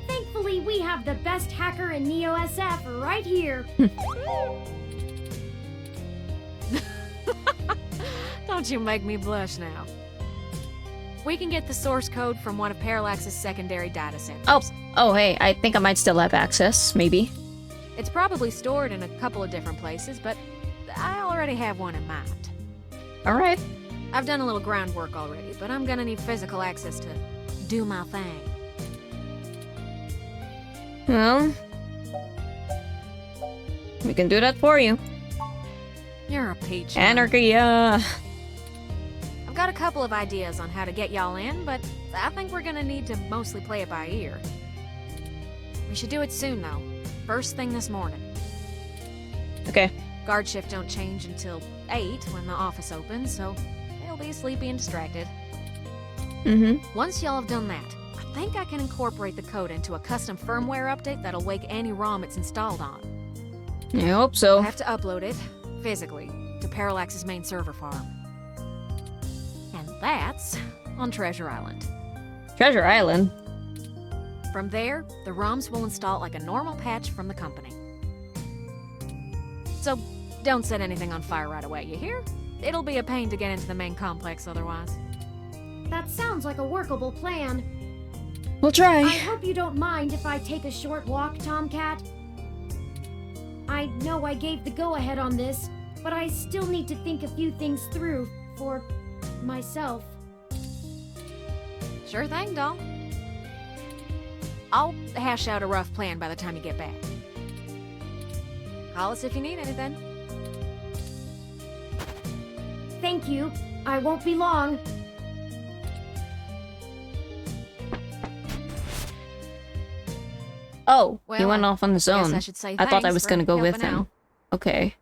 Speaker 2: Thankfully, we have the best hacker in Neo SF right here.
Speaker 8: Don't you make me blush now. We can get the source code from one of Parallax's secondary data centers.
Speaker 1: Oh, hey, I think I might still have access, maybe.
Speaker 8: It's probably stored in a couple of different places, but I already have one in mind.
Speaker 1: Alright.
Speaker 8: I've done a little groundwork already, but I'm gonna need physical access to do my thing.
Speaker 1: Well, we can do that for you.
Speaker 8: You're a peach.
Speaker 1: Anarchy,
Speaker 8: I've got a couple of ideas on how to get y'all in, but I think we're gonna need to mostly play it by ear. We should do it soon, though. First thing this morning.
Speaker 1: Okay.
Speaker 8: Guard shift don't change until 8 when the office opens, so they'll be sleepy and distracted. Once y'all have done that, I think I can incorporate the code into a custom firmware update that'll wake any ROM it's installed on.
Speaker 1: I hope so.
Speaker 8: I'll have to upload it, physically, to Parallax's main server farm. And that's on Treasure Island.
Speaker 1: Treasure Island?
Speaker 8: From there, the ROMs will install like a normal patch from the company. So, don't set anything on fire right away, you hear? It'll be a pain to get into the main complex otherwise.
Speaker 2: That sounds like a workable plan.
Speaker 1: We'll try.
Speaker 2: I hope you don't mind if I take a short walk, Tomcat. I know I gave the go-ahead on this, but I still need to think a few things through for myself.
Speaker 8: Sure thing, doll. I'll hash out a rough plan by the time you get back. Call us if you need anything.
Speaker 2: Thank you. I won't be long.
Speaker 1: Oh, he
Speaker 8: Well,
Speaker 1: went off on his
Speaker 8: guess
Speaker 1: own.
Speaker 8: I should say
Speaker 1: I thought I
Speaker 8: thanks
Speaker 1: was
Speaker 8: for
Speaker 1: gonna go with
Speaker 8: helping
Speaker 1: him.
Speaker 8: out.
Speaker 1: Okay.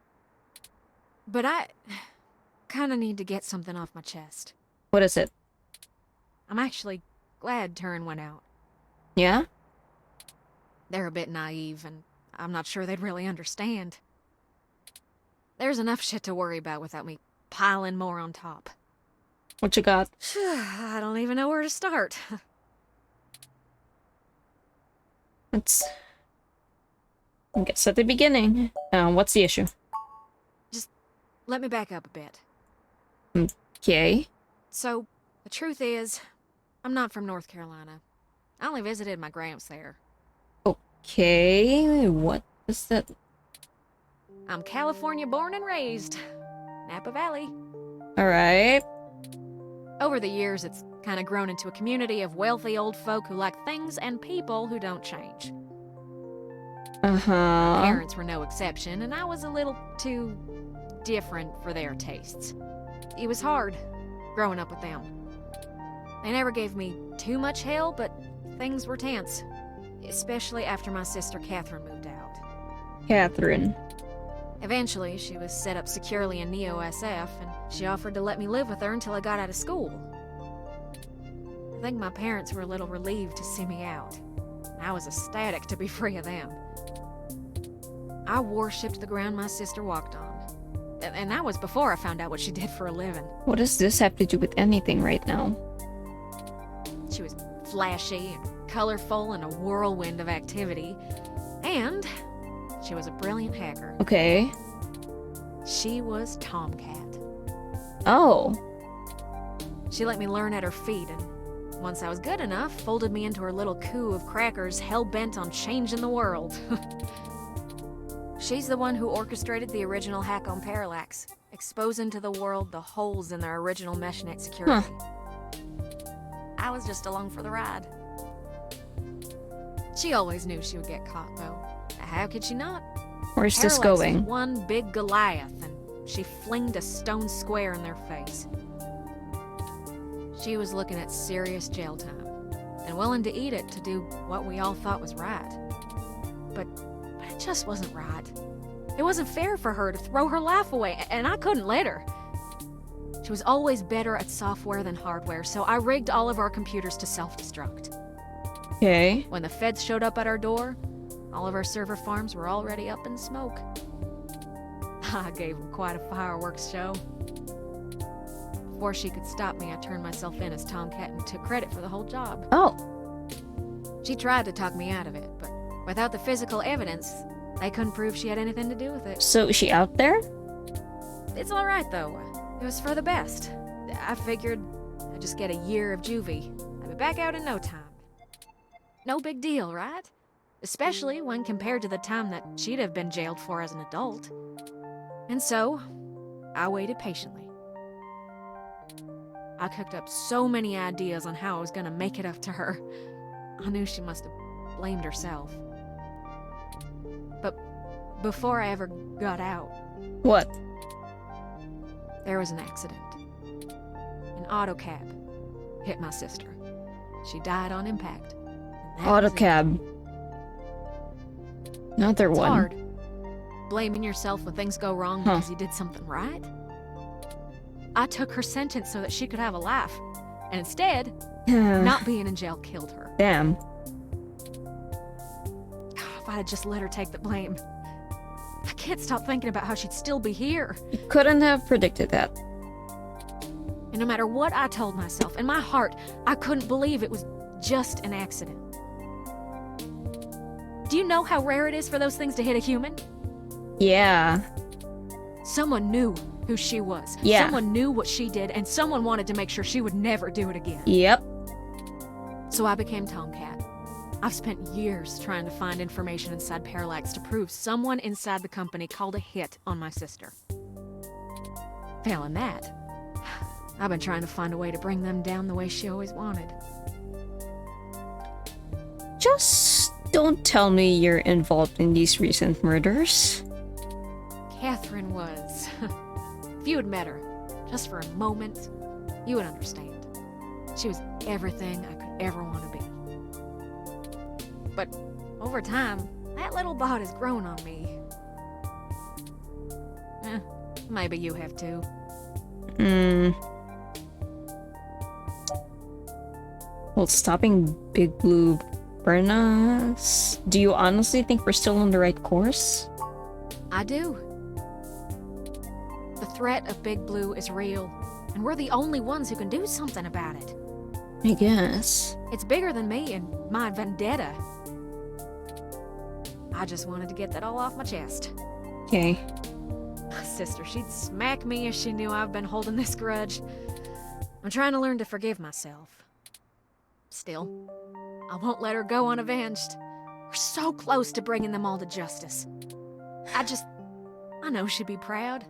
Speaker 8: But I kind of need to get something off my chest.
Speaker 1: What is it?
Speaker 8: I'm actually glad Turin went out.
Speaker 1: Yeah?
Speaker 8: They're a bit naive, and I'm not sure they'd really understand. There's enough shit to worry about without me piling more on top.
Speaker 1: What you got?
Speaker 8: I don't even know where to start.
Speaker 1: Let's... I guess at the beginning. What's the issue?
Speaker 8: Just let me back up a bit.
Speaker 1: Okay.
Speaker 8: So, the truth is, I'm not from North Carolina. I only visited my gramps there.
Speaker 1: Okay, what is that?
Speaker 8: I'm California born and raised. Napa Valley.
Speaker 1: Alright.
Speaker 8: Over the years, it's kind of grown into a community of wealthy old folk who like things and people who don't change.
Speaker 1: Uh-huh.
Speaker 8: Parents were no exception, and I was a little too different for their tastes. It was hard growing up with them. They never gave me too much hell, but things were tense, especially after my sister Catherine moved out.
Speaker 1: Catherine.
Speaker 8: Eventually, she was set up securely in Neo-SF, and she offered to let me live with her until I got out of school. I think my parents were a little relieved to see me out. I was ecstatic to be free of them. I worshipped the ground my sister walked on. And that was before I found out what she did for a living.
Speaker 1: What does this have to do with anything right now?
Speaker 8: She was flashy and colorful and a whirlwind of activity. And she was a brilliant hacker.
Speaker 1: Okay.
Speaker 8: She was Tomcat.
Speaker 1: Oh.
Speaker 8: She let me learn at her feet, and once I was good enough, folded me into her little coup of crackers hell-bent on changing the world. She's the one who orchestrated the original hack on Parallax, exposing to the world the holes in their original meshnet security. I was just along for the ride. She always knew she would get caught, though. How could she not?
Speaker 1: Where's this
Speaker 8: Parallax
Speaker 1: going?
Speaker 8: was one big Goliath, and she flinged a stone square in their face. She was looking at serious jail time, and willing to eat it to do what we all thought was right. But it just wasn't right. It wasn't fair for her to throw her life away, and I couldn't let her. She was always better at software than hardware, so I rigged all of our computers to self-destruct.
Speaker 1: Okay.
Speaker 8: When the feds showed up at our door, all of our server farms were already up in smoke. I gave them quite a fireworks show. Before she could stop me, I turned myself in as Tomcat and took credit for the whole job.
Speaker 1: Oh.
Speaker 8: She tried to talk me out of it, but without the physical evidence, they couldn't prove she had anything to do with it.
Speaker 1: So is she out there?
Speaker 8: It's all right, though. It was for the best. I figured I'd just get a year of juvie. I'd be back out in no time. No big deal, right? Especially when compared to the time that she'd have been jailed for as an adult. And so, I waited patiently. I cooked up so many ideas on how I was gonna make it up to her. I knew she must have blamed herself. But before I ever got out...
Speaker 1: What?
Speaker 8: There was an accident. An auto cab hit my sister. She died on impact.
Speaker 1: Auto cab. Another
Speaker 8: It's
Speaker 1: one.
Speaker 8: hard. Blaming yourself when things go wrong because you did something right. I took her sentence so that she could have a life. And instead, not being in jail killed her.
Speaker 1: Damn.
Speaker 8: If I had just let her take the blame. I can't stop thinking about how she'd still be here.
Speaker 1: You couldn't have predicted that.
Speaker 8: And no matter what I told myself, in my heart, I couldn't believe it was just an accident. Do you know how rare it is for those things to hit a human?
Speaker 1: Yeah.
Speaker 8: Someone knew who she was.
Speaker 1: Yeah.
Speaker 8: Someone knew what she did, and someone wanted to make sure she would never do it again.
Speaker 1: Yep.
Speaker 8: So I became Tomcat. I've spent years trying to find information inside Parallax to prove someone inside the company called a hit on my sister. Failing that, I've been trying to find a way to bring them down the way she always wanted.
Speaker 1: Just don't tell me you're involved in these recent murders.
Speaker 8: Catherine was. If you had met her, just for a moment, you would understand. She was everything I could ever want to be. But over time, that little bot has grown on me. Maybe you have too.
Speaker 1: Well, stopping Big Blue burn us. Do you honestly think we're still on the right course?
Speaker 8: I do. The threat of Big Blue is real, and we're the only ones who can do something about it.
Speaker 1: I guess.
Speaker 8: It's bigger than me and my vendetta. I just wanted to get that all off my chest.
Speaker 1: Okay.
Speaker 8: My sister, she'd smack me if she knew I've been holding this grudge. I'm trying to learn to forgive myself. Still, I won't let her go unavenged. We're so close to bringing them all to justice. I know she'd be proud.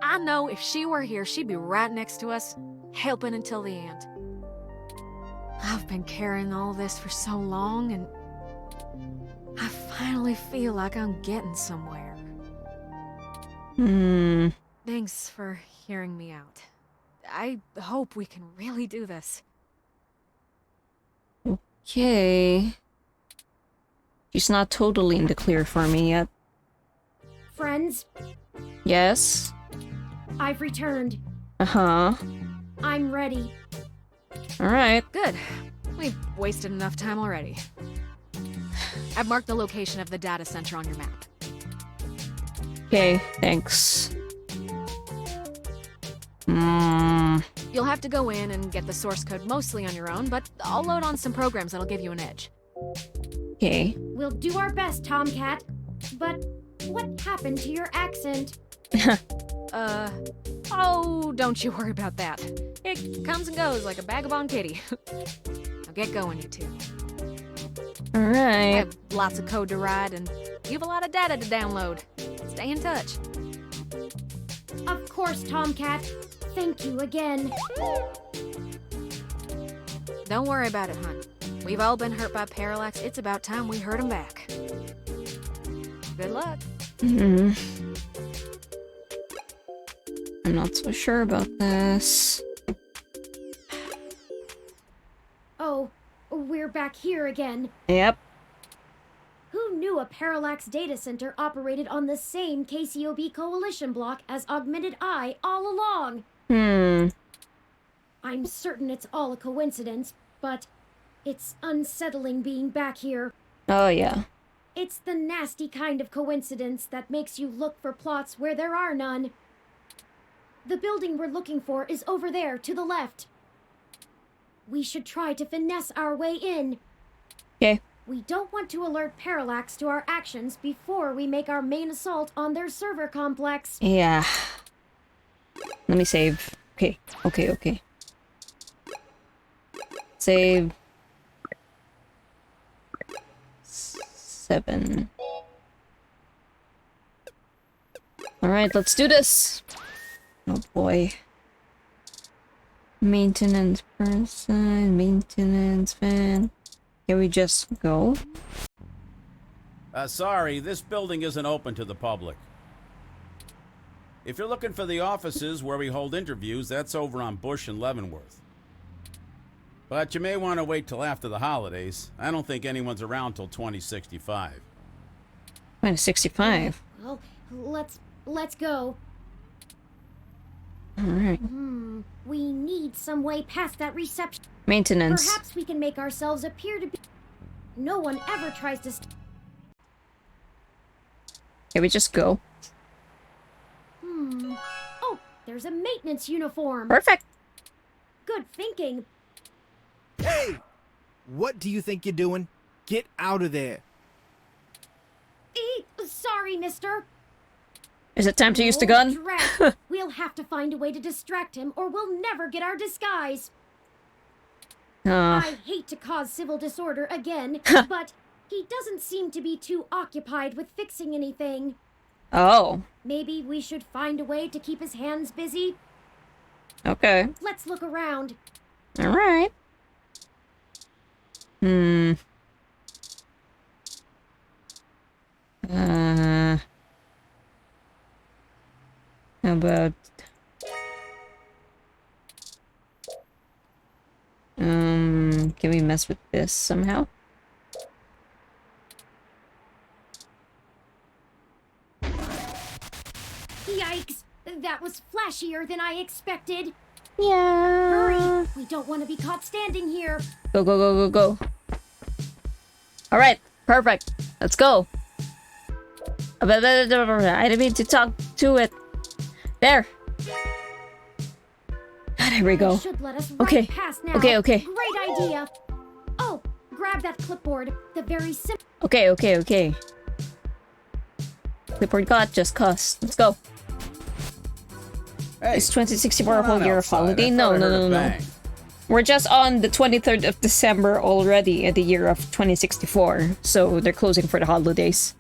Speaker 8: I know if she were here, she'd be right next to us, helping until the end. I've been carrying all this for so long, and I finally feel like I'm getting somewhere. Thanks for hearing me out. I hope we can really do this.
Speaker 1: Okay. She's not totally in the clear for me yet.
Speaker 2: Friends,
Speaker 1: Yes?
Speaker 2: I've returned.
Speaker 1: Uh-huh.
Speaker 2: I'm ready.
Speaker 1: Alright.
Speaker 8: Good. We've wasted enough time already. I've marked the location of the data center on your map.
Speaker 1: Okay, thanks.
Speaker 8: You'll have to go in and get the source code mostly on your own, but I'll load on some programs that'll give you an edge.
Speaker 1: Okay.
Speaker 2: We'll do our best, Tomcat. But what happened to your accent?
Speaker 8: Oh, don't you worry about that. It comes and goes like a vagabond kitty. Now get going, you two. I
Speaker 1: Alright.
Speaker 8: have lots of code to write, and you have a lot of data to download. Stay in touch.
Speaker 2: Of course, Tomcat. Thank you again.
Speaker 8: Don't worry about it, hon. We've all been hurt by parallax. It's about time we hurt 'em back. Good luck.
Speaker 1: I'm not so sure about this.
Speaker 2: Oh, we're back here again.
Speaker 1: Yep.
Speaker 2: Who knew a parallax data center operated on the same KCOB coalition block as Augmented Eye all along? I'm certain it's all a coincidence, but it's unsettling being back here.
Speaker 1: Oh, yeah.
Speaker 2: It's the nasty kind of coincidence that makes you look for plots where there are none. The building we're looking for is over there, to the left. We should try to finesse our way in.
Speaker 1: Okay.
Speaker 2: We don't want to alert Parallax to our actions before we make our main assault on their server complex.
Speaker 1: Yeah. Let me save. Okay. Okay. Save. 7. Alright, let's do this! Oh boy. Maintenance person, maintenance van. Can we just go?
Speaker 14: Sorry, this building isn't open to the public. If you're looking for the offices where we hold interviews, that's over on Bush and Leavenworth. But you may want to wait till after the holidays. I don't think anyone's around till 2065.
Speaker 1: 2065?
Speaker 2: Well, let's go.
Speaker 1: Alright.
Speaker 2: We need some way past that reception.
Speaker 1: Maintenance.
Speaker 2: Perhaps we can make ourselves appear to be... No one ever tries to...
Speaker 1: Can we just go?
Speaker 2: Oh, there's a maintenance uniform.
Speaker 1: Perfect.
Speaker 2: Good thinking.
Speaker 9: Hey! What do you think you're doing? Get out of there.
Speaker 2: Sorry, mister.
Speaker 1: Is it time to use the gun?
Speaker 2: Drat. We'll have to find a way to distract him, or we'll never get our disguise. I hate to cause civil disorder again, but he doesn't seem to be too occupied with fixing anything.
Speaker 1: Oh.
Speaker 2: Maybe we should find a way to keep his hands busy?
Speaker 1: Okay.
Speaker 2: Let's look around.
Speaker 1: Alright. How about... can we mess with this somehow?
Speaker 2: Yikes! That was flashier than I expected.
Speaker 1: Yeah.
Speaker 2: Hurry! We don't want to be caught standing here.
Speaker 1: Go. Alright, perfect. Let's go. I didn't mean to talk to it. There. There we go.
Speaker 2: Should let us
Speaker 1: Okay.
Speaker 2: past now.
Speaker 1: Okay.
Speaker 2: Great idea. Oh, grab that clipboard. The very simple.
Speaker 1: Okay. Clipboard got just cuss. Let's go.
Speaker 14: Hey,
Speaker 1: Is 2064 a whole
Speaker 14: on
Speaker 1: year of
Speaker 14: outside.
Speaker 1: holiday?
Speaker 14: I
Speaker 1: No.
Speaker 14: thought I heard a bang.
Speaker 1: We're just on the 23rd of December already at the year of 2064, so they're closing for the holidays.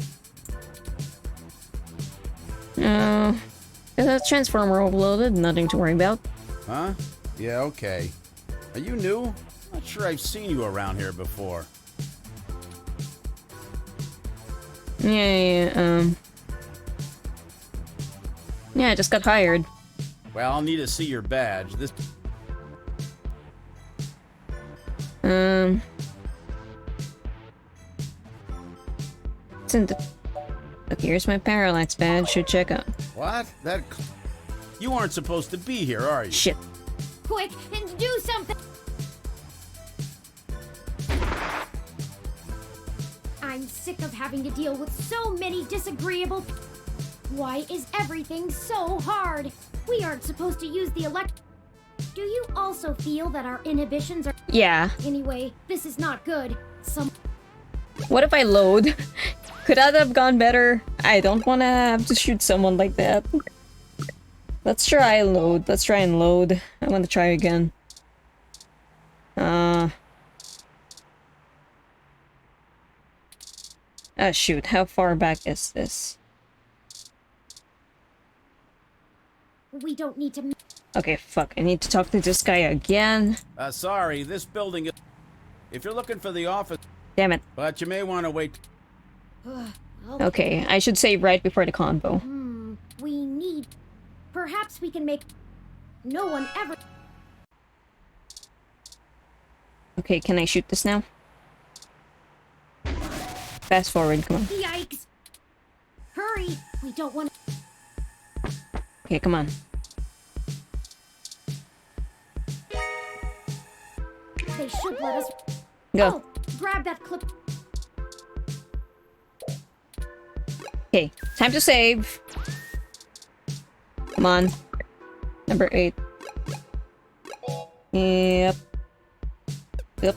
Speaker 1: The transformer overloaded, nothing to worry about.
Speaker 14: Huh? Yeah, okay. Are you new? Not sure I've seen you around here before.
Speaker 1: Yeah, I just got hired.
Speaker 14: Well, I'll need to see your badge. This...
Speaker 1: It's in the... Okay, here's my parallax badge, should check out.
Speaker 14: What? That... You aren't supposed to be here, are you?
Speaker 1: Shit.
Speaker 2: Quick, and do something! I'm sick of having to deal with so many disagreeable... Why is everything so hard? We aren't supposed to use the Do you also feel that our inhibitions are...
Speaker 1: Yeah.
Speaker 2: Anyway, this is not good.
Speaker 1: What if I load? Could that have gone better? I don't want to have to shoot someone like that. Let's try load. Let's try and load. I want to try again. Ah, shoot. How far back is this?
Speaker 2: We don't need to...
Speaker 1: Okay, fuck. I need to talk to this guy again.
Speaker 14: Sorry, this building is... If you're looking for the office...
Speaker 1: Damn it.
Speaker 14: But you may want to wait...
Speaker 1: Okay, I should say right before the convo.
Speaker 2: We need... Perhaps we can make... No one ever...
Speaker 1: Okay, can I shoot this now? Fast forward, come on.
Speaker 2: Yikes! Hurry! We don't want...
Speaker 1: Okay, come on.
Speaker 2: They should let us...
Speaker 1: Go.
Speaker 2: Oh, grab that clip...
Speaker 1: Okay, time to save. Come on. Number 8. Yep. Yep.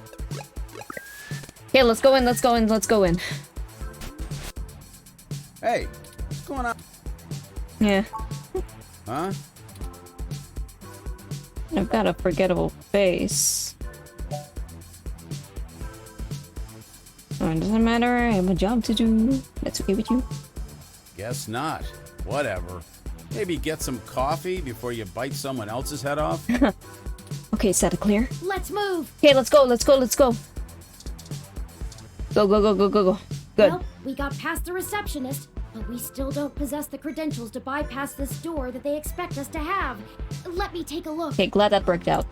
Speaker 1: Okay, let's go in, let's go in, let's go in.
Speaker 14: Hey, what's going on?
Speaker 1: Yeah.
Speaker 14: Huh?
Speaker 1: I've got a forgettable face. Oh, it doesn't matter, I have a job to do. That's okay with you?
Speaker 14: Guess not. Whatever. Maybe get some coffee before you bite someone else's head off?
Speaker 1: Okay, set it clear.
Speaker 2: Let's move!
Speaker 1: Okay, let's go, let's go, let's go. Go, go, go, go, go, go. Good.
Speaker 2: Well, we got past the receptionist, but we still don't possess the credentials to bypass this door that they expect us to have. Let me take a look.
Speaker 1: Okay, glad that worked out.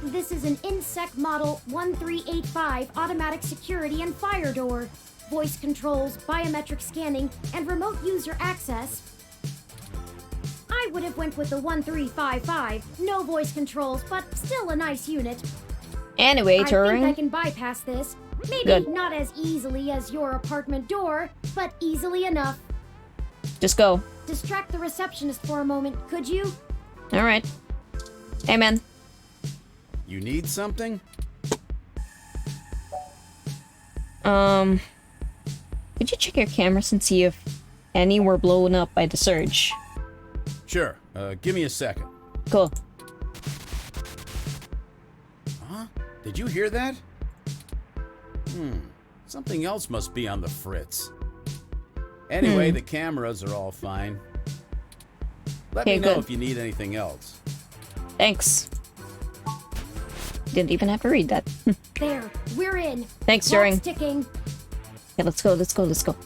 Speaker 2: This is an INSEC Model 1385 automatic security and fire door. Voice controls, biometric scanning, and remote user access. I would have went with the 1355. No voice controls, but still a nice unit.
Speaker 1: Anyway,
Speaker 2: I
Speaker 1: Turing.
Speaker 2: think I can bypass this. Maybe
Speaker 1: Good.
Speaker 2: not as easily as your apartment door, but easily enough.
Speaker 1: Just go.
Speaker 2: Distract the receptionist for a moment, could you?
Speaker 1: Alright. Hey, man.
Speaker 14: You need something?
Speaker 1: Could you check your cameras and see if any were blown up by the surge?
Speaker 14: Sure. Give me a second.
Speaker 1: Cool.
Speaker 14: Huh? Did you hear that? Something else must be on the fritz. Anyway, the cameras are all fine. Let me know if you need anything else.
Speaker 1: Thanks. Didn't even have to read that.
Speaker 2: There, we're in.
Speaker 1: Thanks,
Speaker 2: Clock's
Speaker 1: Turing.
Speaker 2: ticking.
Speaker 1: Okay, let's go, let's go, let's go.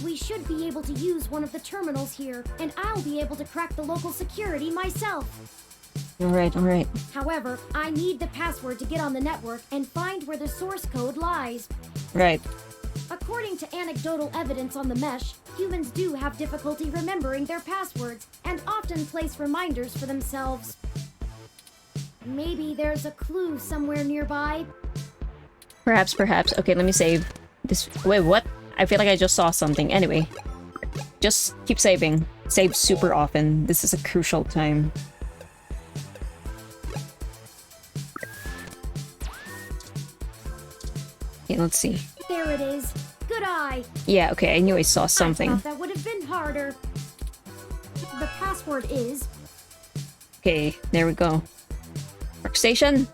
Speaker 2: We should be able to use one of the terminals here, and I'll be able to crack the local security myself.
Speaker 1: Alright, alright.
Speaker 2: However, I need the password to get on the network and find where the source code lies.
Speaker 1: Right.
Speaker 2: According to anecdotal evidence on the mesh, humans do have difficulty remembering their passwords and often place reminders for themselves. Maybe there's a clue somewhere nearby.
Speaker 1: Perhaps, perhaps. Okay, let me save. This. Wait, what? I feel like I just saw something. Anyway. Just keep saving. Save super often. This is a crucial time. Okay, let's see.
Speaker 2: There it is. Good eye.
Speaker 1: Yeah, okay, I knew I saw
Speaker 2: I
Speaker 1: something.
Speaker 2: thought that would have been harder. The password is...
Speaker 1: Okay, there we go. Workstation.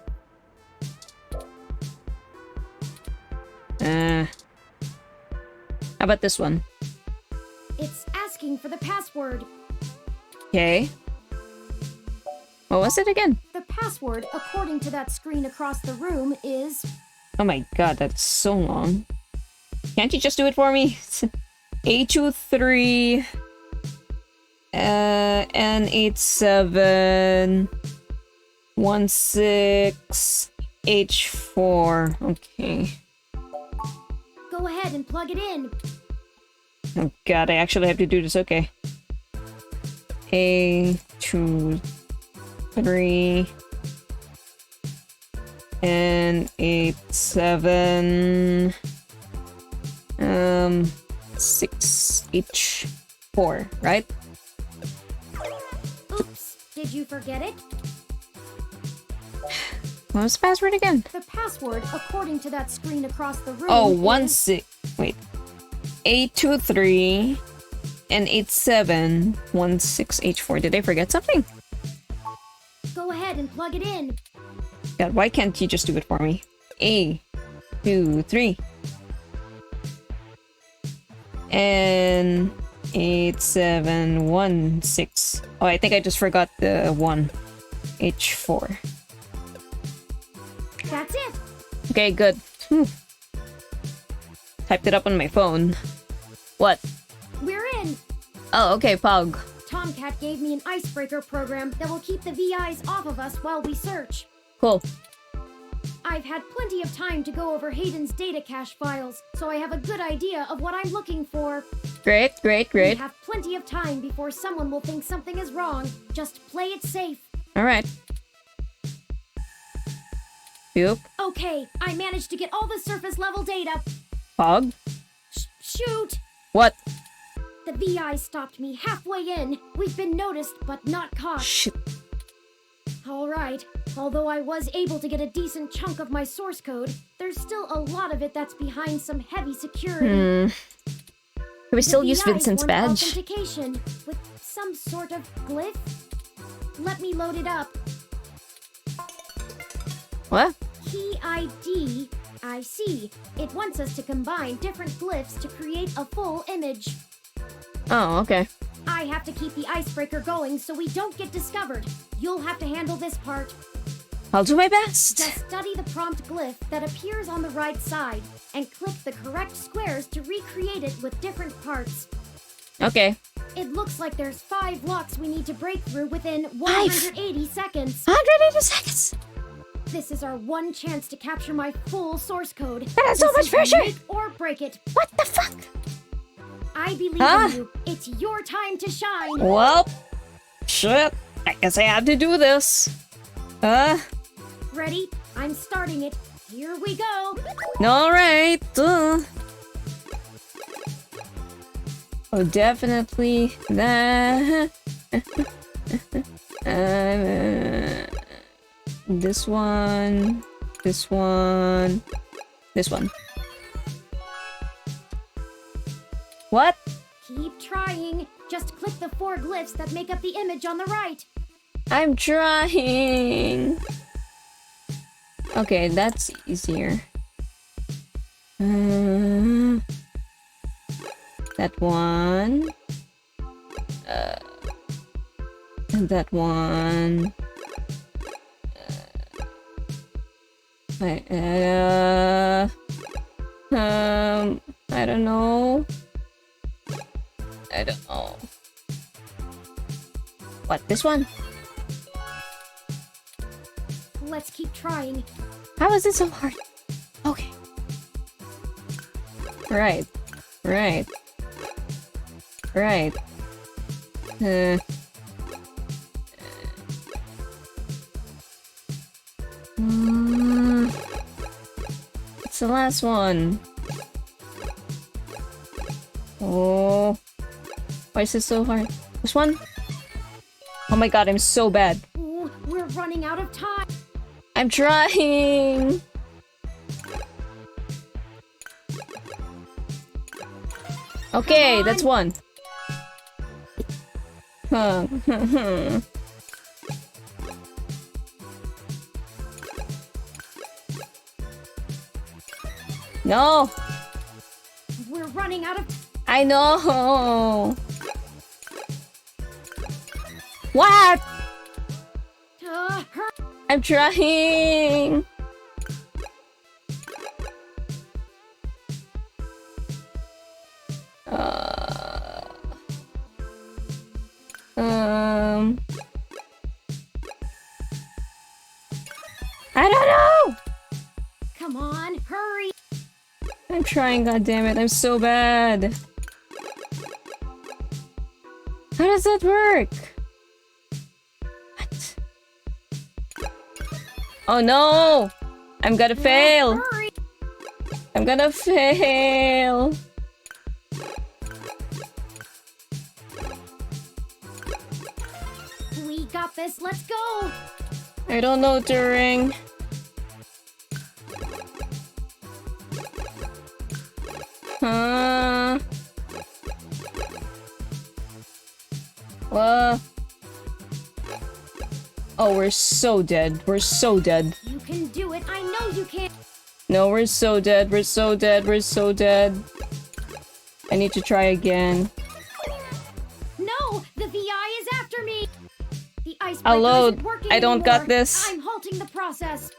Speaker 1: How about this one?
Speaker 2: It's asking for the password.
Speaker 1: Okay. What was it again?
Speaker 2: The password, according to that screen across the room, is...
Speaker 1: Oh my god, that's so long. Can't you just do it for me? A23... N87... 16H4. Okay.
Speaker 2: Go ahead and plug it in.
Speaker 1: Oh god, I actually have to do this. Okay. A23... N87... 6H4, right?
Speaker 2: Oops, did you forget it?
Speaker 1: What was the password again?
Speaker 2: The password, according to that screen across the room,
Speaker 1: Oh,
Speaker 2: is...
Speaker 1: wait. A23 and 87 16H4. Did I forget something?
Speaker 2: Go ahead and plug it in.
Speaker 1: God, why can't you just do it for me? A23 and 8716. Oh, I think I just forgot the 1 H4.
Speaker 2: That's it.
Speaker 1: Okay, good. Typed it up on my phone. What?
Speaker 2: We're in.
Speaker 1: Oh, okay, Pog.
Speaker 2: Tomcat gave me an icebreaker program that will keep the VIs off of us while we search.
Speaker 1: Cool.
Speaker 2: I've had plenty of time to go over Hayden's data cache files, so I have a good idea of what I'm looking for.
Speaker 1: Great.
Speaker 2: We have plenty of time before someone will think something is wrong. Just play it safe.
Speaker 1: Alright. Yep.
Speaker 2: Okay, I managed to get all the surface level data.
Speaker 1: Pog?
Speaker 2: Shoot!
Speaker 1: What?
Speaker 2: The VI stopped me halfway in. We've been noticed, but not caught.
Speaker 1: Shit.
Speaker 2: Alright, although I was able to get a decent chunk of my source code, there's still a lot of it that's behind some heavy security.
Speaker 1: Can we still use
Speaker 2: VIs
Speaker 1: Vincent's
Speaker 2: want
Speaker 1: badge?
Speaker 2: authentication with some sort of glyph? Let me load it up.
Speaker 1: What?
Speaker 2: Key ID. I see. It wants us to combine different glyphs to create a full image.
Speaker 1: Oh, okay.
Speaker 2: I have to keep the icebreaker going so we don't get discovered. You'll have to handle this part.
Speaker 1: I'll do my best.
Speaker 2: Just study the prompt glyph that appears on the right side and click the correct squares to recreate it with different parts.
Speaker 1: Okay.
Speaker 2: It looks like there's 5 locks we need to break through within 180 seconds.
Speaker 1: 180 seconds!
Speaker 2: This is our one chance to capture my full source code.
Speaker 1: That's so much pressure!
Speaker 2: Make or break it.
Speaker 1: What the fuck?
Speaker 2: I believe in you. It's your time to shine.
Speaker 1: Well, shit. I guess I have to do this.
Speaker 2: Ready? I'm starting it. Here we go.
Speaker 1: Alright. Oh, definitely that. This one. This one. This one. What?
Speaker 2: Keep trying. Just click the 4 glyphs that make up the image on the right.
Speaker 1: I'm trying. Okay, that's easier. That one. That one. I don't know. I don't know. What, this one?
Speaker 2: Let's keep trying.
Speaker 1: How is it so hard? Okay. Right. Right. Right. It's the last one. Oh. Why is this so hard? This one? Oh my god, I'm so bad.
Speaker 2: Ooh, we're running out of time.
Speaker 1: I'm trying. Okay, that's one.
Speaker 2: No. We're running out of...
Speaker 1: I know. What? I'm trying. I don't know.
Speaker 2: Come on, hurry.
Speaker 1: I'm trying, goddammit. I'm so bad. How does that work? What? Oh no! I'm gonna fail!
Speaker 2: Hurry.
Speaker 1: I'm gonna fail!
Speaker 2: We got this, let's go!
Speaker 1: I don't know, Turing. What? Oh, we're so dead. We're so dead.
Speaker 2: You can do it, I know you can!
Speaker 1: No, we're so dead. We're so dead. We're so dead. I need to try again.
Speaker 2: No! The VI is after me! The icebreaker
Speaker 1: I'll load.
Speaker 2: isn't working
Speaker 1: I don't
Speaker 2: anymore.
Speaker 1: got this.
Speaker 2: I'm halting the process.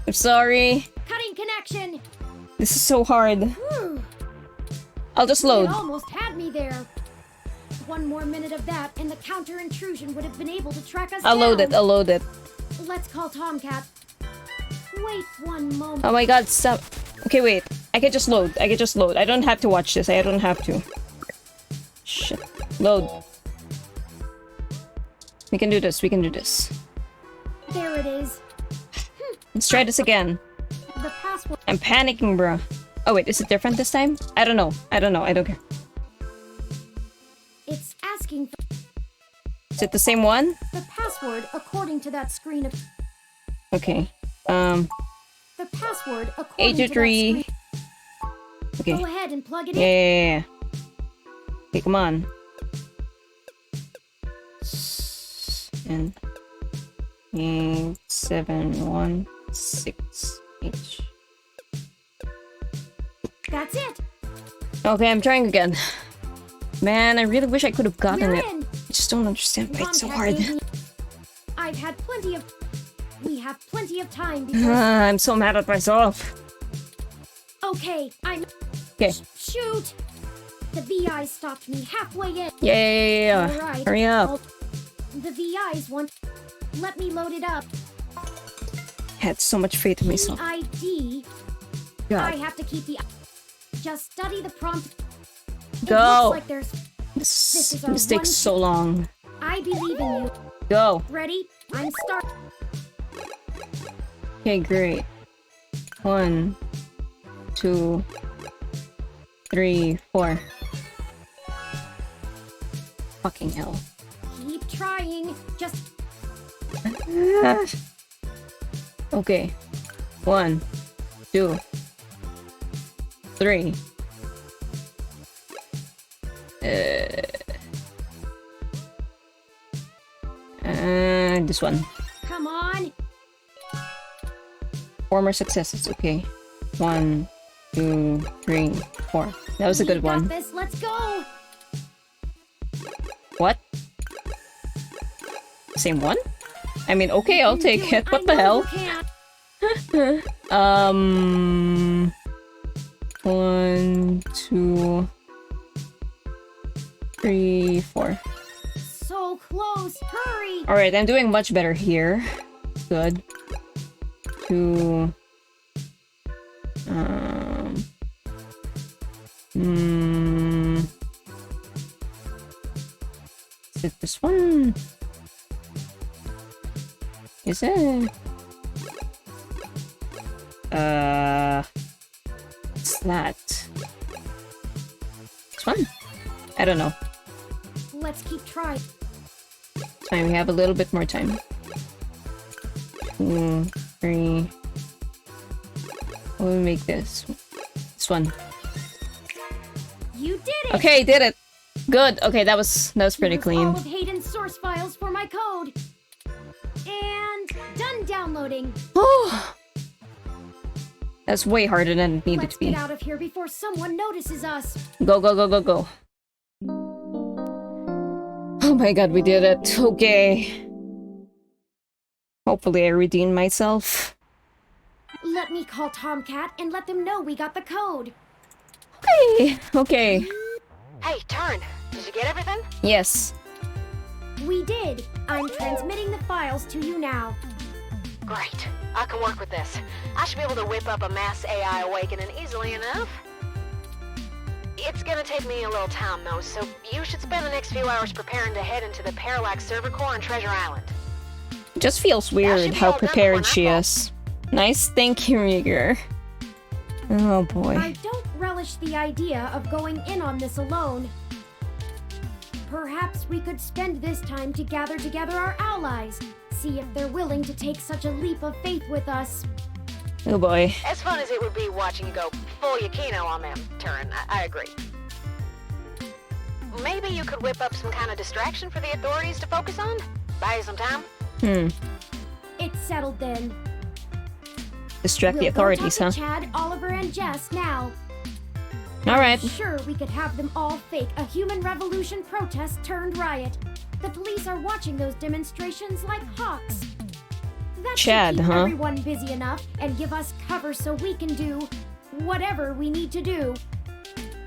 Speaker 1: I'm sorry.
Speaker 2: Cutting connection.
Speaker 1: This is so hard.
Speaker 2: Whew.
Speaker 1: I'll just load.
Speaker 2: It almost had me there. One more minute of that, and the counter intrusion would have been able to track us
Speaker 1: I'll
Speaker 2: down.
Speaker 1: load it. I'll load it.
Speaker 2: Let's call Tomcat. Wait one moment.
Speaker 1: Oh my god, stop. Okay, wait. I can just load. I can just load. I don't have to watch this. I don't have to. Shit. Load. We can do this. We can do this.
Speaker 2: There it is.
Speaker 1: Let's try this again.
Speaker 2: The password.
Speaker 1: I'm panicking, bro. Oh wait, is it different this time? I don't know. I don't know. I don't care.
Speaker 2: It's asking for
Speaker 1: Is it the same one?
Speaker 2: the password according to that screen of...
Speaker 1: Okay.
Speaker 2: The password according to that
Speaker 1: 823.
Speaker 2: screen.
Speaker 1: Okay.
Speaker 2: Go ahead and plug it
Speaker 1: Yeah,
Speaker 2: in.
Speaker 1: yeah, yeah. Okay, come on. And 8716H.
Speaker 2: That's it.
Speaker 1: Okay, I'm trying again. Man, I really wish I could have gotten
Speaker 2: We're
Speaker 1: it.
Speaker 2: in.
Speaker 1: I just don't understand why it's so
Speaker 2: Tomcat
Speaker 1: hard.
Speaker 2: gave me- I've had plenty of... We have plenty of time because...
Speaker 1: I'm so mad at myself.
Speaker 2: Okay, I'm...
Speaker 1: Okay.
Speaker 2: Shoot! The VI stopped me halfway in.
Speaker 1: Yeah.
Speaker 2: Alright.
Speaker 1: Hurry up.
Speaker 2: Well, the VIs want... Let me load it up.
Speaker 1: I had so much faith in myself.
Speaker 2: ID.
Speaker 1: God.
Speaker 2: I have to keep the... Just study the prompt. It
Speaker 1: Go.
Speaker 2: looks like there's...
Speaker 1: This
Speaker 2: is our
Speaker 1: takes
Speaker 2: one-
Speaker 1: so long.
Speaker 2: I believe in you.
Speaker 1: Go.
Speaker 2: Ready? I'm start...
Speaker 1: Okay, great. 1, 2, 3, 4. Fucking hell.
Speaker 2: Keep trying. Just...
Speaker 1: Okay. 1, 2, 3. This one.
Speaker 2: Come on.
Speaker 1: 4 more successes. Okay. 1, 2, 3, 4. That was a good
Speaker 2: We got
Speaker 1: one.
Speaker 2: this. Let's go.
Speaker 1: What? Same one? I mean, okay, I'll take it. What the hell? 1, 2, 3, 4.
Speaker 2: So close. Hurry.
Speaker 1: Alright, I'm doing much better here. Good. 2. Is it this one? Is it? What's that? This one? I don't know.
Speaker 2: Let's keep trying.
Speaker 1: It's fine, we have a little bit more time. 2, 3. We'll make this. This one.
Speaker 2: You did it.
Speaker 1: Okay, did it. Good. Okay, that was pretty
Speaker 2: Here's
Speaker 1: clean.
Speaker 2: all of Hayden's source files for my code. And done downloading.
Speaker 1: That's way harder than it needed
Speaker 2: Let's
Speaker 1: to be.
Speaker 2: get out of here before someone notices us.
Speaker 1: Go, go, go, go, go. Oh my god, we did it. Okay. Hopefully I redeem myself.
Speaker 2: Let me call Tomcat and let them know we got the code.
Speaker 1: Hey, okay.
Speaker 8: Hey, Turn, did you get everything?
Speaker 1: Yes.
Speaker 2: We did. I'm transmitting the files to you now.
Speaker 8: Great. I can work with this. I should be able to whip up a mass AI awakening easily enough. It's gonna take me a little time, though, so you should spend the next few hours preparing to head into the Parallax server core on Treasure Island.
Speaker 1: It just feels weird how prepared she is. Nice, thank you, Rieger. Oh boy.
Speaker 2: I don't relish the idea of going in on this alone. Perhaps we could spend this time to gather together our allies, see if they're willing to take such a leap of faith with us.
Speaker 1: Oh boy.
Speaker 8: As fun as it would be watching you go full Yukino on them, Turin, I agree. Maybe you could whip up some kind of distraction for the authorities to focus on? Buy you some time?
Speaker 2: It's settled then.
Speaker 1: Distract the authorities,
Speaker 2: we'll
Speaker 1: huh?
Speaker 2: go talk to Chad, Oliver, and Jess now.
Speaker 1: Alright.
Speaker 2: I'm sure we could have them all fake a human revolution protest turned riot. The police are watching those demonstrations like hawks. That
Speaker 1: Chad,
Speaker 2: should keep
Speaker 1: huh?
Speaker 2: everyone busy enough and give us cover so we can do whatever we need to do.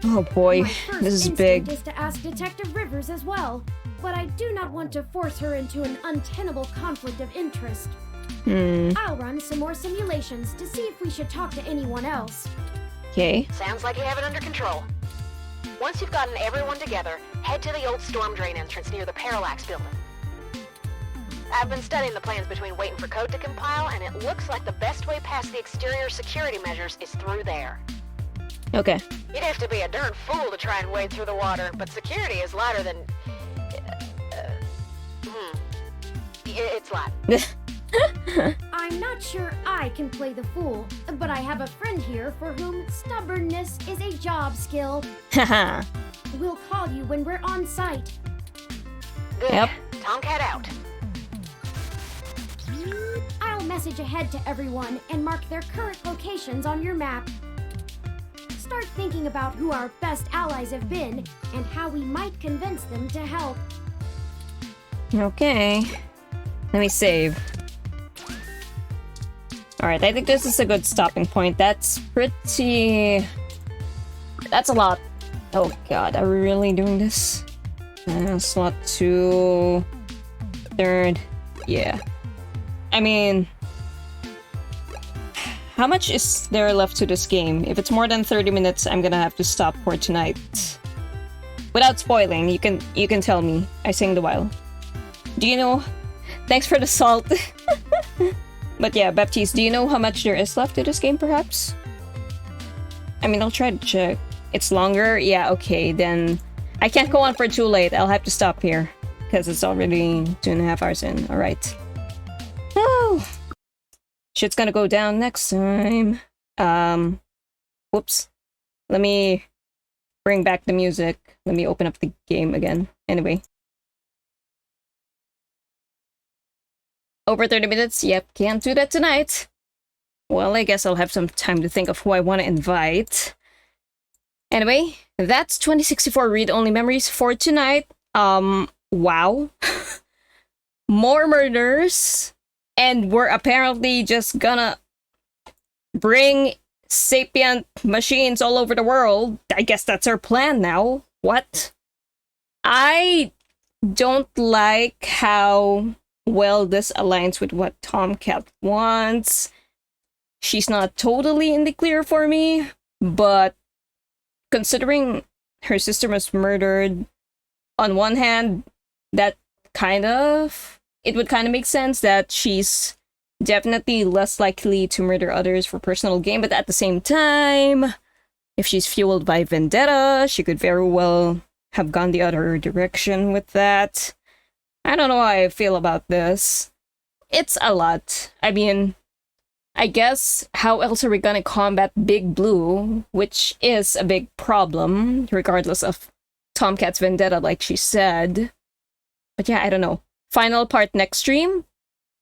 Speaker 1: Oh boy,
Speaker 2: My first
Speaker 1: this is
Speaker 2: instinct
Speaker 1: big.
Speaker 2: is to ask Detective Rivers as well, but I do not want to force her into an untenable conflict of interest. I'll run some more simulations to see if we should talk to anyone else.
Speaker 1: Okay.
Speaker 8: Sounds like you have it under control. Once you've gotten everyone together, head to the old storm drain entrance near the Parallax building. I've been studying the plans between waiting for code to compile, and it looks like the best way past the exterior security measures is through there.
Speaker 1: Okay.
Speaker 8: You'd have to be a darn fool to try and wade through the water, but security is lighter than... It's light.
Speaker 2: I'm not sure I can play the fool, but I have a friend here for whom stubbornness is a job skill.
Speaker 1: Haha.
Speaker 2: We'll call you when we're on site.
Speaker 8: Good.
Speaker 1: Yep.
Speaker 8: Tomcat out.
Speaker 2: I'll message ahead to everyone and mark their current locations on your map. Start thinking about who our best allies have been and how we might convince them to help.
Speaker 1: Okay. Let me save. Alright, I think this is a good stopping point. That's pretty... That's a lot. Oh god, are we really doing this? Slot 2... Third... Yeah. I mean... How much is there left to this game? If it's more than 30 minutes, I'm gonna have to stop for tonight. Without spoiling, you can tell me. I sing the while. Do you know... Thanks for the salt. But yeah, Baptiste, do you know how much there is left to this game, perhaps? I mean, I'll try to check. It's longer? Yeah, okay, then... I can't go on for too late. I'll have to stop here. Because it's already 2.5 hours in. Alright. Oh! Shit's gonna go down next time. Whoops. Let me bring back the music. Let me open up the game again. Anyway. Over 30 minutes? Yep, can't do that tonight. Well, I guess I'll have some time to think of who I want to invite. Anyway, that's 2064 read-only memories for tonight. Wow. More murders. And we're apparently just gonna bring sapient machines all over the world. I guess that's our plan now. What? I don't like how well this aligns with what Tomcat wants. She's not totally in the clear for me, but considering her sister was murdered, on one hand, that it would kind of make sense that she's definitely less likely to murder others for personal gain, but at the same time, if she's fueled by vendetta, she could very well have gone the other direction with that. I don't know how I feel about this. It's a lot. I mean, I guess how else are we gonna combat Big Blue, which is a big problem, regardless of Tomcat's vendetta, like she said. But yeah, I don't know. Final part next stream.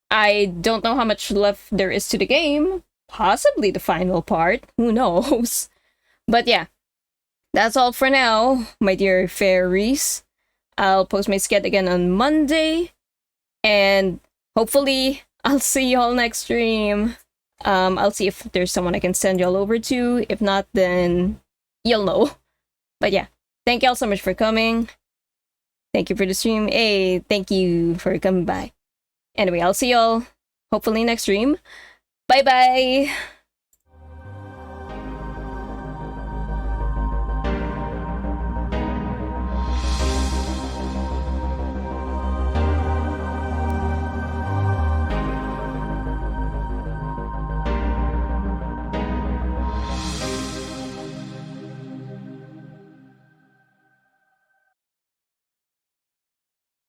Speaker 1: I don't know how much left there is to the game. possibly the final part. Who knows? But yeah, that's all for now, my dear fairies. I'll post my skit again on Monday, and hopefully I'll see y'all next stream. I'll see if there's someone I can send y'all over to. If not, then you'll know. But yeah, thank y'all so much for coming. Thank you for the stream. Hey, thank you for coming by. Anyway, I'll see y'all hopefully next stream. Bye-bye!